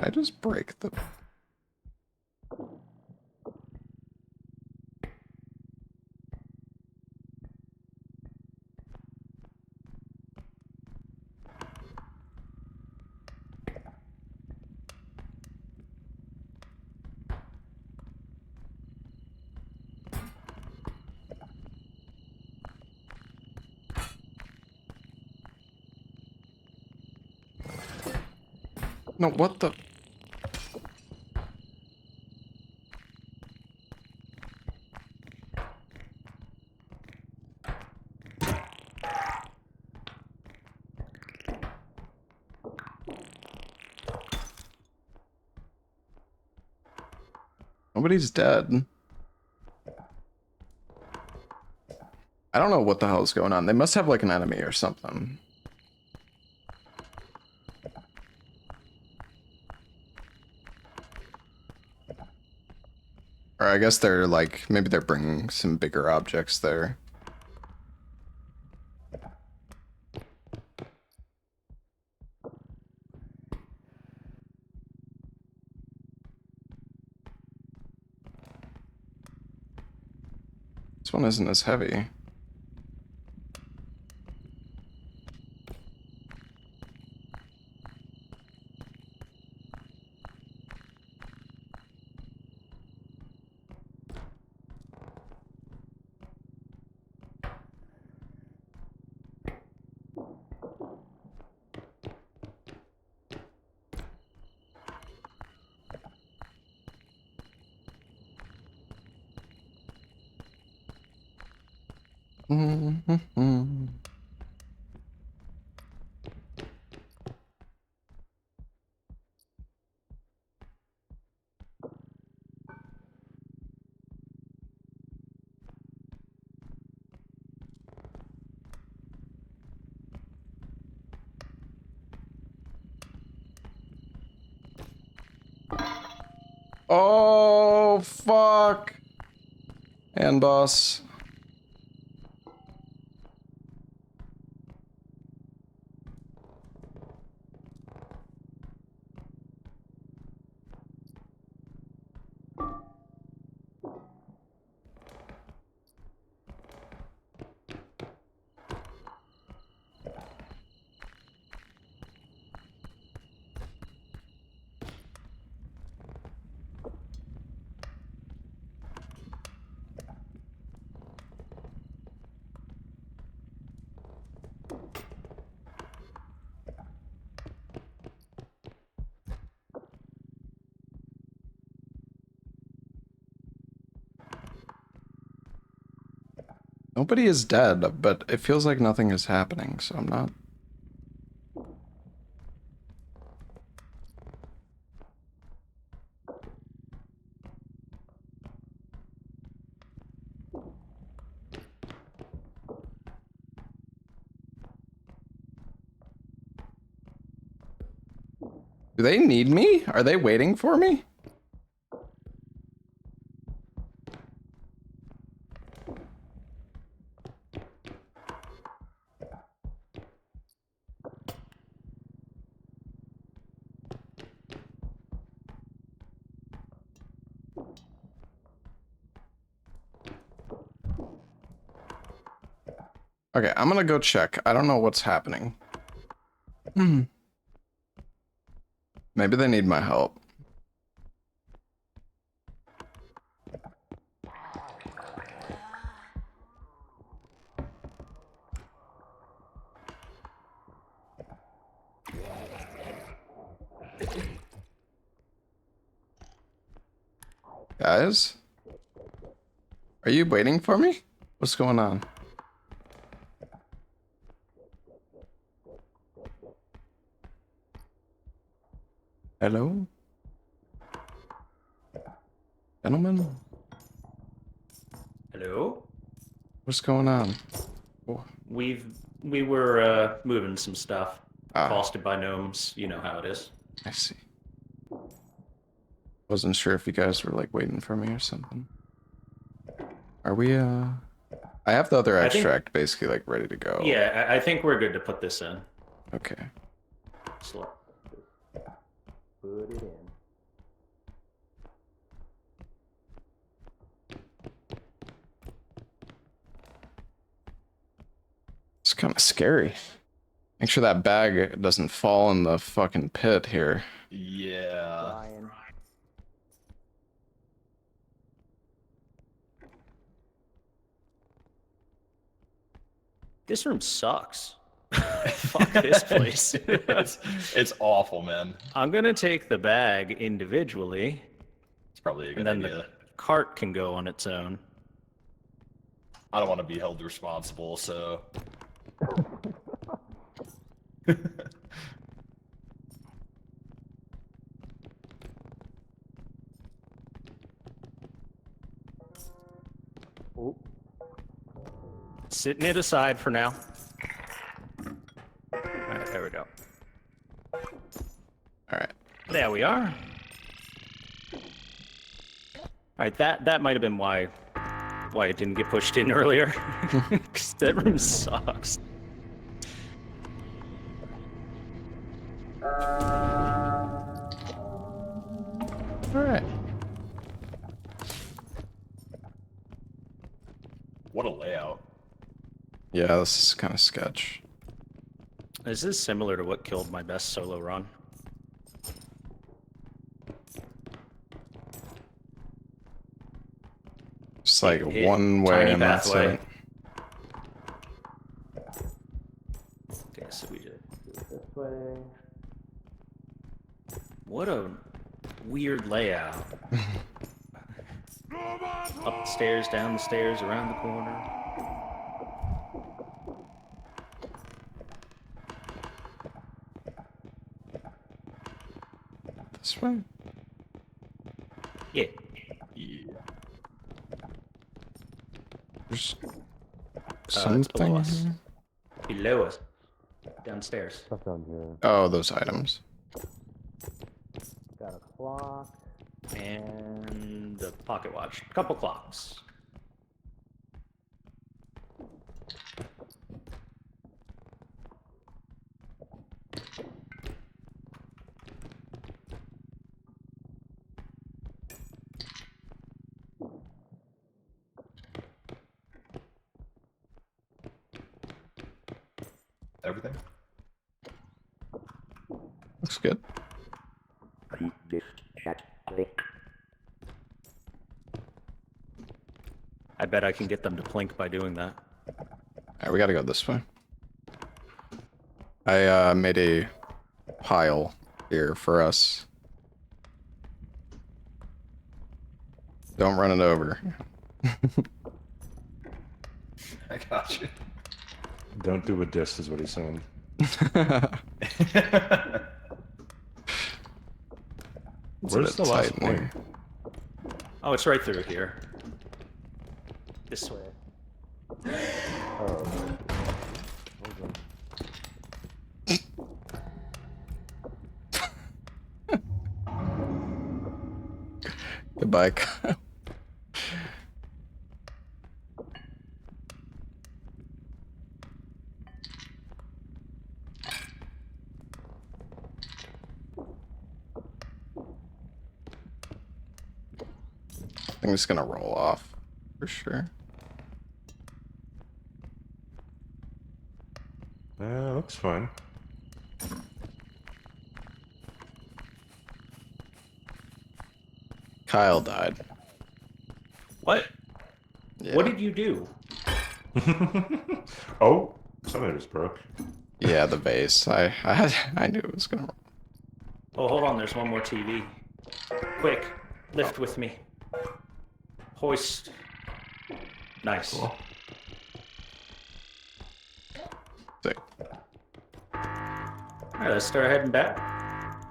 I just break the... No, what the... Nobody's dead. I don't know what the hell is going on. They must have like an enemy or something. Or I guess they're like, maybe they're bringing some bigger objects there. one isn't as heavy. Oh, fuck. And boss. Nobody is dead, but it feels like nothing is happening, so I'm not... Do they need me? Are they waiting for me? Okay, I'm gonna go check. I don't know what's happening. Maybe they need my help. Guys? Are you waiting for me? What's going on? Hello? Gentlemen? Hello? What's going on? Oh. We were moving some stuff. Ah. Costed by gnomes. You know how it is. I see. Wasn't sure if you guys were like waiting for me or something. Are we I have the other extract basically like ready to go. Yeah, I think we're good to put this in. Okay. Slow. Put it in. It's kind of scary. Make sure that bag doesn't fall in the fucking pit here. Yeah. Brian. This room sucks. Fuck this place. it's awful, man. I'm gonna take the bag individually. It's probably a good and then idea. the cart can go on its own. I don't want to be held responsible, so. Oh. Sitting it aside for now. Alright, there we go. Alright. There we are. Alright, that might have been why it didn't get pushed in earlier. Because that room sucks. Alright. Yeah, this is kind of sketch. Is this similar to what killed my best solo run? It's like Hit one way tiny and that's pathway. it. Okay, so we did it this way. What a weird layout. Up the stairs, down the stairs, around the corner. This way? Yeah. There's It's something below us. here? Below us. Downstairs. Stuff down here. Oh, those items. Got a clock. And a pocket watch. Couple clocks. Everything? Looks good. I bet I can get them to plink by doing that. Alright, we gotta go this way. I made a pile here for us. Don't run it over. I got you. Don't do a diss, is what he's saying. Where's the last point? Oh, it's right through here. This way. Goodbye, Kyle. I think it's gonna roll off for sure. Looks fine. Kyle died. What? Yeah. What did you do? Oh, something just broke. Yeah, the vase. I knew it was gonna roll. Oh, hold on. There's one more TV. Quick, lift with me. Hoist. Nice. Cool. Sick. Alright, let's start heading back.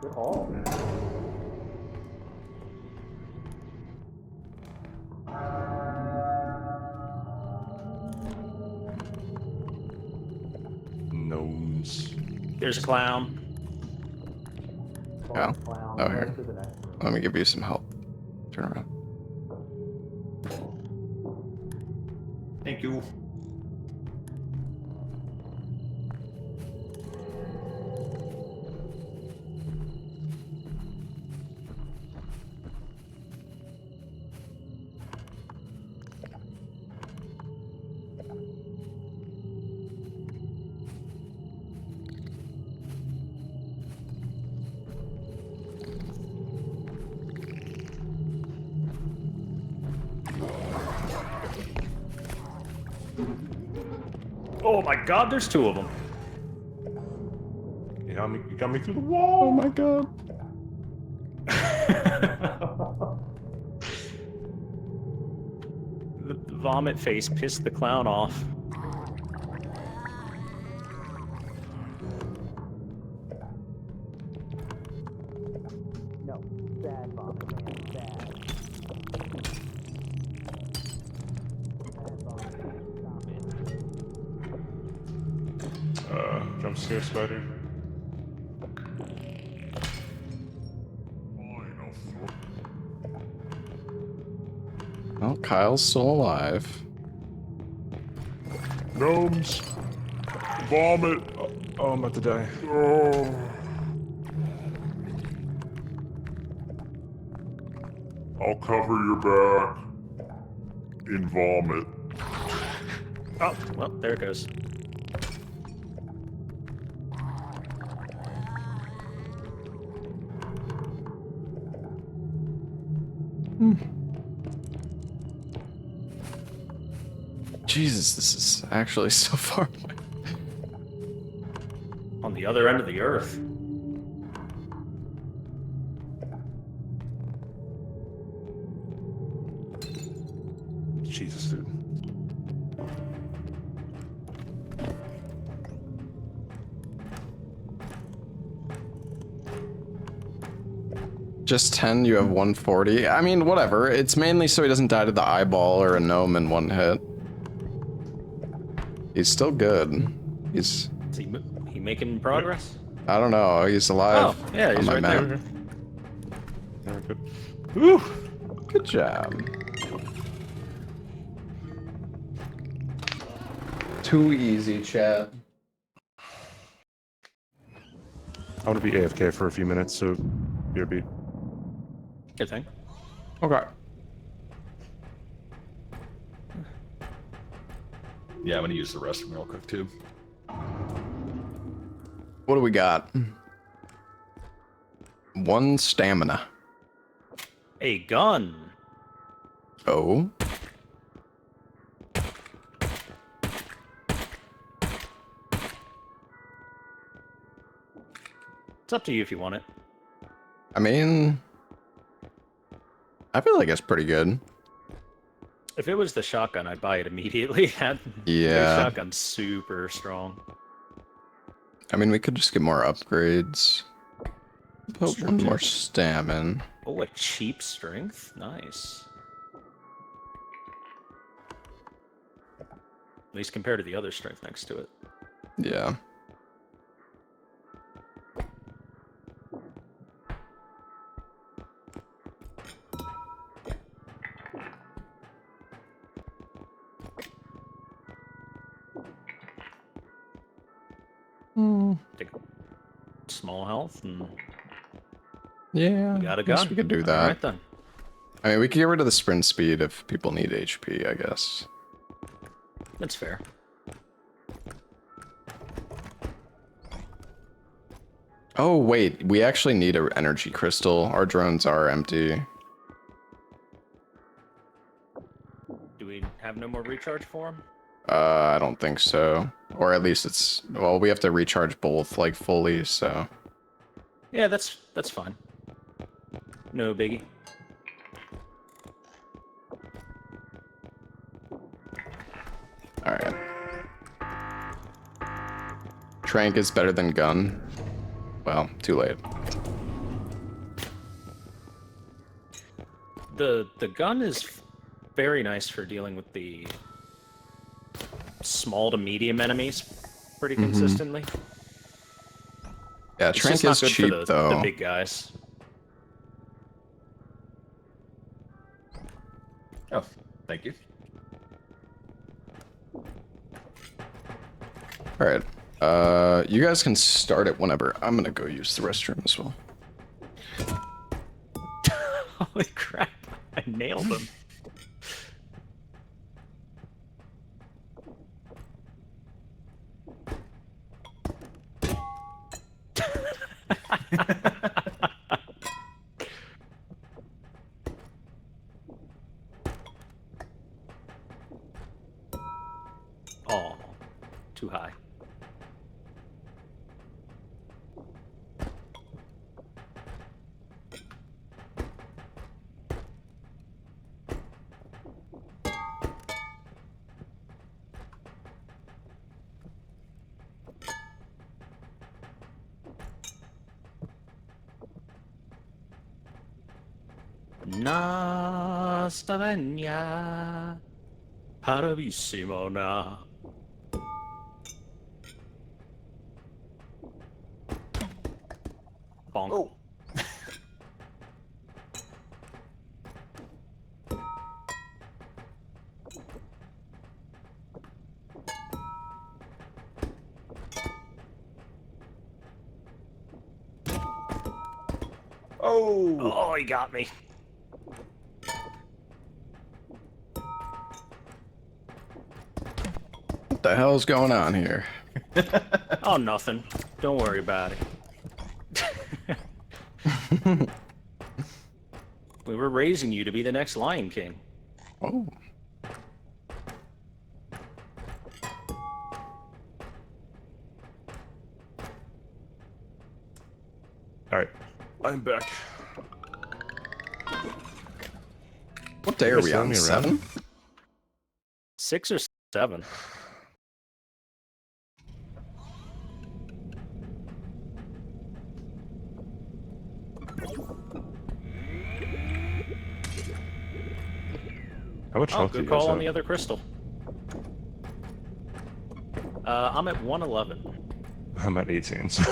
Good haul. Gnomes. There's a clown. Kyle? Oh, here. Let me give you some help. Turn around. Thank you. Oh my god, there's two of them. You got me through the wall. Oh my god. The vomit face pissed the clown off. No, bad vomit, man, bad. Bad vomit, stop it. Jump scare spider. Well, Kyle's still alive. Gnomes. Vomit. Oh, I'm about to die. Oh. I'll cover your back in vomit. Oh, well, there it goes. Jesus, this is actually so far away. On the other end of the earth. Jesus, dude. Just 10, you have 140. I mean, whatever. It's mainly so he doesn't die to the eyeball or a gnome in one hit. He's still good. He's... Is he making progress? I don't know. He's alive. Oh, yeah, he's on my right map. there. Very good. Woo! Good job. Too easy, chat. I want to be AFK for a few minutes, so BRB. Good thing. Okay. Yeah, I'm gonna use the restroom real quick too. What do we got? 1 stamina. A gun. Oh. It's up to you if you want it. I mean, I feel like it's pretty good. If it was the shotgun, I'd buy it immediately. The Yeah. shotgun's super strong. I mean, we could just get more upgrades. Put 1 more stamina. Oh, a cheap strength? Nice. At least compared to the other strength next to it. Yeah. Take small health and Yeah. we got a guess gun. we could do that. Alright then. I mean, we could get rid of the sprint speed if people need HP, I guess. That's fair. Oh, wait. We actually need an energy crystal. Our drones are empty. Do we have no more recharge for him? I don't think so. Or at least it's... Well, we have to recharge both, like, fully, so... Yeah, that's fine. No biggie. Alright. Trank is better than gun. Well, too late. The gun is very nice for dealing with the small to medium enemies pretty consistently. Yeah, It's Trank just not is good cheap, for the though. big guys. Oh, thank you. Alright. You guys can start it whenever. I'm gonna go use the restroom as well. Holy crap, I nailed him. Oh, too high. Nastavenia Paravissimo na. Bonk. Oh. Oh, he got me. What the hell's going on here? Oh, nothing. Don't worry about it. We were raising you to be the next Lion King. Oh. Alright, I'm back. What day are we on? 7? 6 or 7. How much Oh, health do good you guys call on have? the other crystal. I'm at 111. I'm at 18. So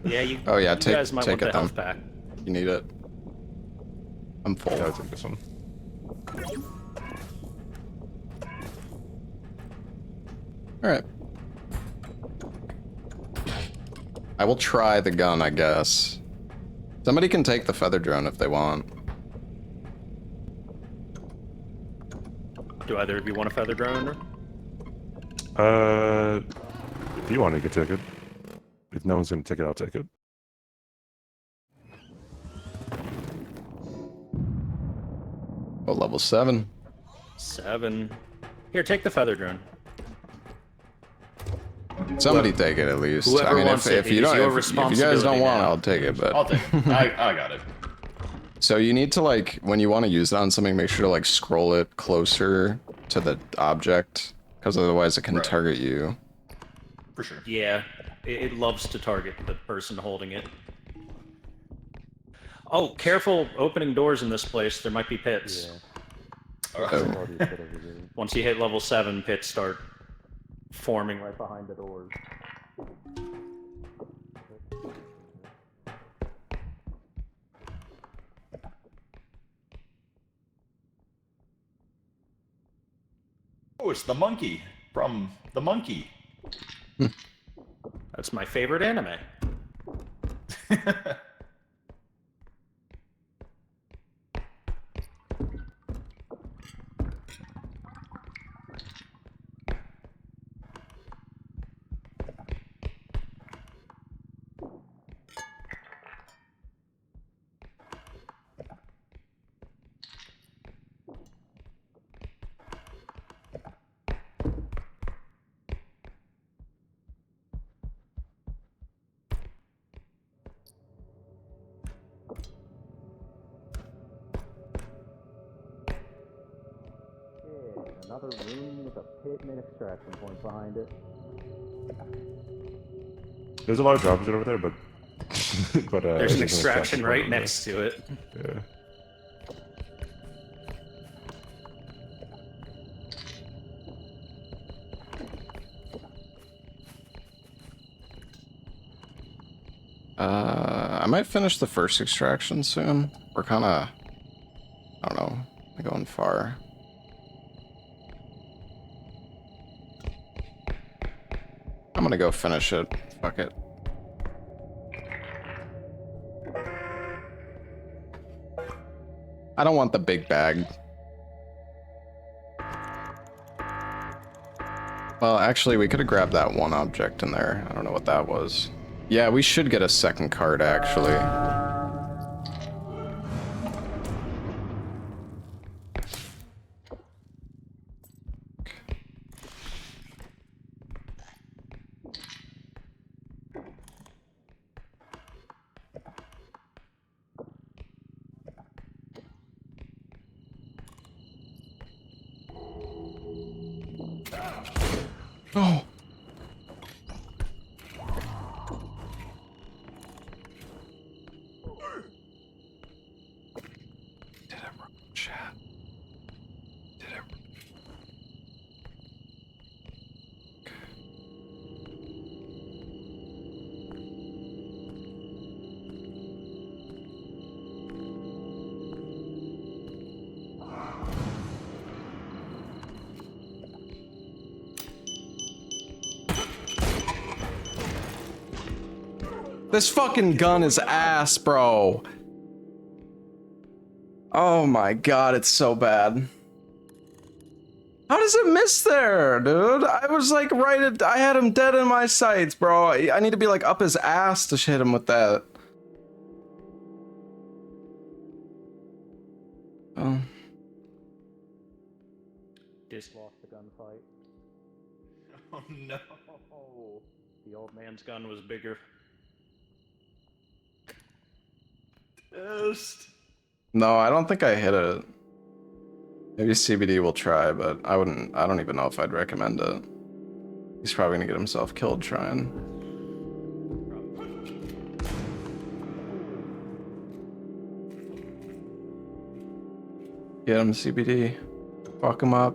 Yeah, you. Oh yeah, you take guys might take want it the health then. pack. You need it. I'm full. yeah, I'll take this one. All right. I will try the gun, I guess. Somebody can take the feather drone if they want. Do either of you want a feather drone? If you want to, you can take it. If no one's gonna take it, I'll take it. Oh, level 7. 7. Here, take the feather drone. Somebody take it at least. Whoever I mean, wants if it, you it is don't, your if you guys don't responsibility want, now. I'll take it. But I'll take it. I got it. so you need to like when you want to use it on something, make sure to like scroll it closer to the object, because otherwise it can target you. For sure. Yeah, it loves to target the person holding it. Oh, careful opening doors in this place. There might be pits. Oh. Once you hit level 7, pits start forming right behind the doors. Oh, it's the monkey from the monkey. That's my favorite anime. Another room with a pit and an extraction point behind it. There's a lot of droppers over there, but There's an an extraction point right over there. next to it. Yeah. I might finish the first extraction soon. We're kind of, I don't know, going far. I'm gonna go finish it. Fuck it. I don't want the big bag. Well, actually, we could have grabbed that one object in there. I don't know what that was. Yeah, we should get a second card, actually. Oh. Did I run chat? Did I? This fucking gun is ass, bro. Oh my god, it's so bad. How does it miss there, dude? I was like I had him dead in my sights, bro. I need to be like up his ass to hit him with that. Oh. Just lost the gunfight. Oh no. The old man's gun was bigger. Just... No, I don't think I hit it. Maybe CBD will try, but I don't even know if I'd recommend it. He's probably gonna get himself killed trying. Get him, CBD. Fuck him up.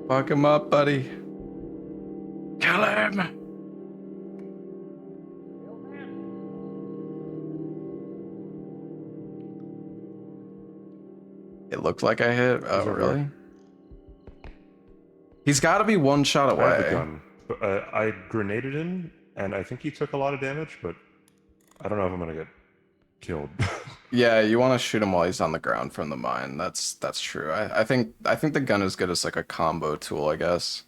Fuck him up, buddy. Kill him! It looked like I hit. Oh, over really? there. He's got to be one shot away. I have the gun. But, I grenaded him, and I think he took a lot of damage, but I don't know if I'm gonna get killed. Yeah, you want to shoot him while he's on the ground from the mine. That's true. I think the gun is good as like a combo tool, I guess.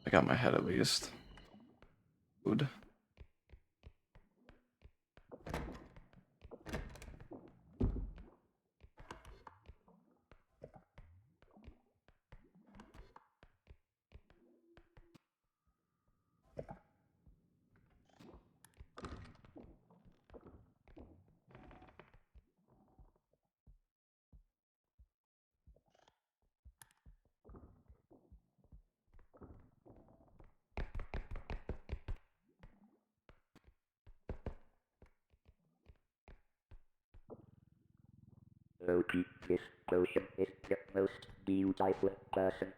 I got my head at least. Food. This potion is the most beautiful person.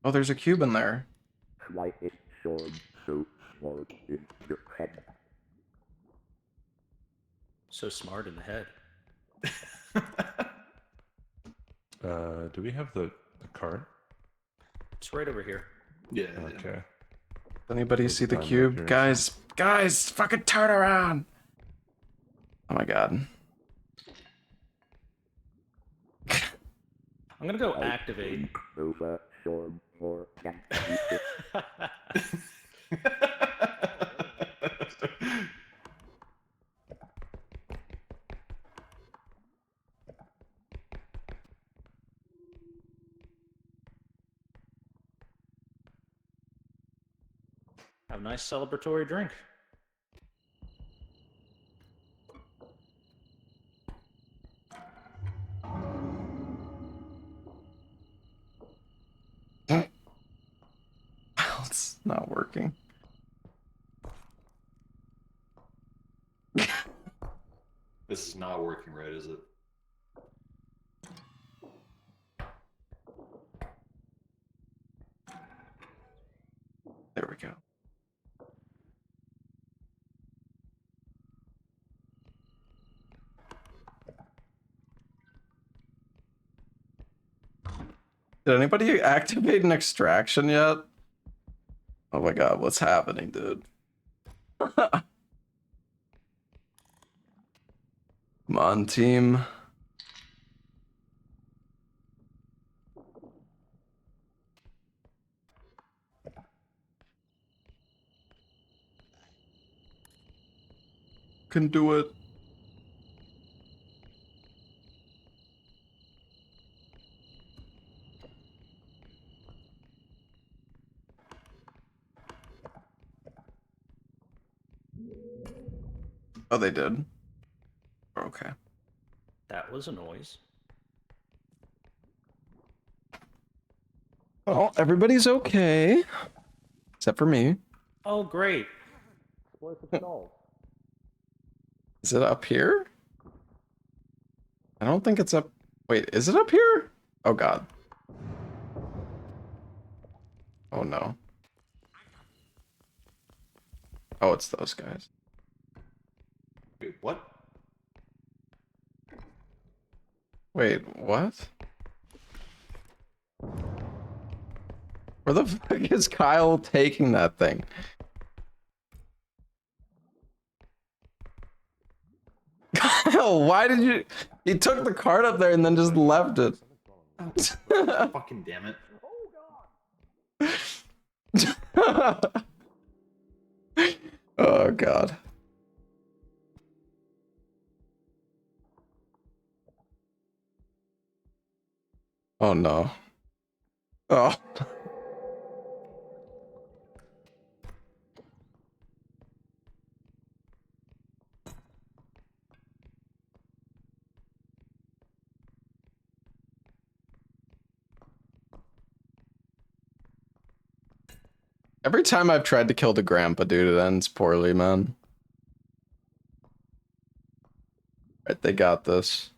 Oh, there's a cube in there. Why is sword so smart in your head? So smart in the head. Do we have the card? It's right over here. Yeah. Okay. Anybody see the time cube? appearance. Guys, fucking turn around! Oh my god. I'm gonna go activate. Over sword more than Have a nice celebratory drink. It's not working. This is not working right, is it? There we go. Did anybody activate an extraction yet? Oh my god, what's happening, dude? Come on, team. Can do it. Oh, they did. Okay. That was a noise. Oh, everybody's okay. Except for me. Oh, great. Is it up here? I don't think it's up. Wait, is it up here? Oh god. Oh no. Oh, it's those guys. Wait, what? Wait, what? Where the fuck is Kyle taking that thing? Kyle, why did you... He took the cart up there and then just left it. Fucking damn it. Oh god. Oh no. Oh. Every time I've tried to kill the grandpa, dude, it ends poorly, man. Right, they got this.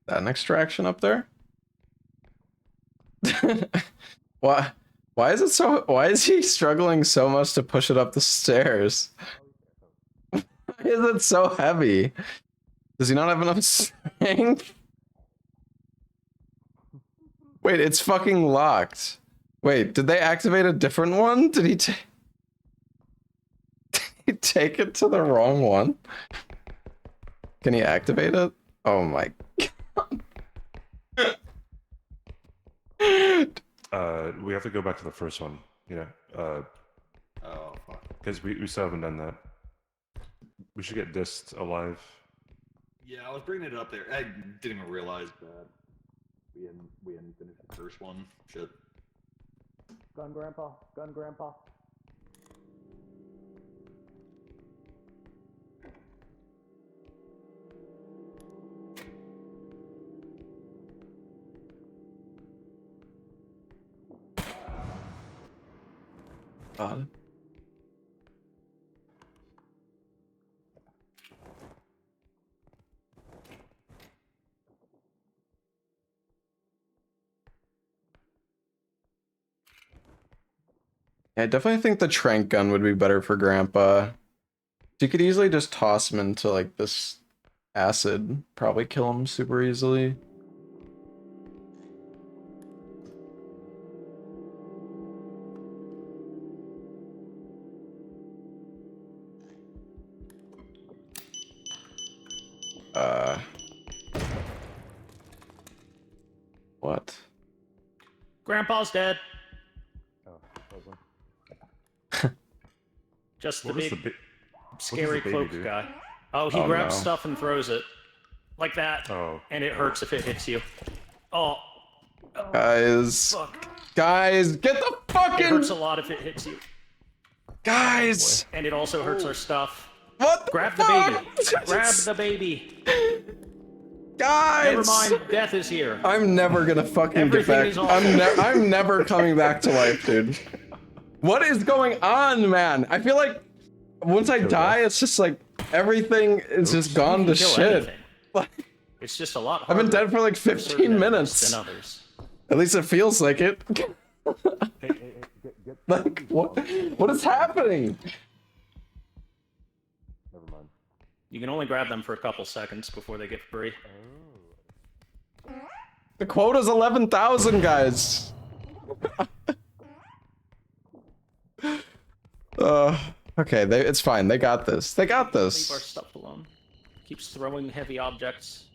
That an extraction up there? Why? Why is it so? Why is he struggling so much to push it up the stairs? Why is it so heavy? Does he not have enough strength? Wait, it's fucking locked. Wait, did they activate a different one? Did he take it to the wrong one? Can he activate it? Oh my god. We have to go back to the first one. Yeah. Oh, fuck. Because we still haven't done that. We should get Dist alive. Yeah, I was bringing it up there. I didn't even realize that we hadn't finished the first one. Shit. Gun grandpa, gun grandpa. god. Yeah, I definitely think the trank gun would be better for Grandpa. You could easily just toss him into like this acid, probably kill him super easily. What? Grandpa's dead. Oh, lovely. Just the What does big, the scary baby cloak do? guy. Oh, he Oh, grabs no. stuff and throws it. Like that. Oh. And it hurts if it hits you. Oh. Guys. Fuck. Guys, get the fucking... It hurts a lot if it hits you. Guys! And it also hurts our stuff. What the Grab fuck? the baby. Grab the baby. Guys! Never mind, death is here. I'm never gonna fucking Everything get is back. awful. I'm never coming back to life, dude. What is going on, man? I feel like once I die, it's just like everything is just gone to Kill shit. anything. Like, It's just a lot I've harder. been dead for like certain 15 enemies minutes. than others. At least it feels like it. Hey, get Like, what is happening? Never mind. You can only grab them for a couple seconds before they get free. The quota's 11,000, guys. Okay, it's fine. They got this. They got Leave our this. stuff alone. Keeps throwing heavy objects.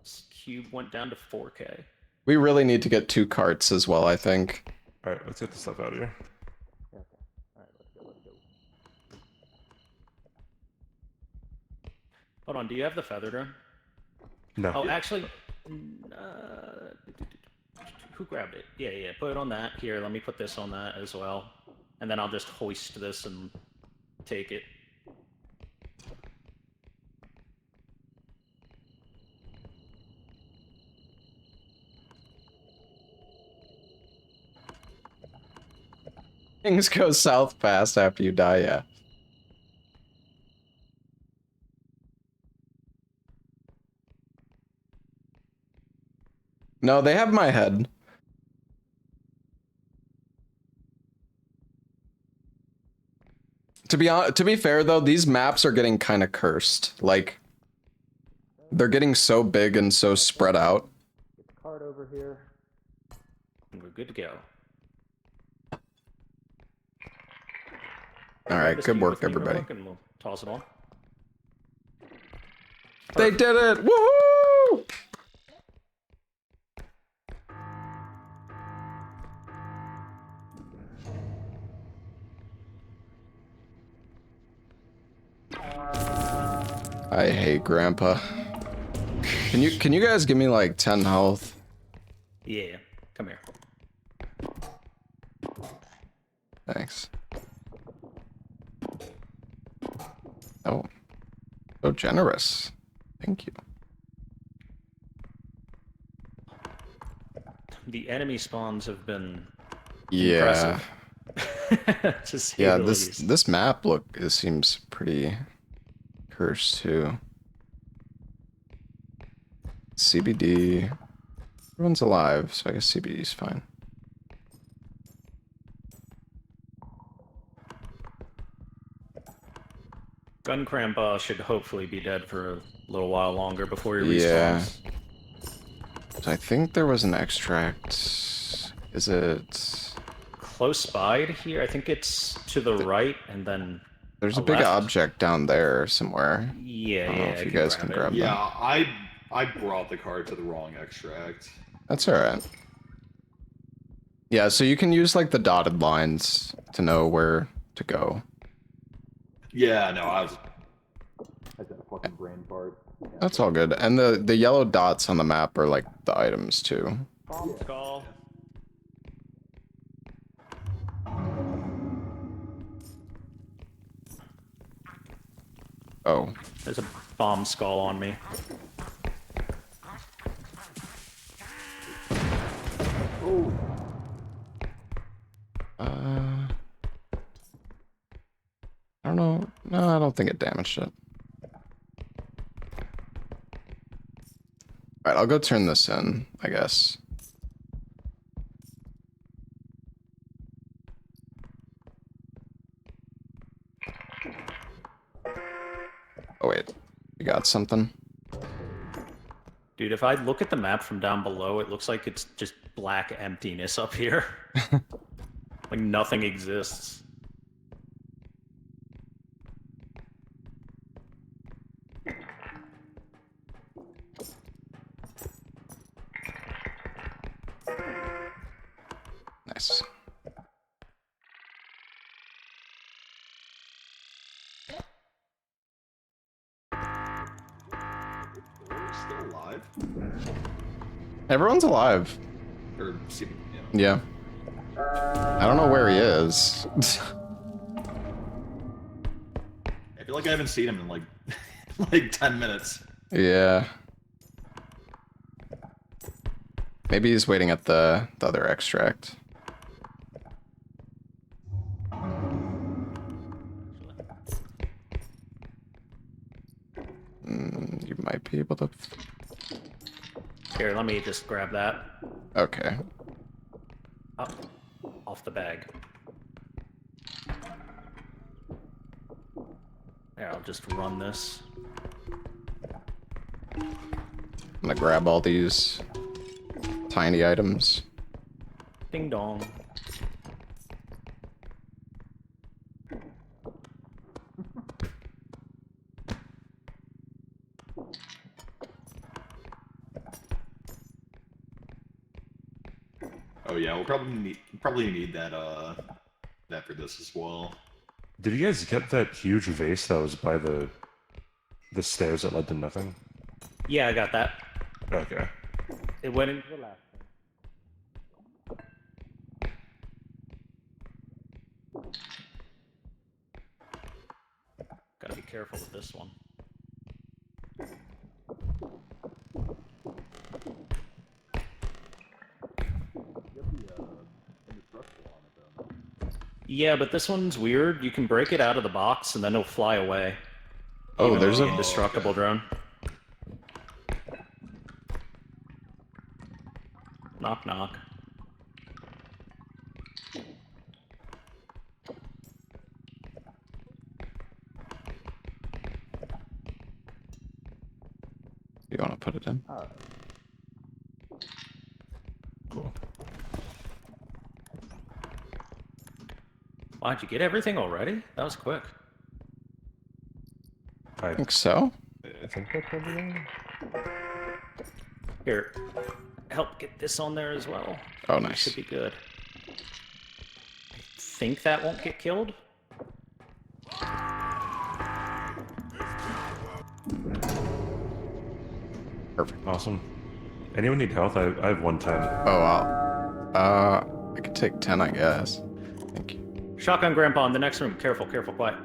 This cube went down to 4K. We really need to get 2 carts as well, I think. Alright, let's get the stuff out of here. Okay. Alright, let's go. Hold on, do you have the feather drone? No. Oh, actually, who grabbed it? Yeah, put it on that. Here, let me put this on that as well. And then I'll just hoist this and take it. Things go south fast after you die, yeah. No, they have my head. To be fair though, these maps are getting kind of cursed. Like, they're getting so big and so spread out. Get the card over here. We're good to go. All right, good work, everybody. And we'll toss it on. They did it! Woohoo! I hate Grandpa. Can you guys give me like 10 health? Yeah, come here. Thanks. Oh, so generous. Thank you. The enemy spawns have been Yeah. impressive. To say Yeah, the this least. map it seems pretty cursed too. CBD. Everyone's alive, so I guess CBD's fine. Gun Grandpa should hopefully be dead for a little while longer before he Yeah. respawns. So I think there was an extract. Is it Close by to here? I think it's to the right and then there's a big left. object down there somewhere. Yeah, I don't know yeah. if I you guys can it. grab Yeah, that. I brought the card to the wrong extract. That's alright. Yeah, so you can use like the dotted lines to know where to go. Yeah, no, I had a fucking brain fart. That's all good. And the yellow dots on the map are like the items too. Bomb skull. Oh. There's a bomb skull on me. Ooh. I don't know. No, I don't think it damaged it. Alright, I'll go turn this in, I guess. Oh wait, you got something? Dude, if I look at the map from down below, it looks like it's just black emptiness up here. Like nothing exists. Nice. We're still alive. Everyone's alive. Or, Yeah. I don't know where he is. I feel like I haven't seen him in like like 10 minutes. Yeah. Maybe he's waiting at the other extract. You might be able to... Here, let me just grab that. Okay. Up. Off the bag. There, I'll just run this. I'm gonna grab all these tiny items. Ding dong. Oh yeah, we'll probably need that that for this as well. Did you guys get that huge vase that was by the stairs that led to nothing? Yeah, I got that. Okay. It went in. Gotta be careful with this one. Yeah, but this one's weird. You can break it out of the box and then it'll fly away. Oh, Even there's the a indestructible drone. Knock knock. You want to put it in? All right. Cool. Wow, did you get everything already? That was quick. I think so. I think that's everything. Here, help get this on there as well. Oh, We nice. should be good. I think that won't get killed. Perfect. Awesome. Anyone need health? I have 110. Oh, wow. I could take 10, I guess. Thank you. Shotgun Grandpa in the next room. Careful, careful, quiet.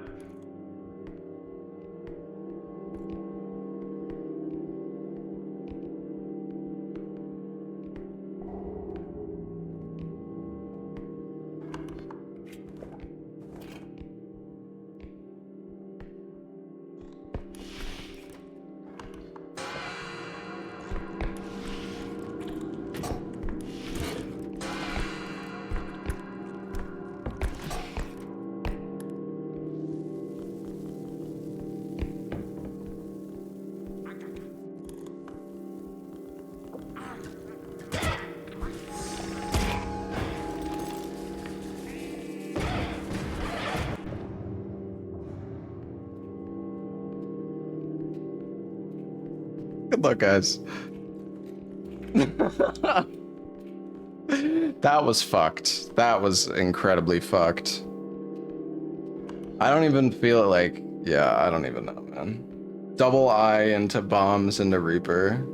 Good luck, guys. That was fucked. That was incredibly fucked. I don't even feel like... Yeah, I don't even know, man. Double I into bombs into Reaper.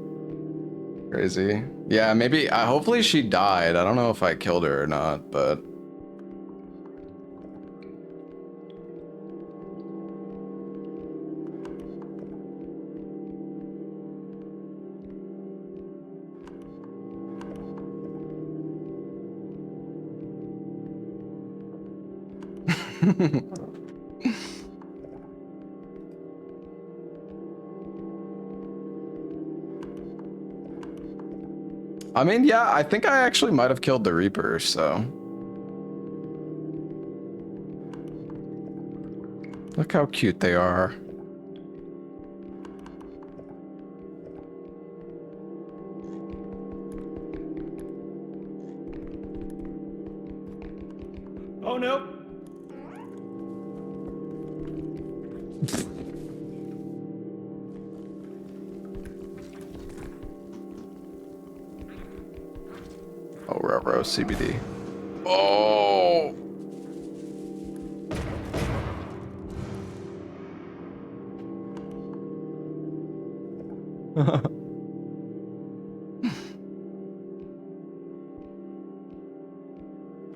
Crazy. Yeah, maybe... hopefully she died. I don't know if I killed her or not, but... I mean, yeah, I think I actually might have killed the Reaper, so... Look how cute they are. Oh no! Oh, Railroad CBD. Oh!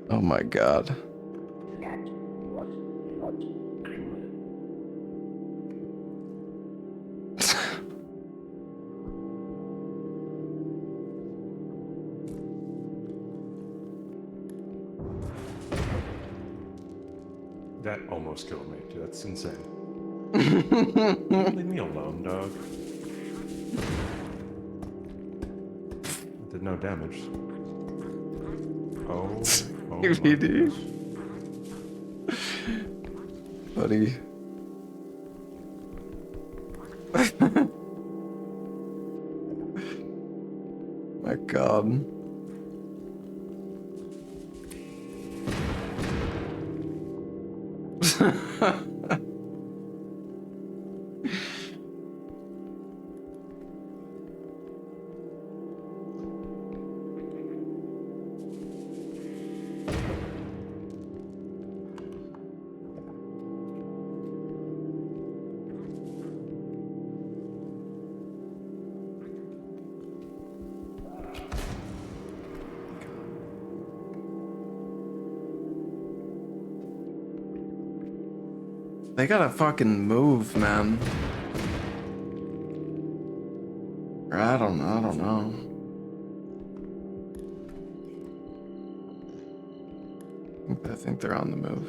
Oh my god. That almost killed me. Dude, that's insane. Leave me alone, dog. Did no damage. Oh. Oh DVD. Buddy. My god. They gotta fucking move, man. Or I don't know. I think they're on the move.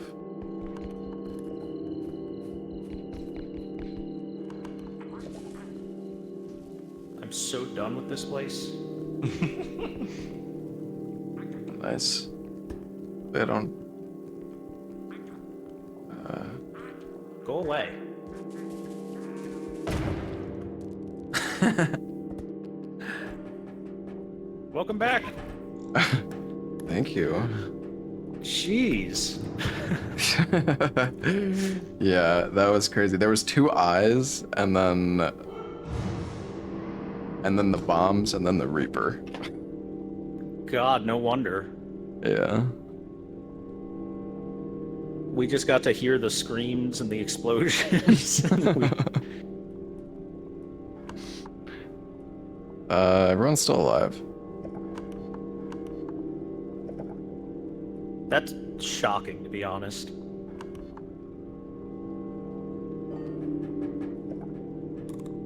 I'm so done with this place. Nice. They don't... Go away. Welcome back. Thank you. Jeez. Yeah, that was crazy. There was 2 eyes, and then the bombs, and then the Reaper. God, no wonder. Yeah. We just got to hear the screams and the explosions. Everyone's still alive. That's shocking, to be honest.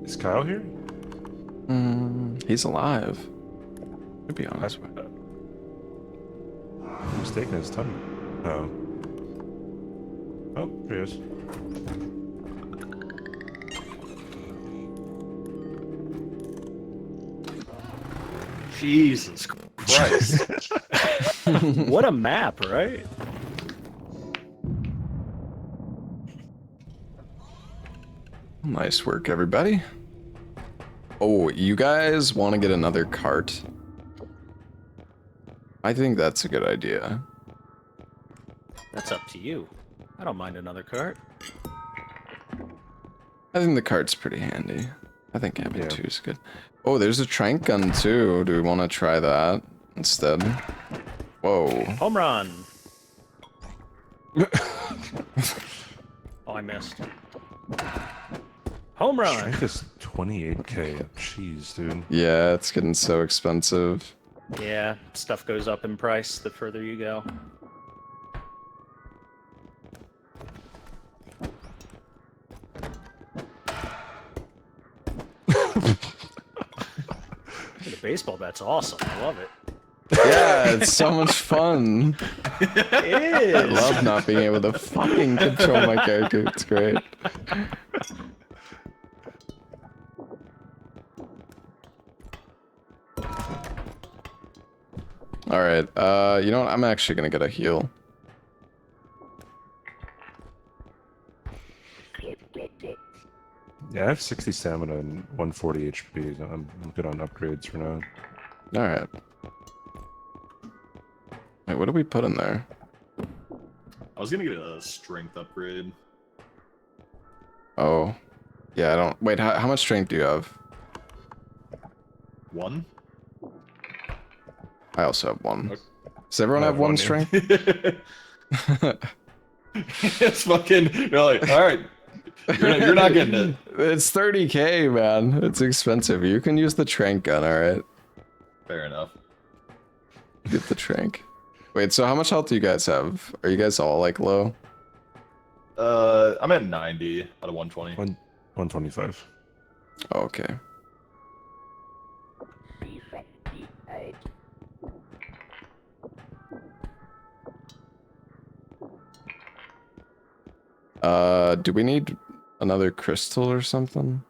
Is Kyle here? He's alive. To be honest with you. I'm mistaken his tongue. Oh. Oh, there he is. Jesus Christ. What a map, right? Nice work, everybody. Oh, you guys want to get another cart? I think that's a good idea. That's up to you. I don't mind another cart. I think the cart's pretty handy. I think having 2 is good. Oh, there's a trank gun too. Do we want to try that instead? Whoa. Home run! Oh, I missed. Home run! Trank is 28k. Jeez, dude. Yeah, it's getting so expensive. Yeah, stuff goes up in price the further you go. The baseball bat's awesome. I love it. Yeah, it's so much fun. It is. I love not being able to fucking control my character. It's great. Alright, you know what? I'm actually gonna get a heal. Yeah, I have 60 stamina and 140 HP. So I'm good on upgrades for now. Alright. Wait, what do we put in there? I was gonna get a strength upgrade. Oh. Yeah, I don't... Wait, how much strength do you have? 1? I also have 1. Does everyone have 1 strength? It's fucking... You're like, alright. You're not getting it. It's 30k, man. It's expensive. You can use the trank gun, alright? Fair enough. Get the trank. Wait, so how much health do you guys have? Are you guys all, like, low? I'm at 90 out of 120. 125. Oh, okay. Do we need another crystal or something?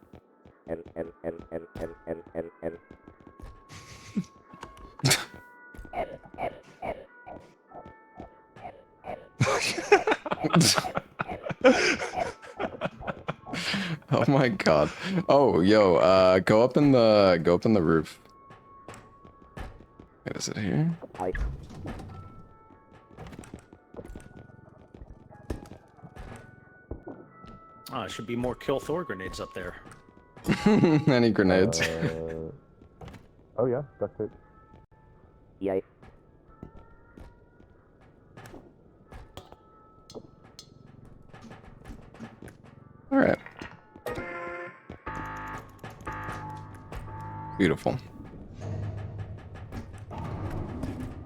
Oh my god. Oh, yo, go up in the roof. Wait, is it here? Ah, should be more kill Thor grenades up there. Any grenades? Oh yeah, duct tape. Yay. Alright. Beautiful.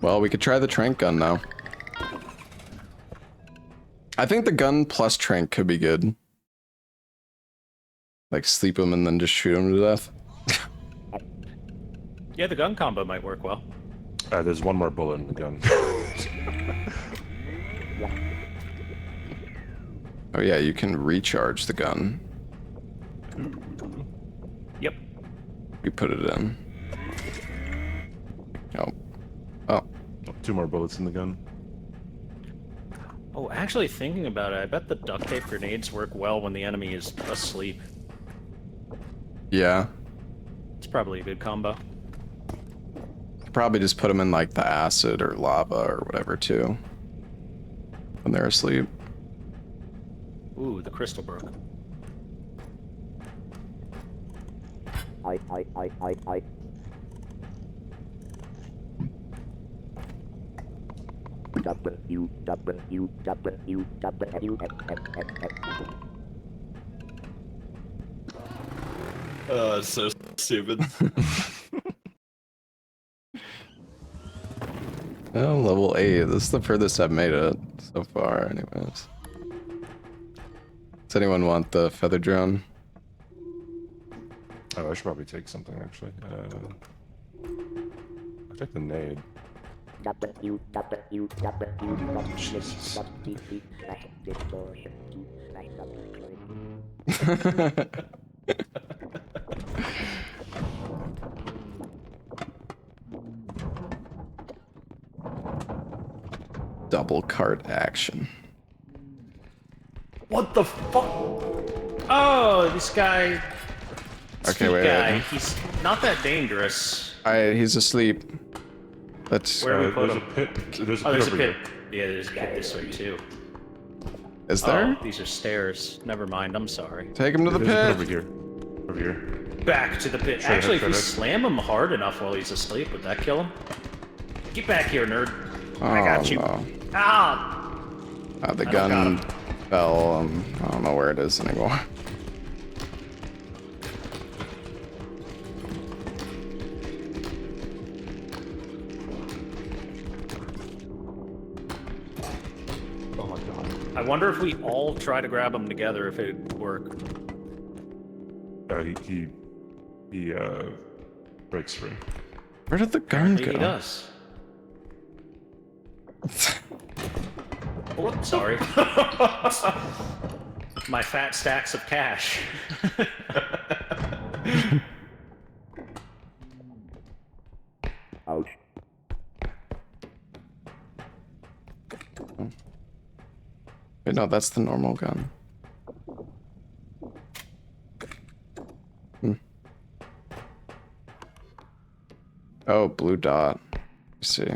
Well, we could try the trank gun now. I think the gun plus trank could be good. Like, sleep him and then just shoot him to death. Yeah, the gun combo might work well. There's 1 more bullet in the gun. Oh yeah, you can recharge the gun. Yep. You put it in. Oh. Oh. 2 more bullets in the gun. Oh, actually thinking about it, I bet the duct tape grenades work well when the enemy is asleep. Yeah. It's probably a good combo. probably just put them in like the acid or lava or whatever too. When they're asleep. Ooh, the crystal broke. I. So stupid. Oh, level 8. This is the furthest I've made it so far, anyways. Does anyone want the feather drone? Oh, I should probably take something actually. I'll take the nade. Double cart action. What the fuck? Oh, this guy. Okay, Sweet wait. guy. He's not that dangerous. Alright, he's asleep. Let's. Where do we put there's him? a pit. There's a Oh, pit there's a over pit. here. Yeah, there's a pit this way too. Is there? Oh, these are stairs. Never mind. I'm sorry. Take him to the There's a pit. pit over here. Over here. Back to the pit. Try to Actually, hit if we that. slam him hard enough while he's asleep, would that kill him? Get back here, nerd. Oh, I got you. no. Ah! The I don't gun got him. fell. I don't know where it is anymore. Oh my god. I wonder if we all try to grab him together, if it'd work. He breaks free. Where did the gun Maybe go? he does. Oh, sorry. My fat stacks of cash. Ouch. Wait, no, that's the normal gun. Oh, blue dot. Let's see.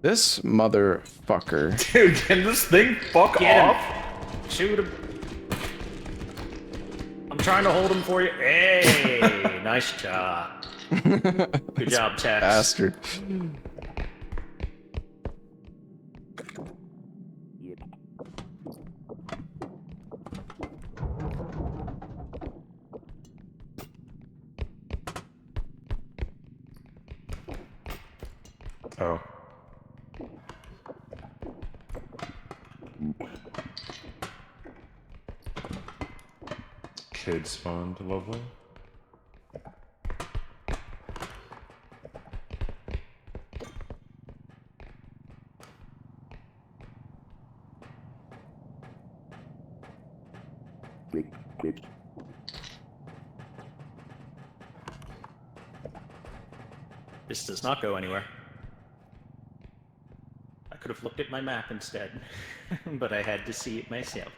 This motherfucker. Dude, can this thing fuck Get him. off? Shoot him. I'm trying to hold him for you. Hey, nice job. Good job, Tex. Bastard. Oh. Kid spawned, lovely. This does not go anywhere. I could have looked at my map instead, but I had to see it myself.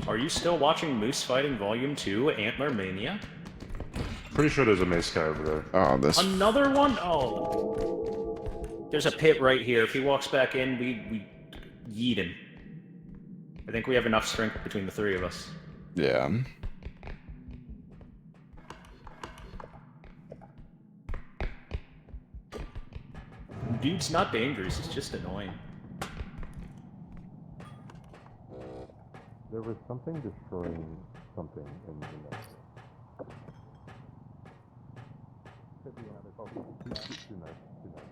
Are you still watching Moose Fighting Volume 2, Antler Mania? Pretty sure there's a mace guy over there. Oh, this. Another one? Oh. There's a pit right here. If he walks back in, we yeet him. I think we have enough strength between the three of us. Yeah. Dude's not dangerous, he's just annoying. There was something destroying something in that. Could be another focus. Too nice. Too nice.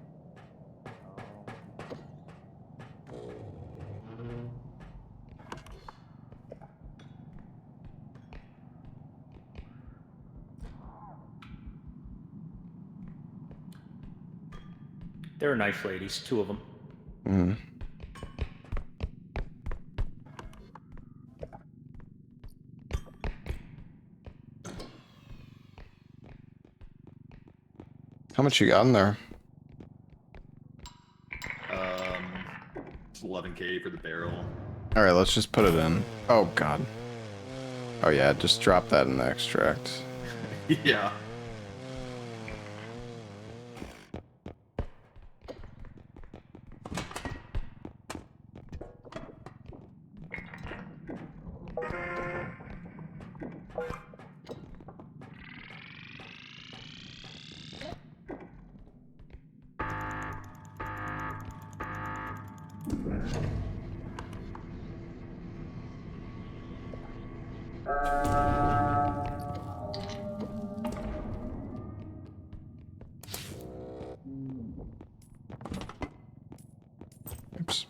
There are knife ladies, two of them. Mm. How much you got in there? It's 11K for the barrel. All right, let's just put it in. Oh God. Oh yeah, just drop that in the extract. Yeah. Oops.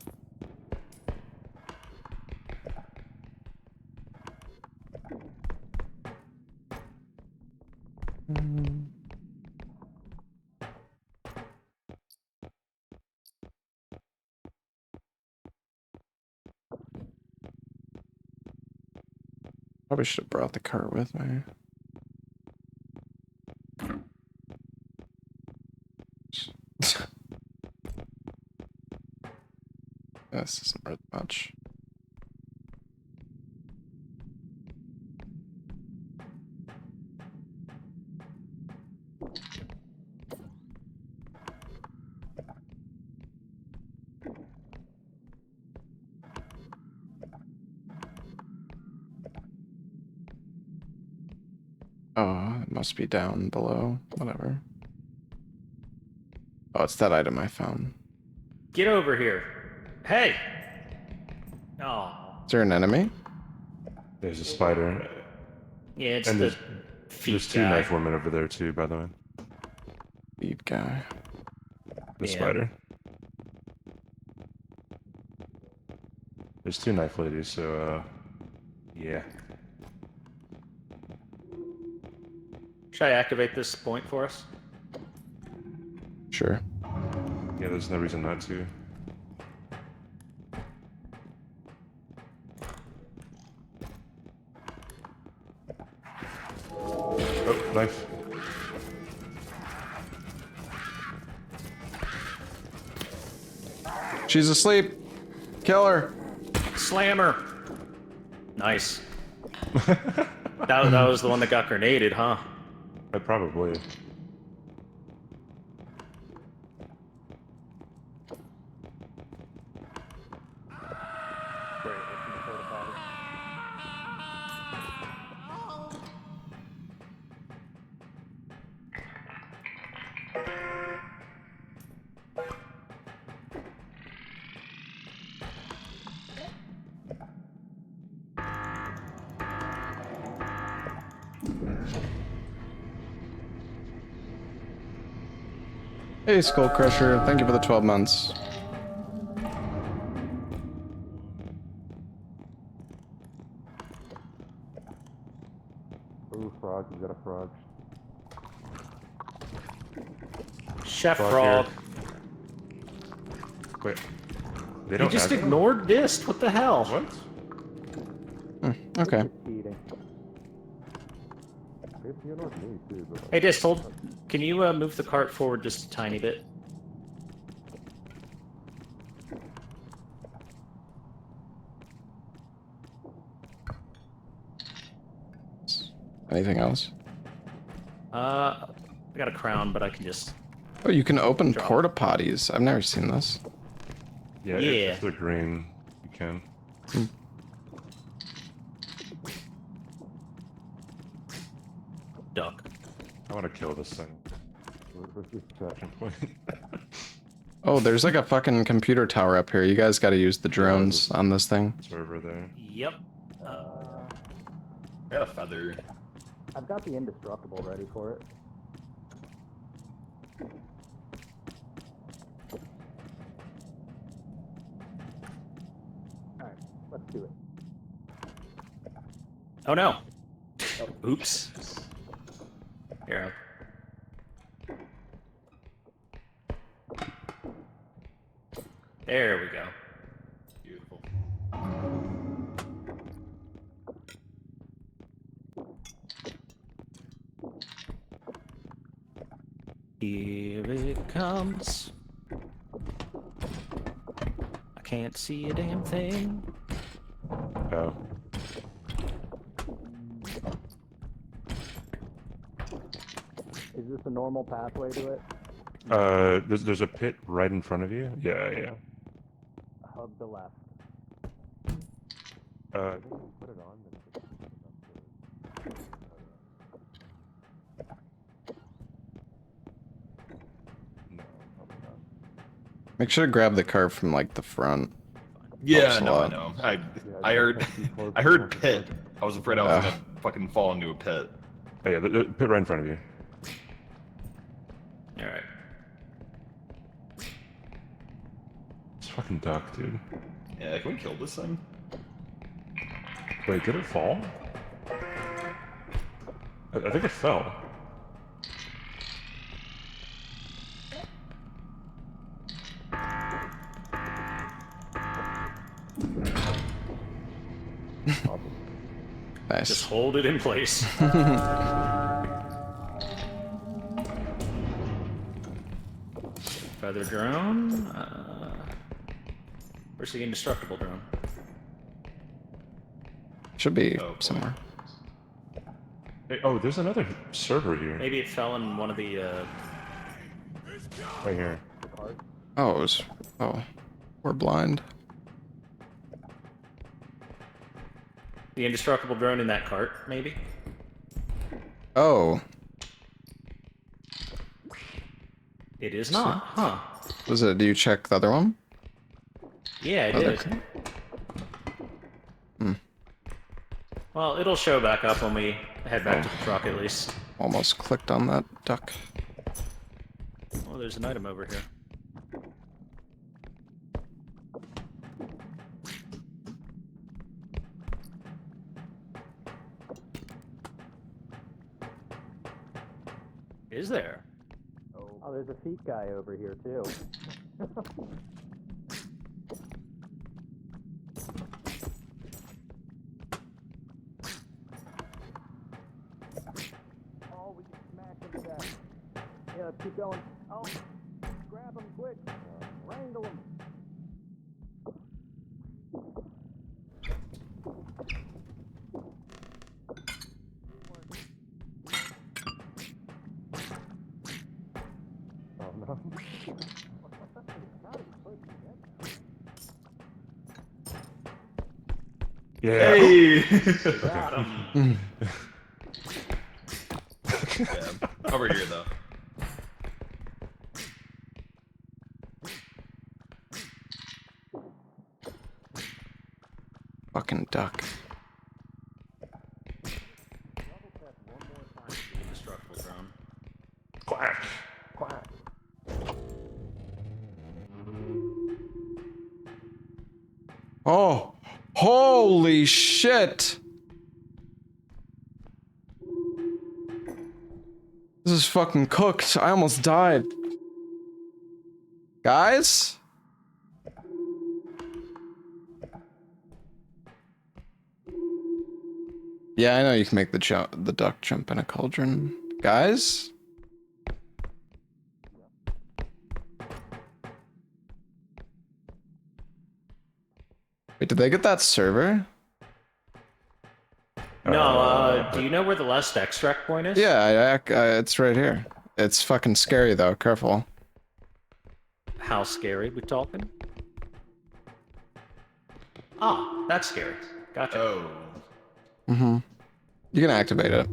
Probably should have brought the cart with me. This isn't worth much. Oh, it must be down below. Whatever. Oh, it's that item I found. Get over here. Hey! Oh. Is there an enemy? There's a spider. Yeah, it's and the there's feet two guy. knife women over there too, by the way. Feed guy. The Yeah. spider. There's two knife ladies, so yeah. Should I activate this point for us? Sure. Yeah, there's no reason not to. Oh, knife. She's asleep. Kill her. Slammer. Nice. that was the one that got grenaded, huh? Probably. Hey, Skull Crusher. Thank you for the 12 months. Ooh, frog, you got a frog. Chef Frog Frog. Wait. They You don't just aggro? ignored this. What the hell? What? Okay. Cheating. You ignored me too, but Hey, Dist, can you move the cart forward just a tiny bit? Anything else? I got a crown, but I can just... Oh, you can open Drop. porta potties. I've never seen this. Yeah, Yeah. if they're green, you can. Duck. I want to kill this thing. where's this section? Oh, there's like a fucking computer tower up here. You guys got to use the drones on this thing. Server there. Yep. I got a feather. I've got the indestructible ready for it. Alright, let's do it. Oh no. Oops. Here. There we go. Beautiful. Here it comes. I can't see a damn thing. Oh. Is this a normal pathway to it? There's a pit right in front of you. Yeah, yeah. Hug the left. I think you put it on. No, probably not. Make sure to grab the cart from like the front. Yeah, Helps a no, I lot. know. I heard pit. I was afraid I was gonna fucking fall into a pit. Oh, yeah, the pit right in front of you. Alright. It's fucking duck, dude. Yeah, can we kill this thing? Wait, did it fall? I think it fell. Nice. Just hold it in place. Feather drone. Where's the indestructible drone? Should be somewhere. Hey, oh, there's another server here. Maybe it fell in one of the. Right here. Oh, it was. Oh, we're blind. The indestructible drone in that cart, maybe? Oh. It is not, huh? Was it? Do you check the other one? Yeah, I Other did. Hmm. Well, it'll show back up when we head back to the truck, at least. Almost clicked on that duck. Oh, there's an item over here. Is there? Oh, there's a feet guy over here too. Oh, we can smash him to death. Yeah, let's keep going. Oh, grab him quick. Wrangle him. Oh no. Yeah. Hey! Got him. Yeah, over here though. Fucking duck. Indestructible drone. Quack. Quack. Oh, holy shit! This is fucking cooked. I almost died. Guys? Yeah, I know you can make the duck jump in a cauldron. Guys? Wait, did they get that server? No, do you know where the last extract point is? Yeah, it's right here. It's fucking scary though, careful. How scary we talking? Ah, that's scary. Gotcha. Oh. Mm-hmm. You can activate it.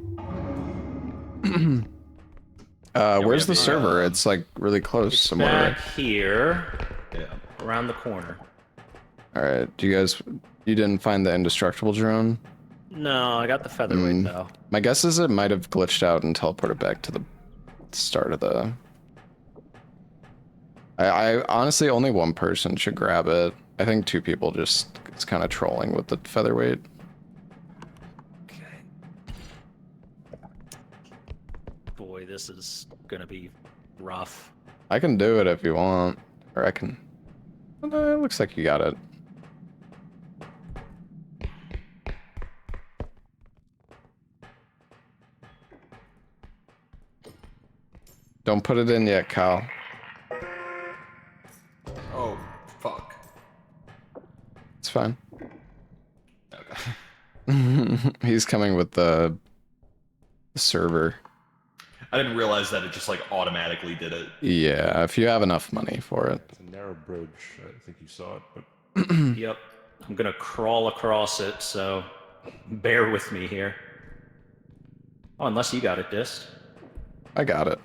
Where's the server? It's like really close It's somewhere. back Right? here. Yeah. Around the corner. Alright, you didn't find the indestructible drone? No, I got the featherweight though. My guess is it might have glitched out and teleported back to the start of the... I honestly, only one person should grab it. I think two people just, it's kind of trolling with the featherweight. Okay. Boy, this is gonna be rough. I can do it if you want, or I can... It looks like you got it. Don't put it in yet, Kyle. Oh, fuck. It's fine. Okay. He's coming with the server. I didn't realize that it just like automatically did it. Yeah, if you have enough money for it. It's a narrow bridge. I think you saw it, but Yep. I'm gonna crawl across it, so bear with me here. Oh, unless you got it, Dist. I got it.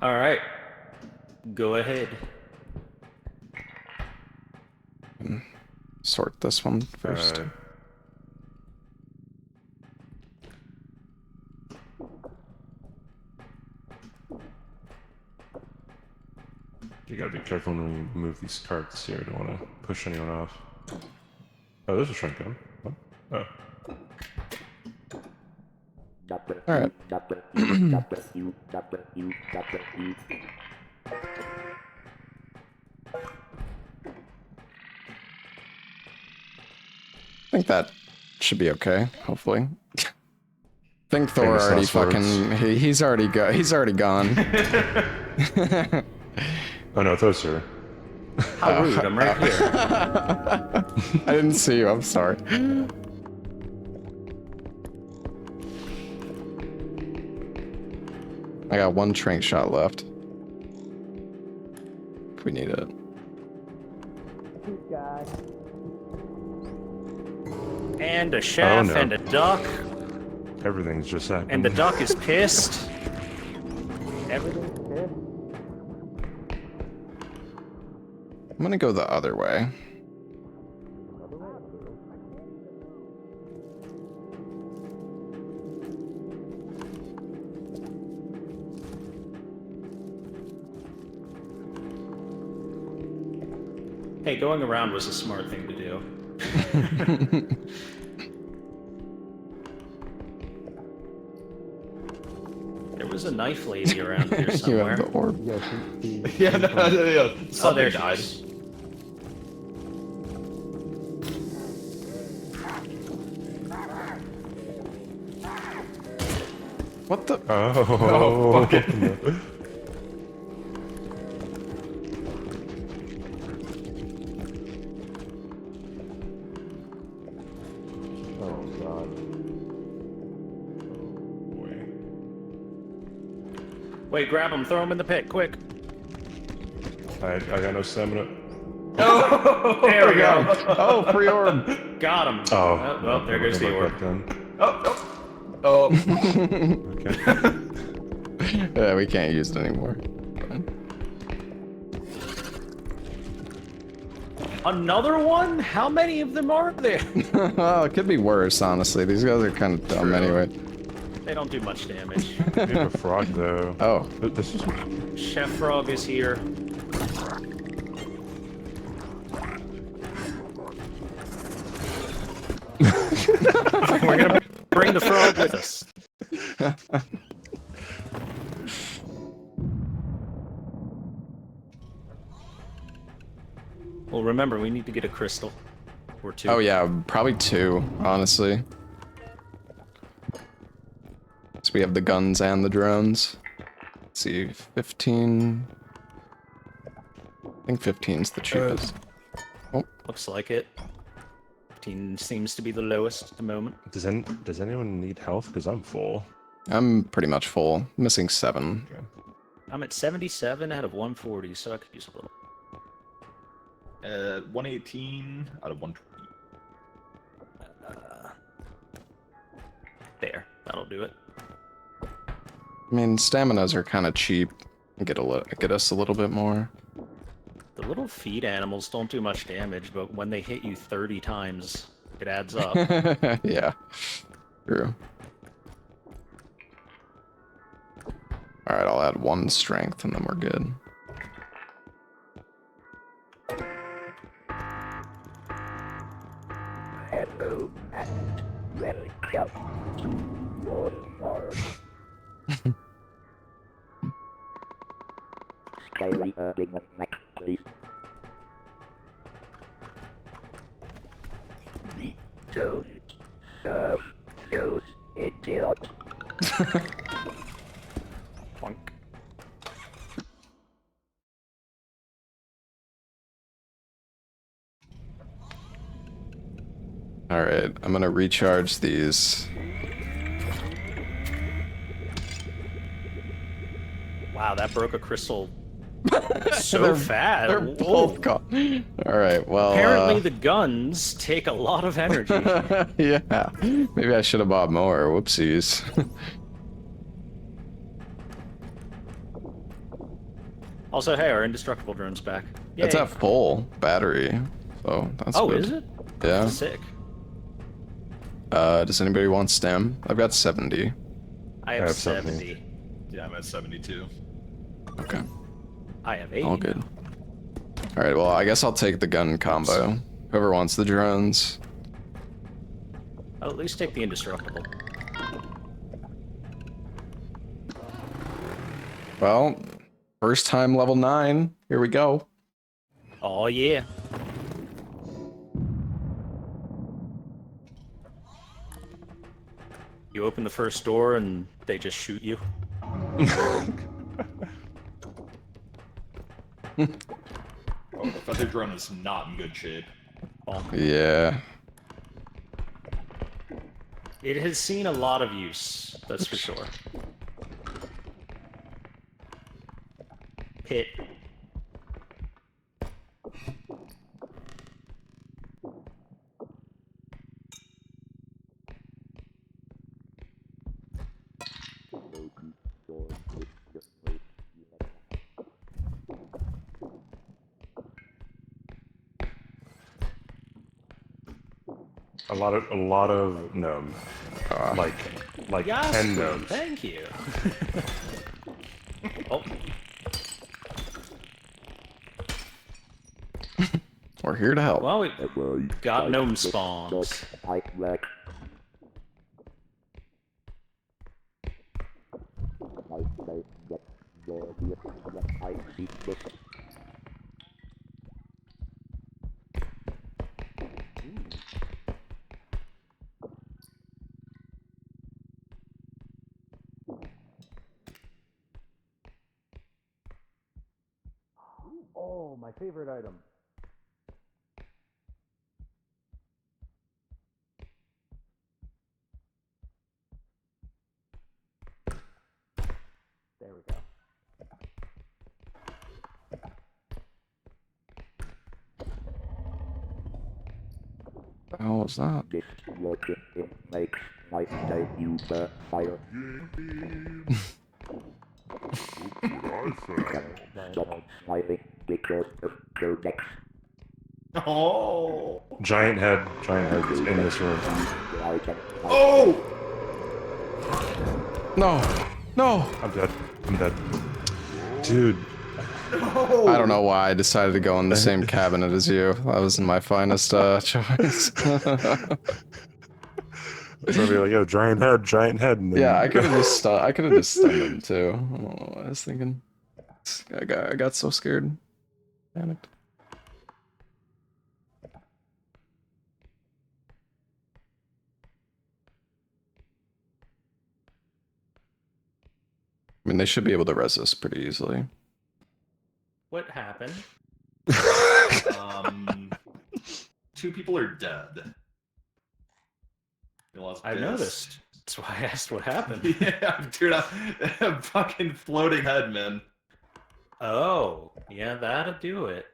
Alright. Go ahead. Sort this one first. you gotta be careful when you move these carts here. Don't want to push anyone off. Oh, there's a shrink gun. What? Oh. All right. I think that should be okay. Hopefully. I think Thor Famous already last words. fucking. He's already gone. Oh no, those are. How rude, I'm right here. I didn't see you. I'm sorry. I got one trank shot left. If we need it. And a chef, Oh, no. and a duck, Everything's just happening. and the duck is pissed. Everything's pissed. I'm gonna go the other way. Hey, going around was a smart thing to do. There was a knife lady around here You somewhere. have the orb. Yeah, no, yeah. Oh, Something there died. she is. What the? Oh, fuck it. no. Oh god. Wait, grab him, throw him in the pit, quick. I got no stamina. Oh, there we go. Oh, free orb. Got him. Oh, Well, there goes the orb. Oh. Okay. Yeah, we can't use it anymore. Another one? How many of them are there? Well, it could be worse, honestly. These guys are kind of dumb anyway. They don't do much damage. We have a frog though. Oh. This is. Chef Frog is here. We're gonna bring the frog with us. Well, remember, we need to get a crystal. Or two. Oh yeah, probably 2, honestly. So we have the guns and the drones. Let's see, 15. I think 15's the cheapest. Looks like it. 15 seems to be the lowest at the moment. Does anyone need health? Because I'm full. I'm pretty much full. Missing 7. Okay. I'm at 77 out of 140, so I could use a little. 118 out of 120. There, that'll do it. I mean, staminas are kind of cheap. Get us a little bit more. The little feed animals don't do much damage, but when they hit you 30 times, it adds up. Yeah, true. All right, I'll add 1 strength and then we're good. So, idiot. Plunk. All right, I'm gonna recharge these. Wow, that broke a crystal so They're- fast. They're Whoa. both gone. All right, well. Apparently the guns take a lot of energy. Yeah, maybe I should have bought more. Whoopsies. Also, hey, our indestructible drone's back. It's Yay. at full battery, so that's Oh, good. is it? Yeah. Sick. Does anybody want stem? I've got 70. I have 70. Yeah, I'm at 72. Okay. I have 80. All good. All right, well, I guess I'll take the gun combo. Whoever wants the drones. I'll at least take the indestructible. Well, first time level 9. Here we go. Oh, yeah. You open the first door and they just shoot you. Oh, the feather drone is not in good shape. Yeah. It has seen a lot of use, that's for sure. Pit. A lot of gnomes. Like Yes, 10 please, gnomes. thank you. Oh. We're here to help. Well, we got gnome spawns. Oh, my favorite item. There we go. What the hell was that? This logic, it makes my day user fire. Stop smiling because of your next. Oh! Giant head is in this room. Oh! No! No! I'm dead. Dude. No! I don't know why I decided to go in the same cabinet as you. That wasn't my finest choice. So I'd be like, yo, giant head. And then Yeah, I could have just stunned him too. I don't know what I was thinking. I got so scared. Panicked. I mean, they should be able to resist pretty easily. What happened? 2 people are dead. I noticed. That's why I asked what happened. Yeah, dude, I'm fucking floating head, man. Oh, yeah, that'll do it.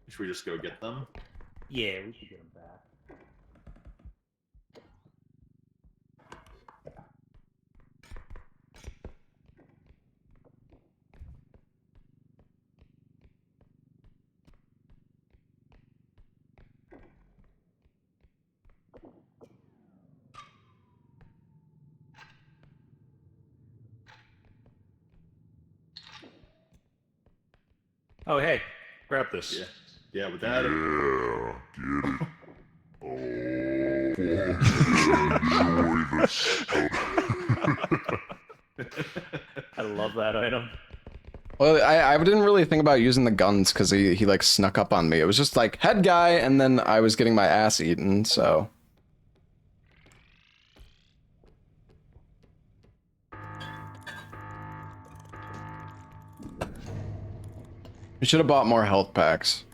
Should we just go get them? Yeah, we should get them back. Oh, hey, grab this. Yeah. Yeah, with that. Yeah, get it. Oh, enjoy this. I love that item. Well, I didn't really think about using the guns because he like snuck up on me. It was just like head guy, and then I was getting my ass eaten. So. We should have bought more health packs.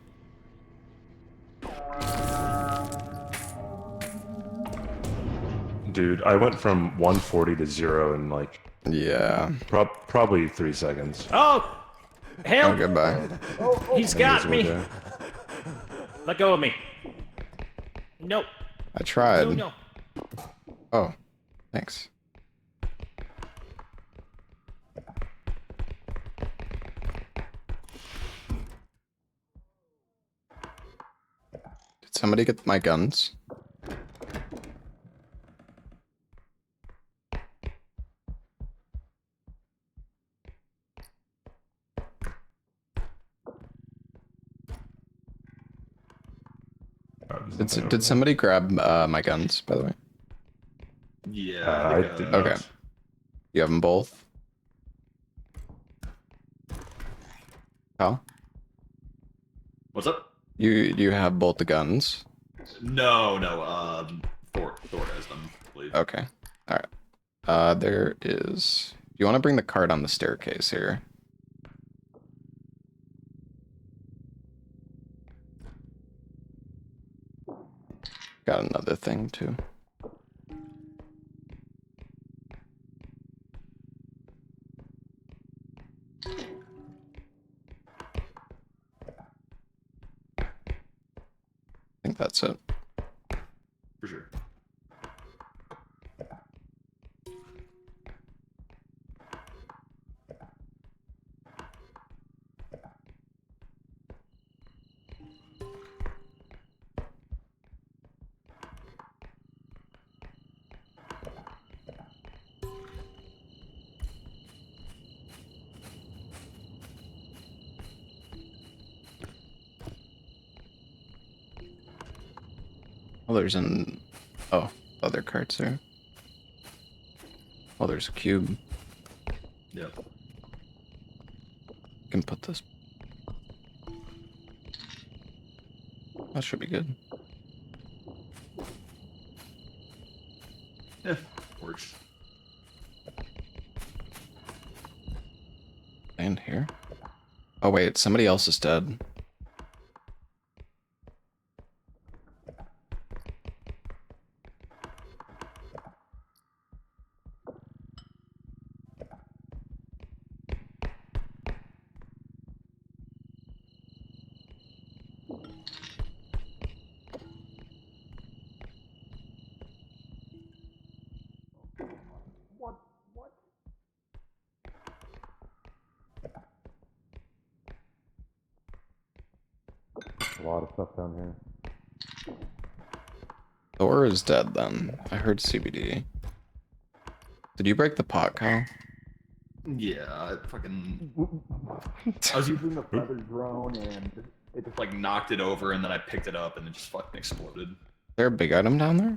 Dude, I went from 140 to 0 in like... Yeah. Probably 3 seconds. Oh! Help! Oh, goodbye. He's got me! Guy. Let go of me. Nope. I tried. No. Oh, thanks. Did somebody get my guns? Did somebody grab my guns, by the way? Yeah, I did not. Okay. You have them both? Kyle? What's up? You have both the guns? No. Thor has them, I believe. Okay. Alright. There is... You want to bring the cart on the staircase here? Got another thing, too. I think that's it. For sure. Oh, there's an... Oh, other carts there. Oh, there's a cube. Yep. Can put this... That should be good. Yeah, works. And here? Oh wait, somebody else is dead. A lot of stuff down here. Thor is dead then. I heard CBD. Did you break the pot, Kyle? Yeah, I was using the feather drone and it just like knocked it over and then I picked it up and it just fucking exploded. Is there a big item down there?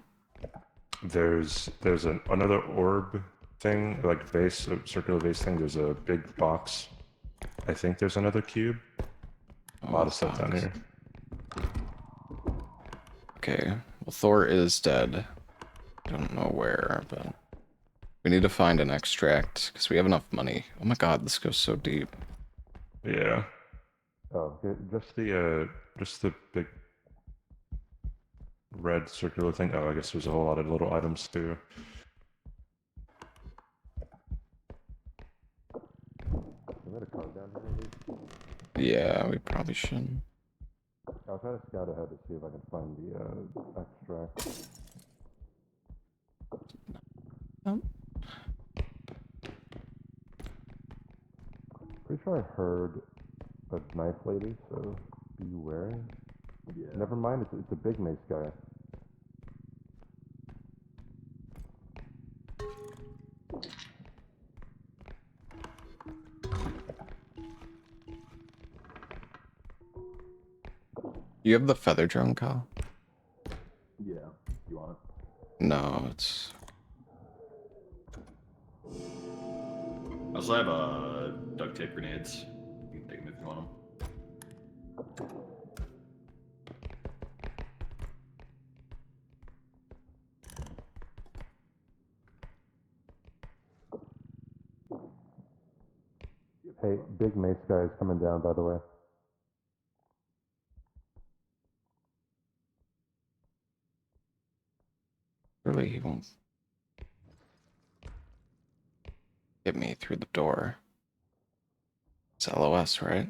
There's another orb thing, like vase, a circular vase thing. There's a big box. I think there's another cube. A lot of stuff down here. Okay, well Thor is dead. I don't know where, but we need to find an extract because we have enough money. Oh my god, this goes so deep. Yeah. Oh, just the big red circular thing. Oh, I guess there's a whole lot of little items too. Is that a card down here? Yeah, we probably should. I'll try to scout ahead to see if I can find the extract. Pretty sure I heard a knife lady, so be wary. Yeah. Never mind, it's a big mace guy. You have the feather drone, Kyle? Yeah, you want it? No, it's... I also have duct tape grenades. you want them. Hey, big mace guy is coming down, by the way. Surely he won't get me through the door. It's LOS, right?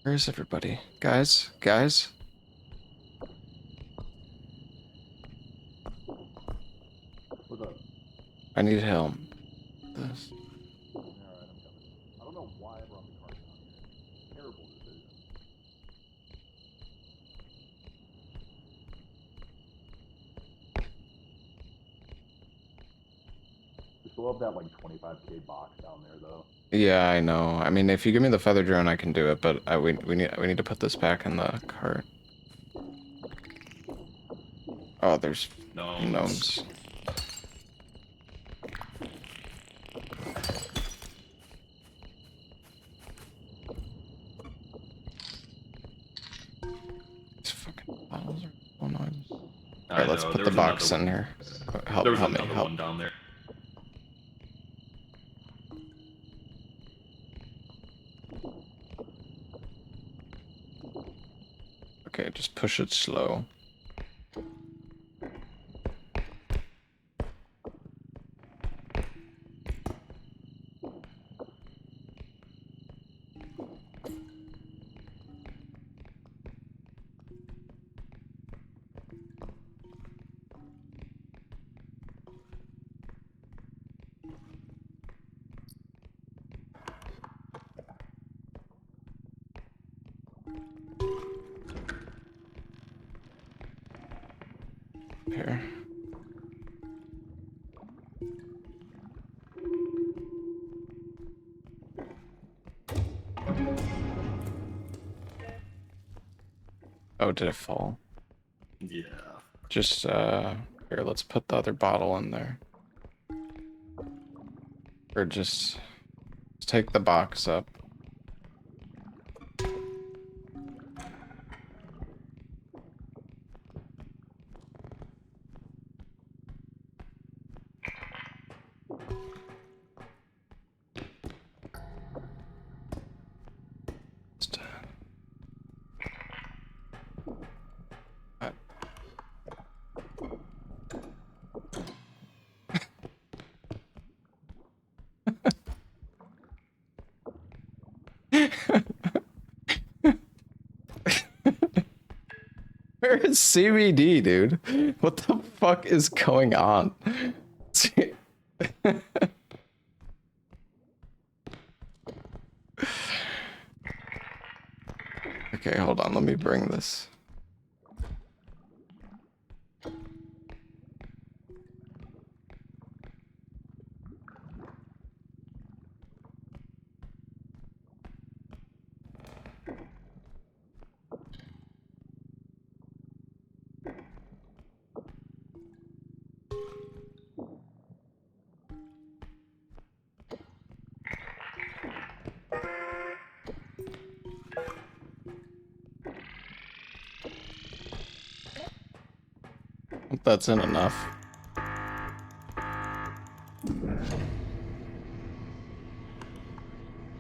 Where's everybody? Guys? Guys? What's up? I need help. This. Alright, I'm coming. I don't know why I brought the cart down here. Terrible decision. We still have that like 25K box down there though. Yeah, I know. I mean, if you give me the feather drone, I can do it, but we need to put this back in the cart. Oh, there's gnomes. These fucking bottles are so annoying. Alright, let's put the box in here. Help me, help. One down there. Okay, just push it slow. Here. Oh, did it fall? Yeah. Just, here, let's put the other bottle in there. Or just take the box up. Where is CBD, dude? What the fuck is going on? Okay, hold on, let me bring this. Hope that's in enough.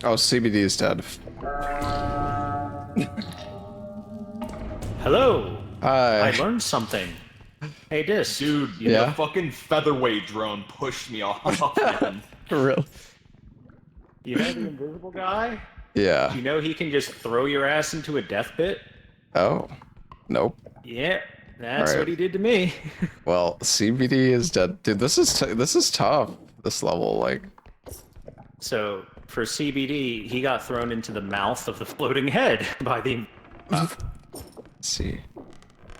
Oh, CBD is dead. Hello. Hi. I learned something. Hey, Dis. Dude, Yeah? the fucking featherweight drone pushed me off, man. For real? You know the invisible guy? Yeah. You know he can just throw your ass into a death pit? Oh. Nope. Yeah, that's Alright. what he did to me. Well, CBD is dead. Dude, this is tough. This level, like. So, for CBD, he got thrown into the mouth of the floating head by the... Let's see.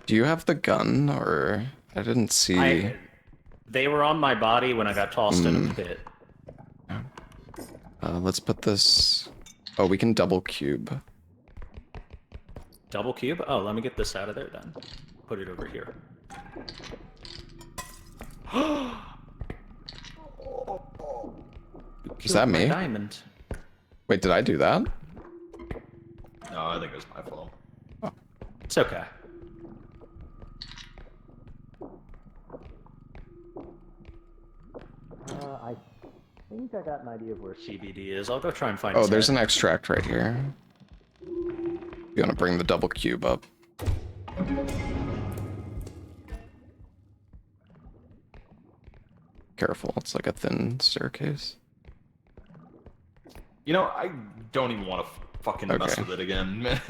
Do you have the gun, or I didn't see? They were on my body when I got tossed in a pit. Let's put this. Oh, we can double cube. Double cube? Oh, let me get this out of there then. Put it over here. Is that me? Diamond. Wait, did I do that? No, I think it was my fault. Oh. It's okay. I think I got an idea of where CBD is. I'll go try and find Oh, his there's head. an extract right here. You want to bring the double cube up? Careful, it's like a thin staircase. You know, I don't even want to fucking mess with it again.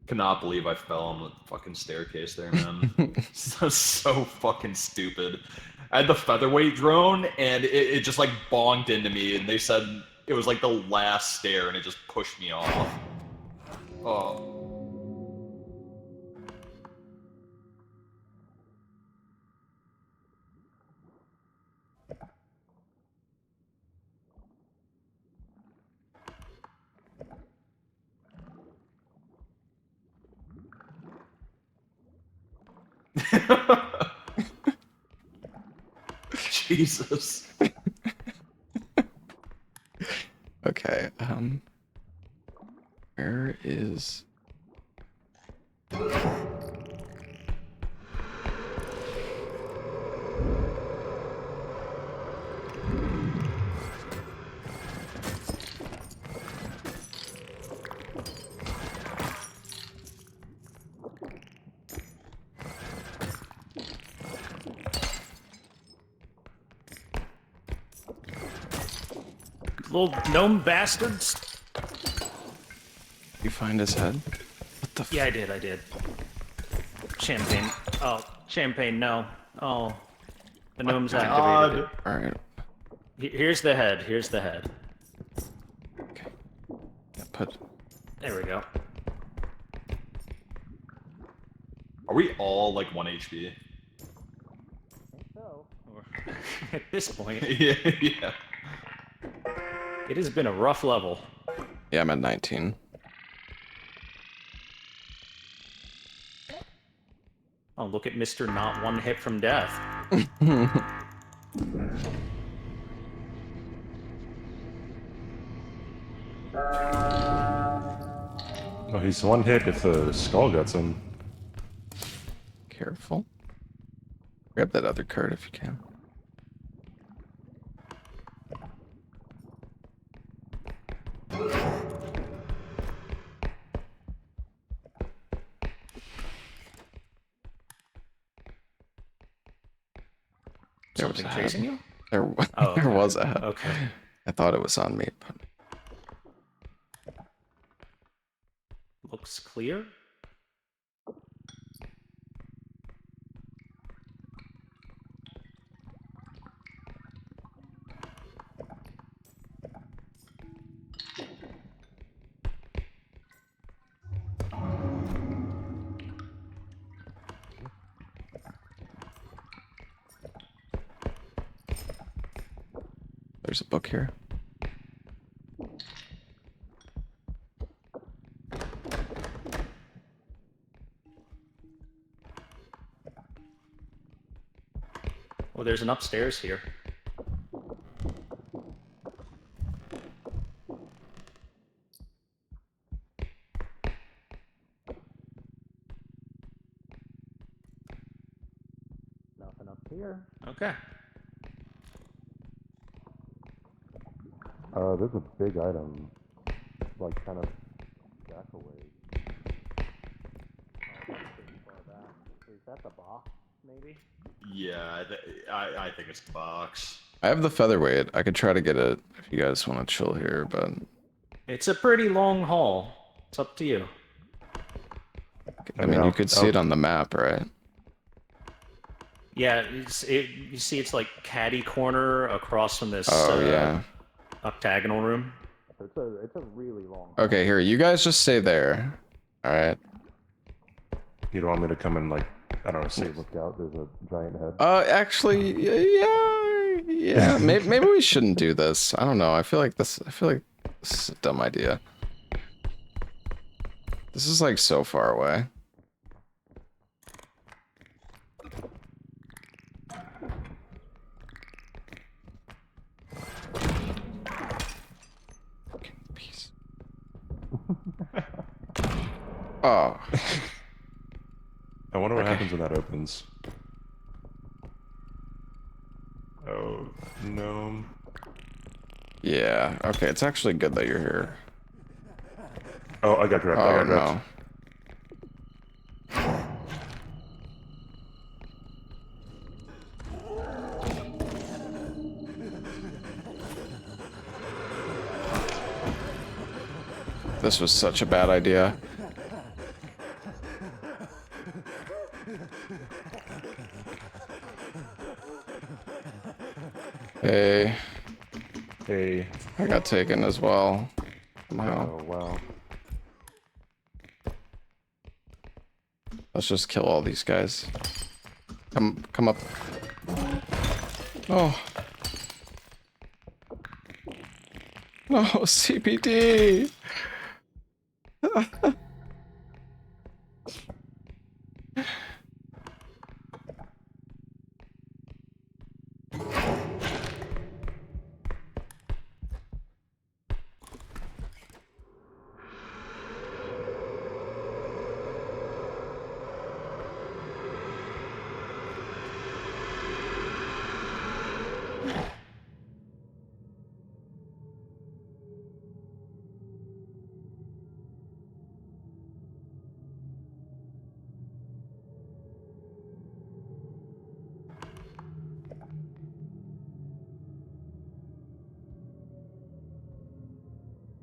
Cannot believe I fell on the fucking staircase there, man. so fucking stupid. I had the featherweight drone, and it just like bonged into me, and they said it was like the last stair, and it just pushed me off. Oh. Jesus. Okay, where is... Little gnome bastards. You find his head? What the Yeah, I did. Champagne. Oh, champagne, no. Oh. The gnome's activated it. Alright. Here's the head. Okay. Yeah, put... There we go. Are we all like 1 HP? At this point. Yeah. It has been a rough level. Yeah, I'm at 19. Oh, look at Mr. Not One Hit from Death. Oh, he's one hit if the skull gets him. Careful. Grab that other card if you can. There was Something a head. chasing you? There, Oh, there okay. was a head. Okay. I thought it was on me, but... Looks clear. There's a book here. Well, there's an upstairs here. Nothing up here. Okay. There's a big item, like kind of back away. Is that the box, maybe? Yeah, I think it's the box. I have the featherweight. I could try to get it if you guys want to chill here, but It's a pretty long haul. It's up to you. I mean, you could see it on the map, right? Yeah, you see it's like caddy corner across from this yeah. octagonal room. It's a really long. Okay, here, you guys just stay there. All right. You don't want me to come and like, I don't know, see, look out, there's a giant head. Actually, yeah. Maybe we shouldn't do this. I don't know. I feel like this is a dumb idea. This is like so far away. Peace. Oh. I wonder what happens when that opens. Oh, no. Yeah, okay, it's actually good that you're here. Oh, I got grabbed. Oh, I got grabbed. no. This was such a bad idea. Hey. Hey. I got taken as well. Somehow. Oh, wow. Let's just kill all these guys. Come up. Oh. No, CPD.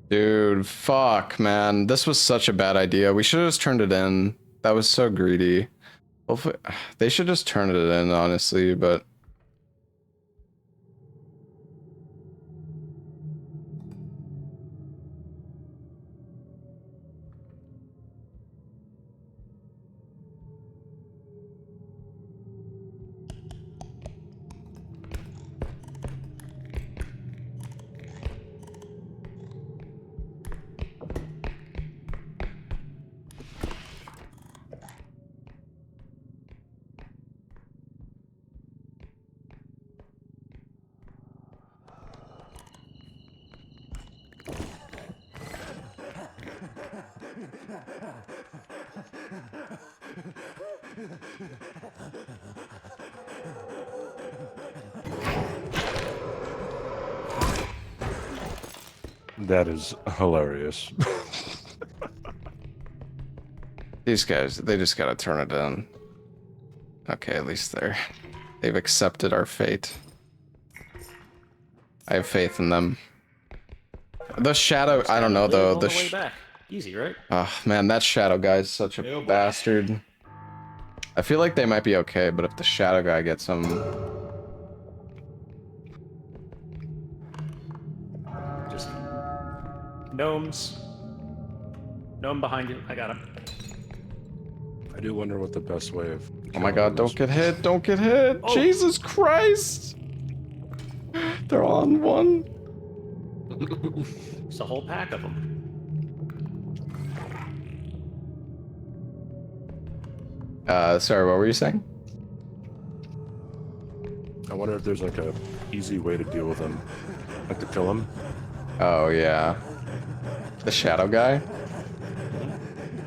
Dude, fuck, man. This was such a bad idea. We should have just turned it in. That was so greedy. Hopefully, they should just turn it in, honestly, but... That is hilarious. These guys, they just gotta turn it in. Okay, at least they've accepted our fate. I have faith in them. The shadow, I don't know though. All the way back. Easy, right? Oh man, that shadow guy is such a bastard. I feel like they might be okay, but if the shadow guy gets them... Just gnomes. Gnome behind you. I got him. I do wonder what the best way of... Oh my god, don't get hit, don't get hit! Oh. Jesus Christ! They're all spawn one. It's a whole pack of them. Sorry, what were you saying? I wonder if there's like a easy way to deal with him, like to kill him. Oh yeah, the shadow guy.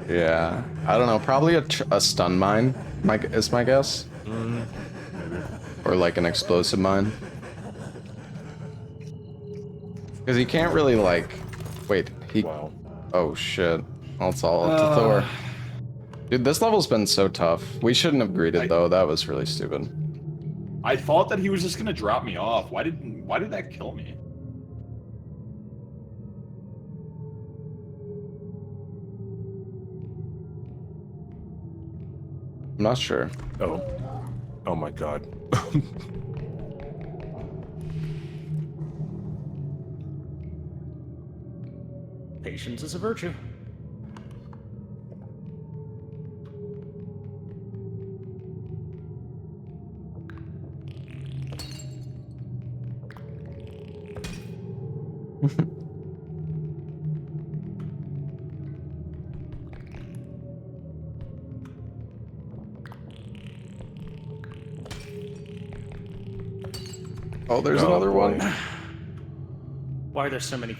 Yeah, I don't know. Probably a stun mine. Is my guess. Maybe. Or like an explosive mine. Because he can't really like. Wait, he. Wow. Oh shit. That's all up to Thor. Dude, this level's been so tough. We shouldn't have greeted though. That was really stupid. I thought that he was just gonna drop me off. Why did that kill me? I'm not sure. Oh. Oh my god. Patience is a virtue. Oh, there's another one. Why are there so many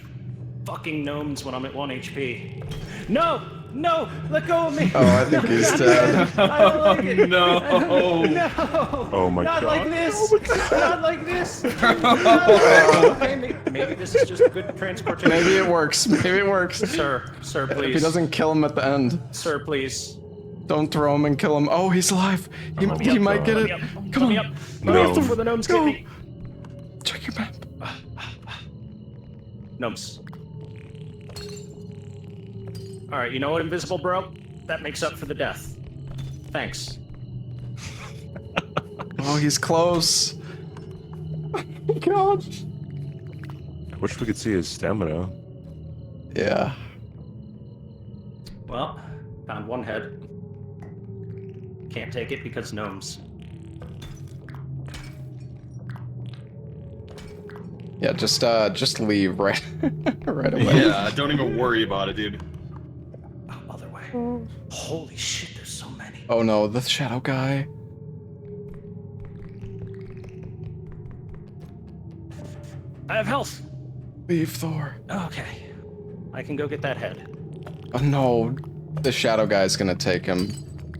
fucking gnomes when I'm at 1 HP? No! No! Let go of me! Oh, I think he's dead. I don't like it! No! No! Oh my Not god. like this! Not like this! Maybe this is just good transportation. Maybe it works. Maybe it works. Sir, please. If he doesn't kill him at the end. Sir, please. Don't throw him and kill him. Oh, he's alive. He might get it. Come on. Let me up. No. Before the gnomes get me. Check your map. Gnomes. Alright, you know what, Invisible Bro? That makes up for the death. Thanks. Oh, he's close. Oh, God. I wish we could see his stamina. Yeah. Well, found one head. Can't take it because gnomes. Yeah, just leave right away. Yeah, don't even worry about it, dude. Oh, other way. Holy shit, there's so many. Oh no, the shadow guy. I have health. Leave, Thor. Okay. I can go get that head. Oh no, the shadow guy's gonna take him.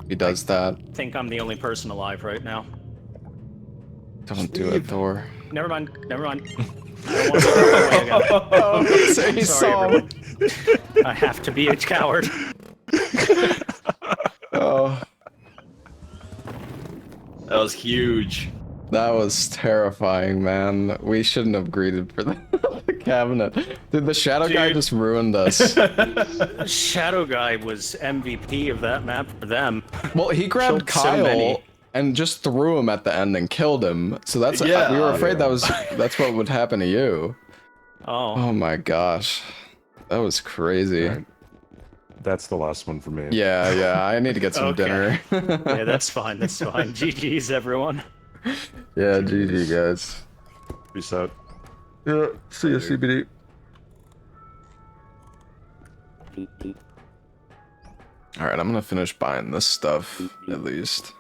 He does that. I think I'm the only person alive right now. Don't do it, Thor. Never mind. Never mind. I don't want to go away again. Oh, so he Sorry, saw him. everyone. I have to be a coward. Oh, That was huge. that was terrifying, man. We shouldn't have greeted for the cabinet. Dude, the shadow guy just ruined us. Shadow Guy was MVP of that map for them. Well, he grabbed Killed so many. Kyle and just threw him at the end and killed him. So that's Yeah. we were afraid that's what would happen to you. Oh. Oh my gosh, that was crazy. Alright. That's the last one for me. Yeah, I need to get some Okay. dinner. Yeah, that's fine. That's fine. GG's, everyone. Yeah, GG guys. Peace out. Yeah, see you, CBD. All right, I'm gonna finish buying this stuff at least.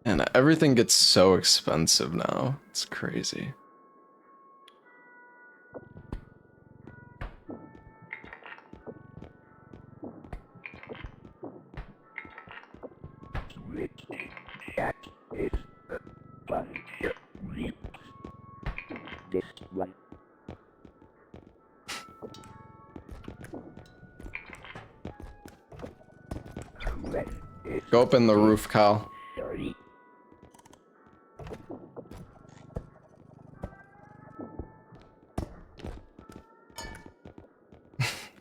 And everything gets so expensive now. It's crazy. This one. Go up in the roof, Kyle.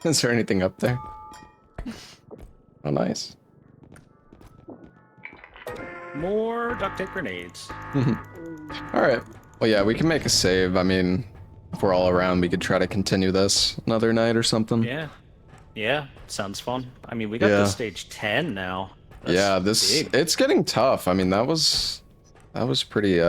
Is there anything up there? Oh, nice. More duct tape grenades. All right. Well, yeah, we can make a save. I mean, If we're all around, we could try to continue this another night or something. Yeah. Yeah, sounds fun. I mean, we got Yeah. to stage 10 now. That's Yeah, big. it's getting tough. I mean, that was pretty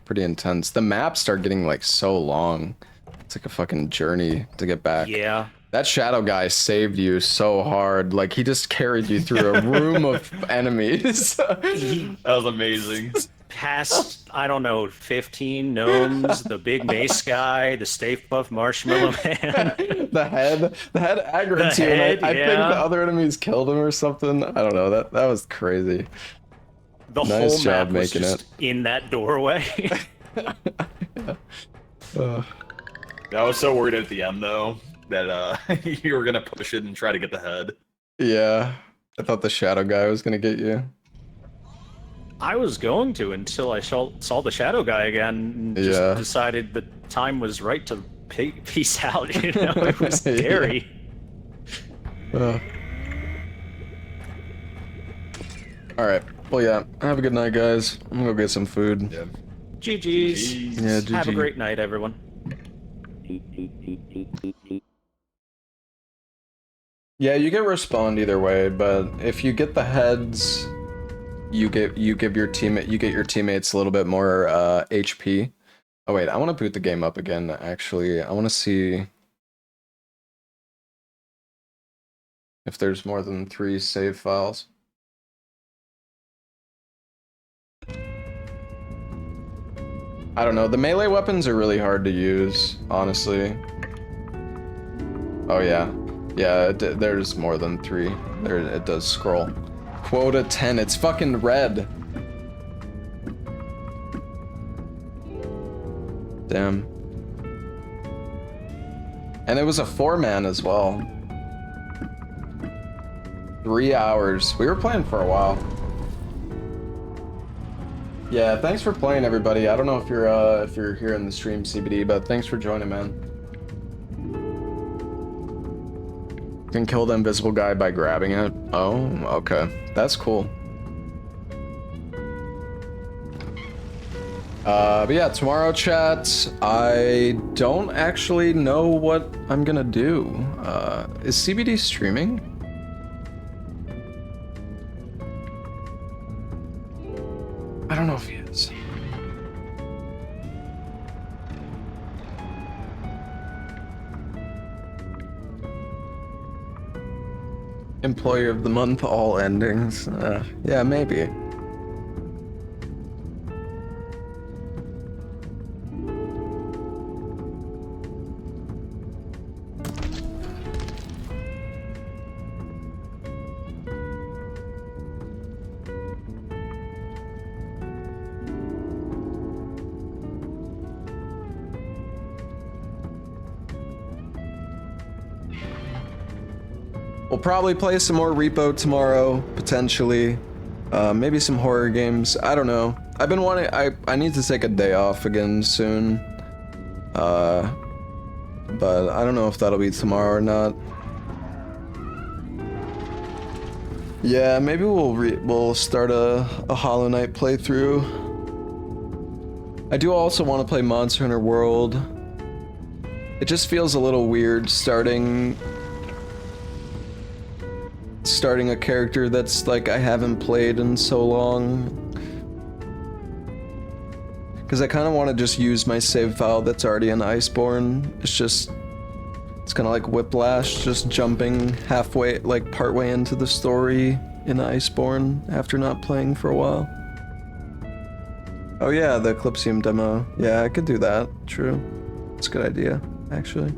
pretty intense. The maps start getting like so long. It's like a fucking journey to get back. Yeah. That shadow guy saved you so hard. Like he just carried you through a room of enemies. That was amazing. Past, I don't know, 15 gnomes, the big mace guy, the Stay Puft Marshmallow Man. the head aggroed The you, and head, I think yeah. the other enemies killed him or something. I don't know. That was crazy. The Nice whole job map was making just in that doorway. I was so worried at the end though that you were gonna push it and try to get the head. Yeah, I thought the shadow guy was gonna get you. I was going to until I saw the shadow guy again and just Yeah. decided the time was right to peace out, you know? It was scary. Alright, well yeah, have a good night guys. I'm gonna go get some food. Yeah. GG's. Yeah, GG. Have a great night, everyone. Yeah, you get respawned either way, but if you get the heads, you get your teammates a little bit more HP. Oh wait, I want to boot the game up again. Actually, I want to see if there's more than 3 save files. I don't know. The melee weapons are really hard to use, honestly. Oh yeah. Yeah, there's more than 3. There, it does scroll. Quota 10. It's fucking red. Damn. And it was a 4-man as well. 3 hours. We were playing for a while. Yeah, thanks for playing, everybody. I don't know if you're here in the stream, CBD, but thanks for joining, man. You can kill the invisible guy by grabbing it. Oh, okay. That's cool. But yeah, tomorrow, chat, I don't actually know what I'm gonna do. Is CBD streaming? I don't know if he is. Employer of the month, all endings. Yeah, maybe. We'll probably play some more R.E.P.O tomorrow, potentially. Maybe some horror games. I don't know. I've been wanting. I need to take a day off again soon. But I don't know if that'll be tomorrow or not. Yeah, maybe we'll start a Hollow Knight playthrough. I do also want to play Monster Hunter World. It just feels a little weird starting a character that's like I haven't played in so long. Because I kind of want to just use my save file that's already in Iceborne. It's kind of like Whiplash, just jumping halfway, like partway into the story in Iceborne after not playing for a while. Oh yeah, the Eclipsium demo. Yeah, I could do that. True. It's a good idea, actually.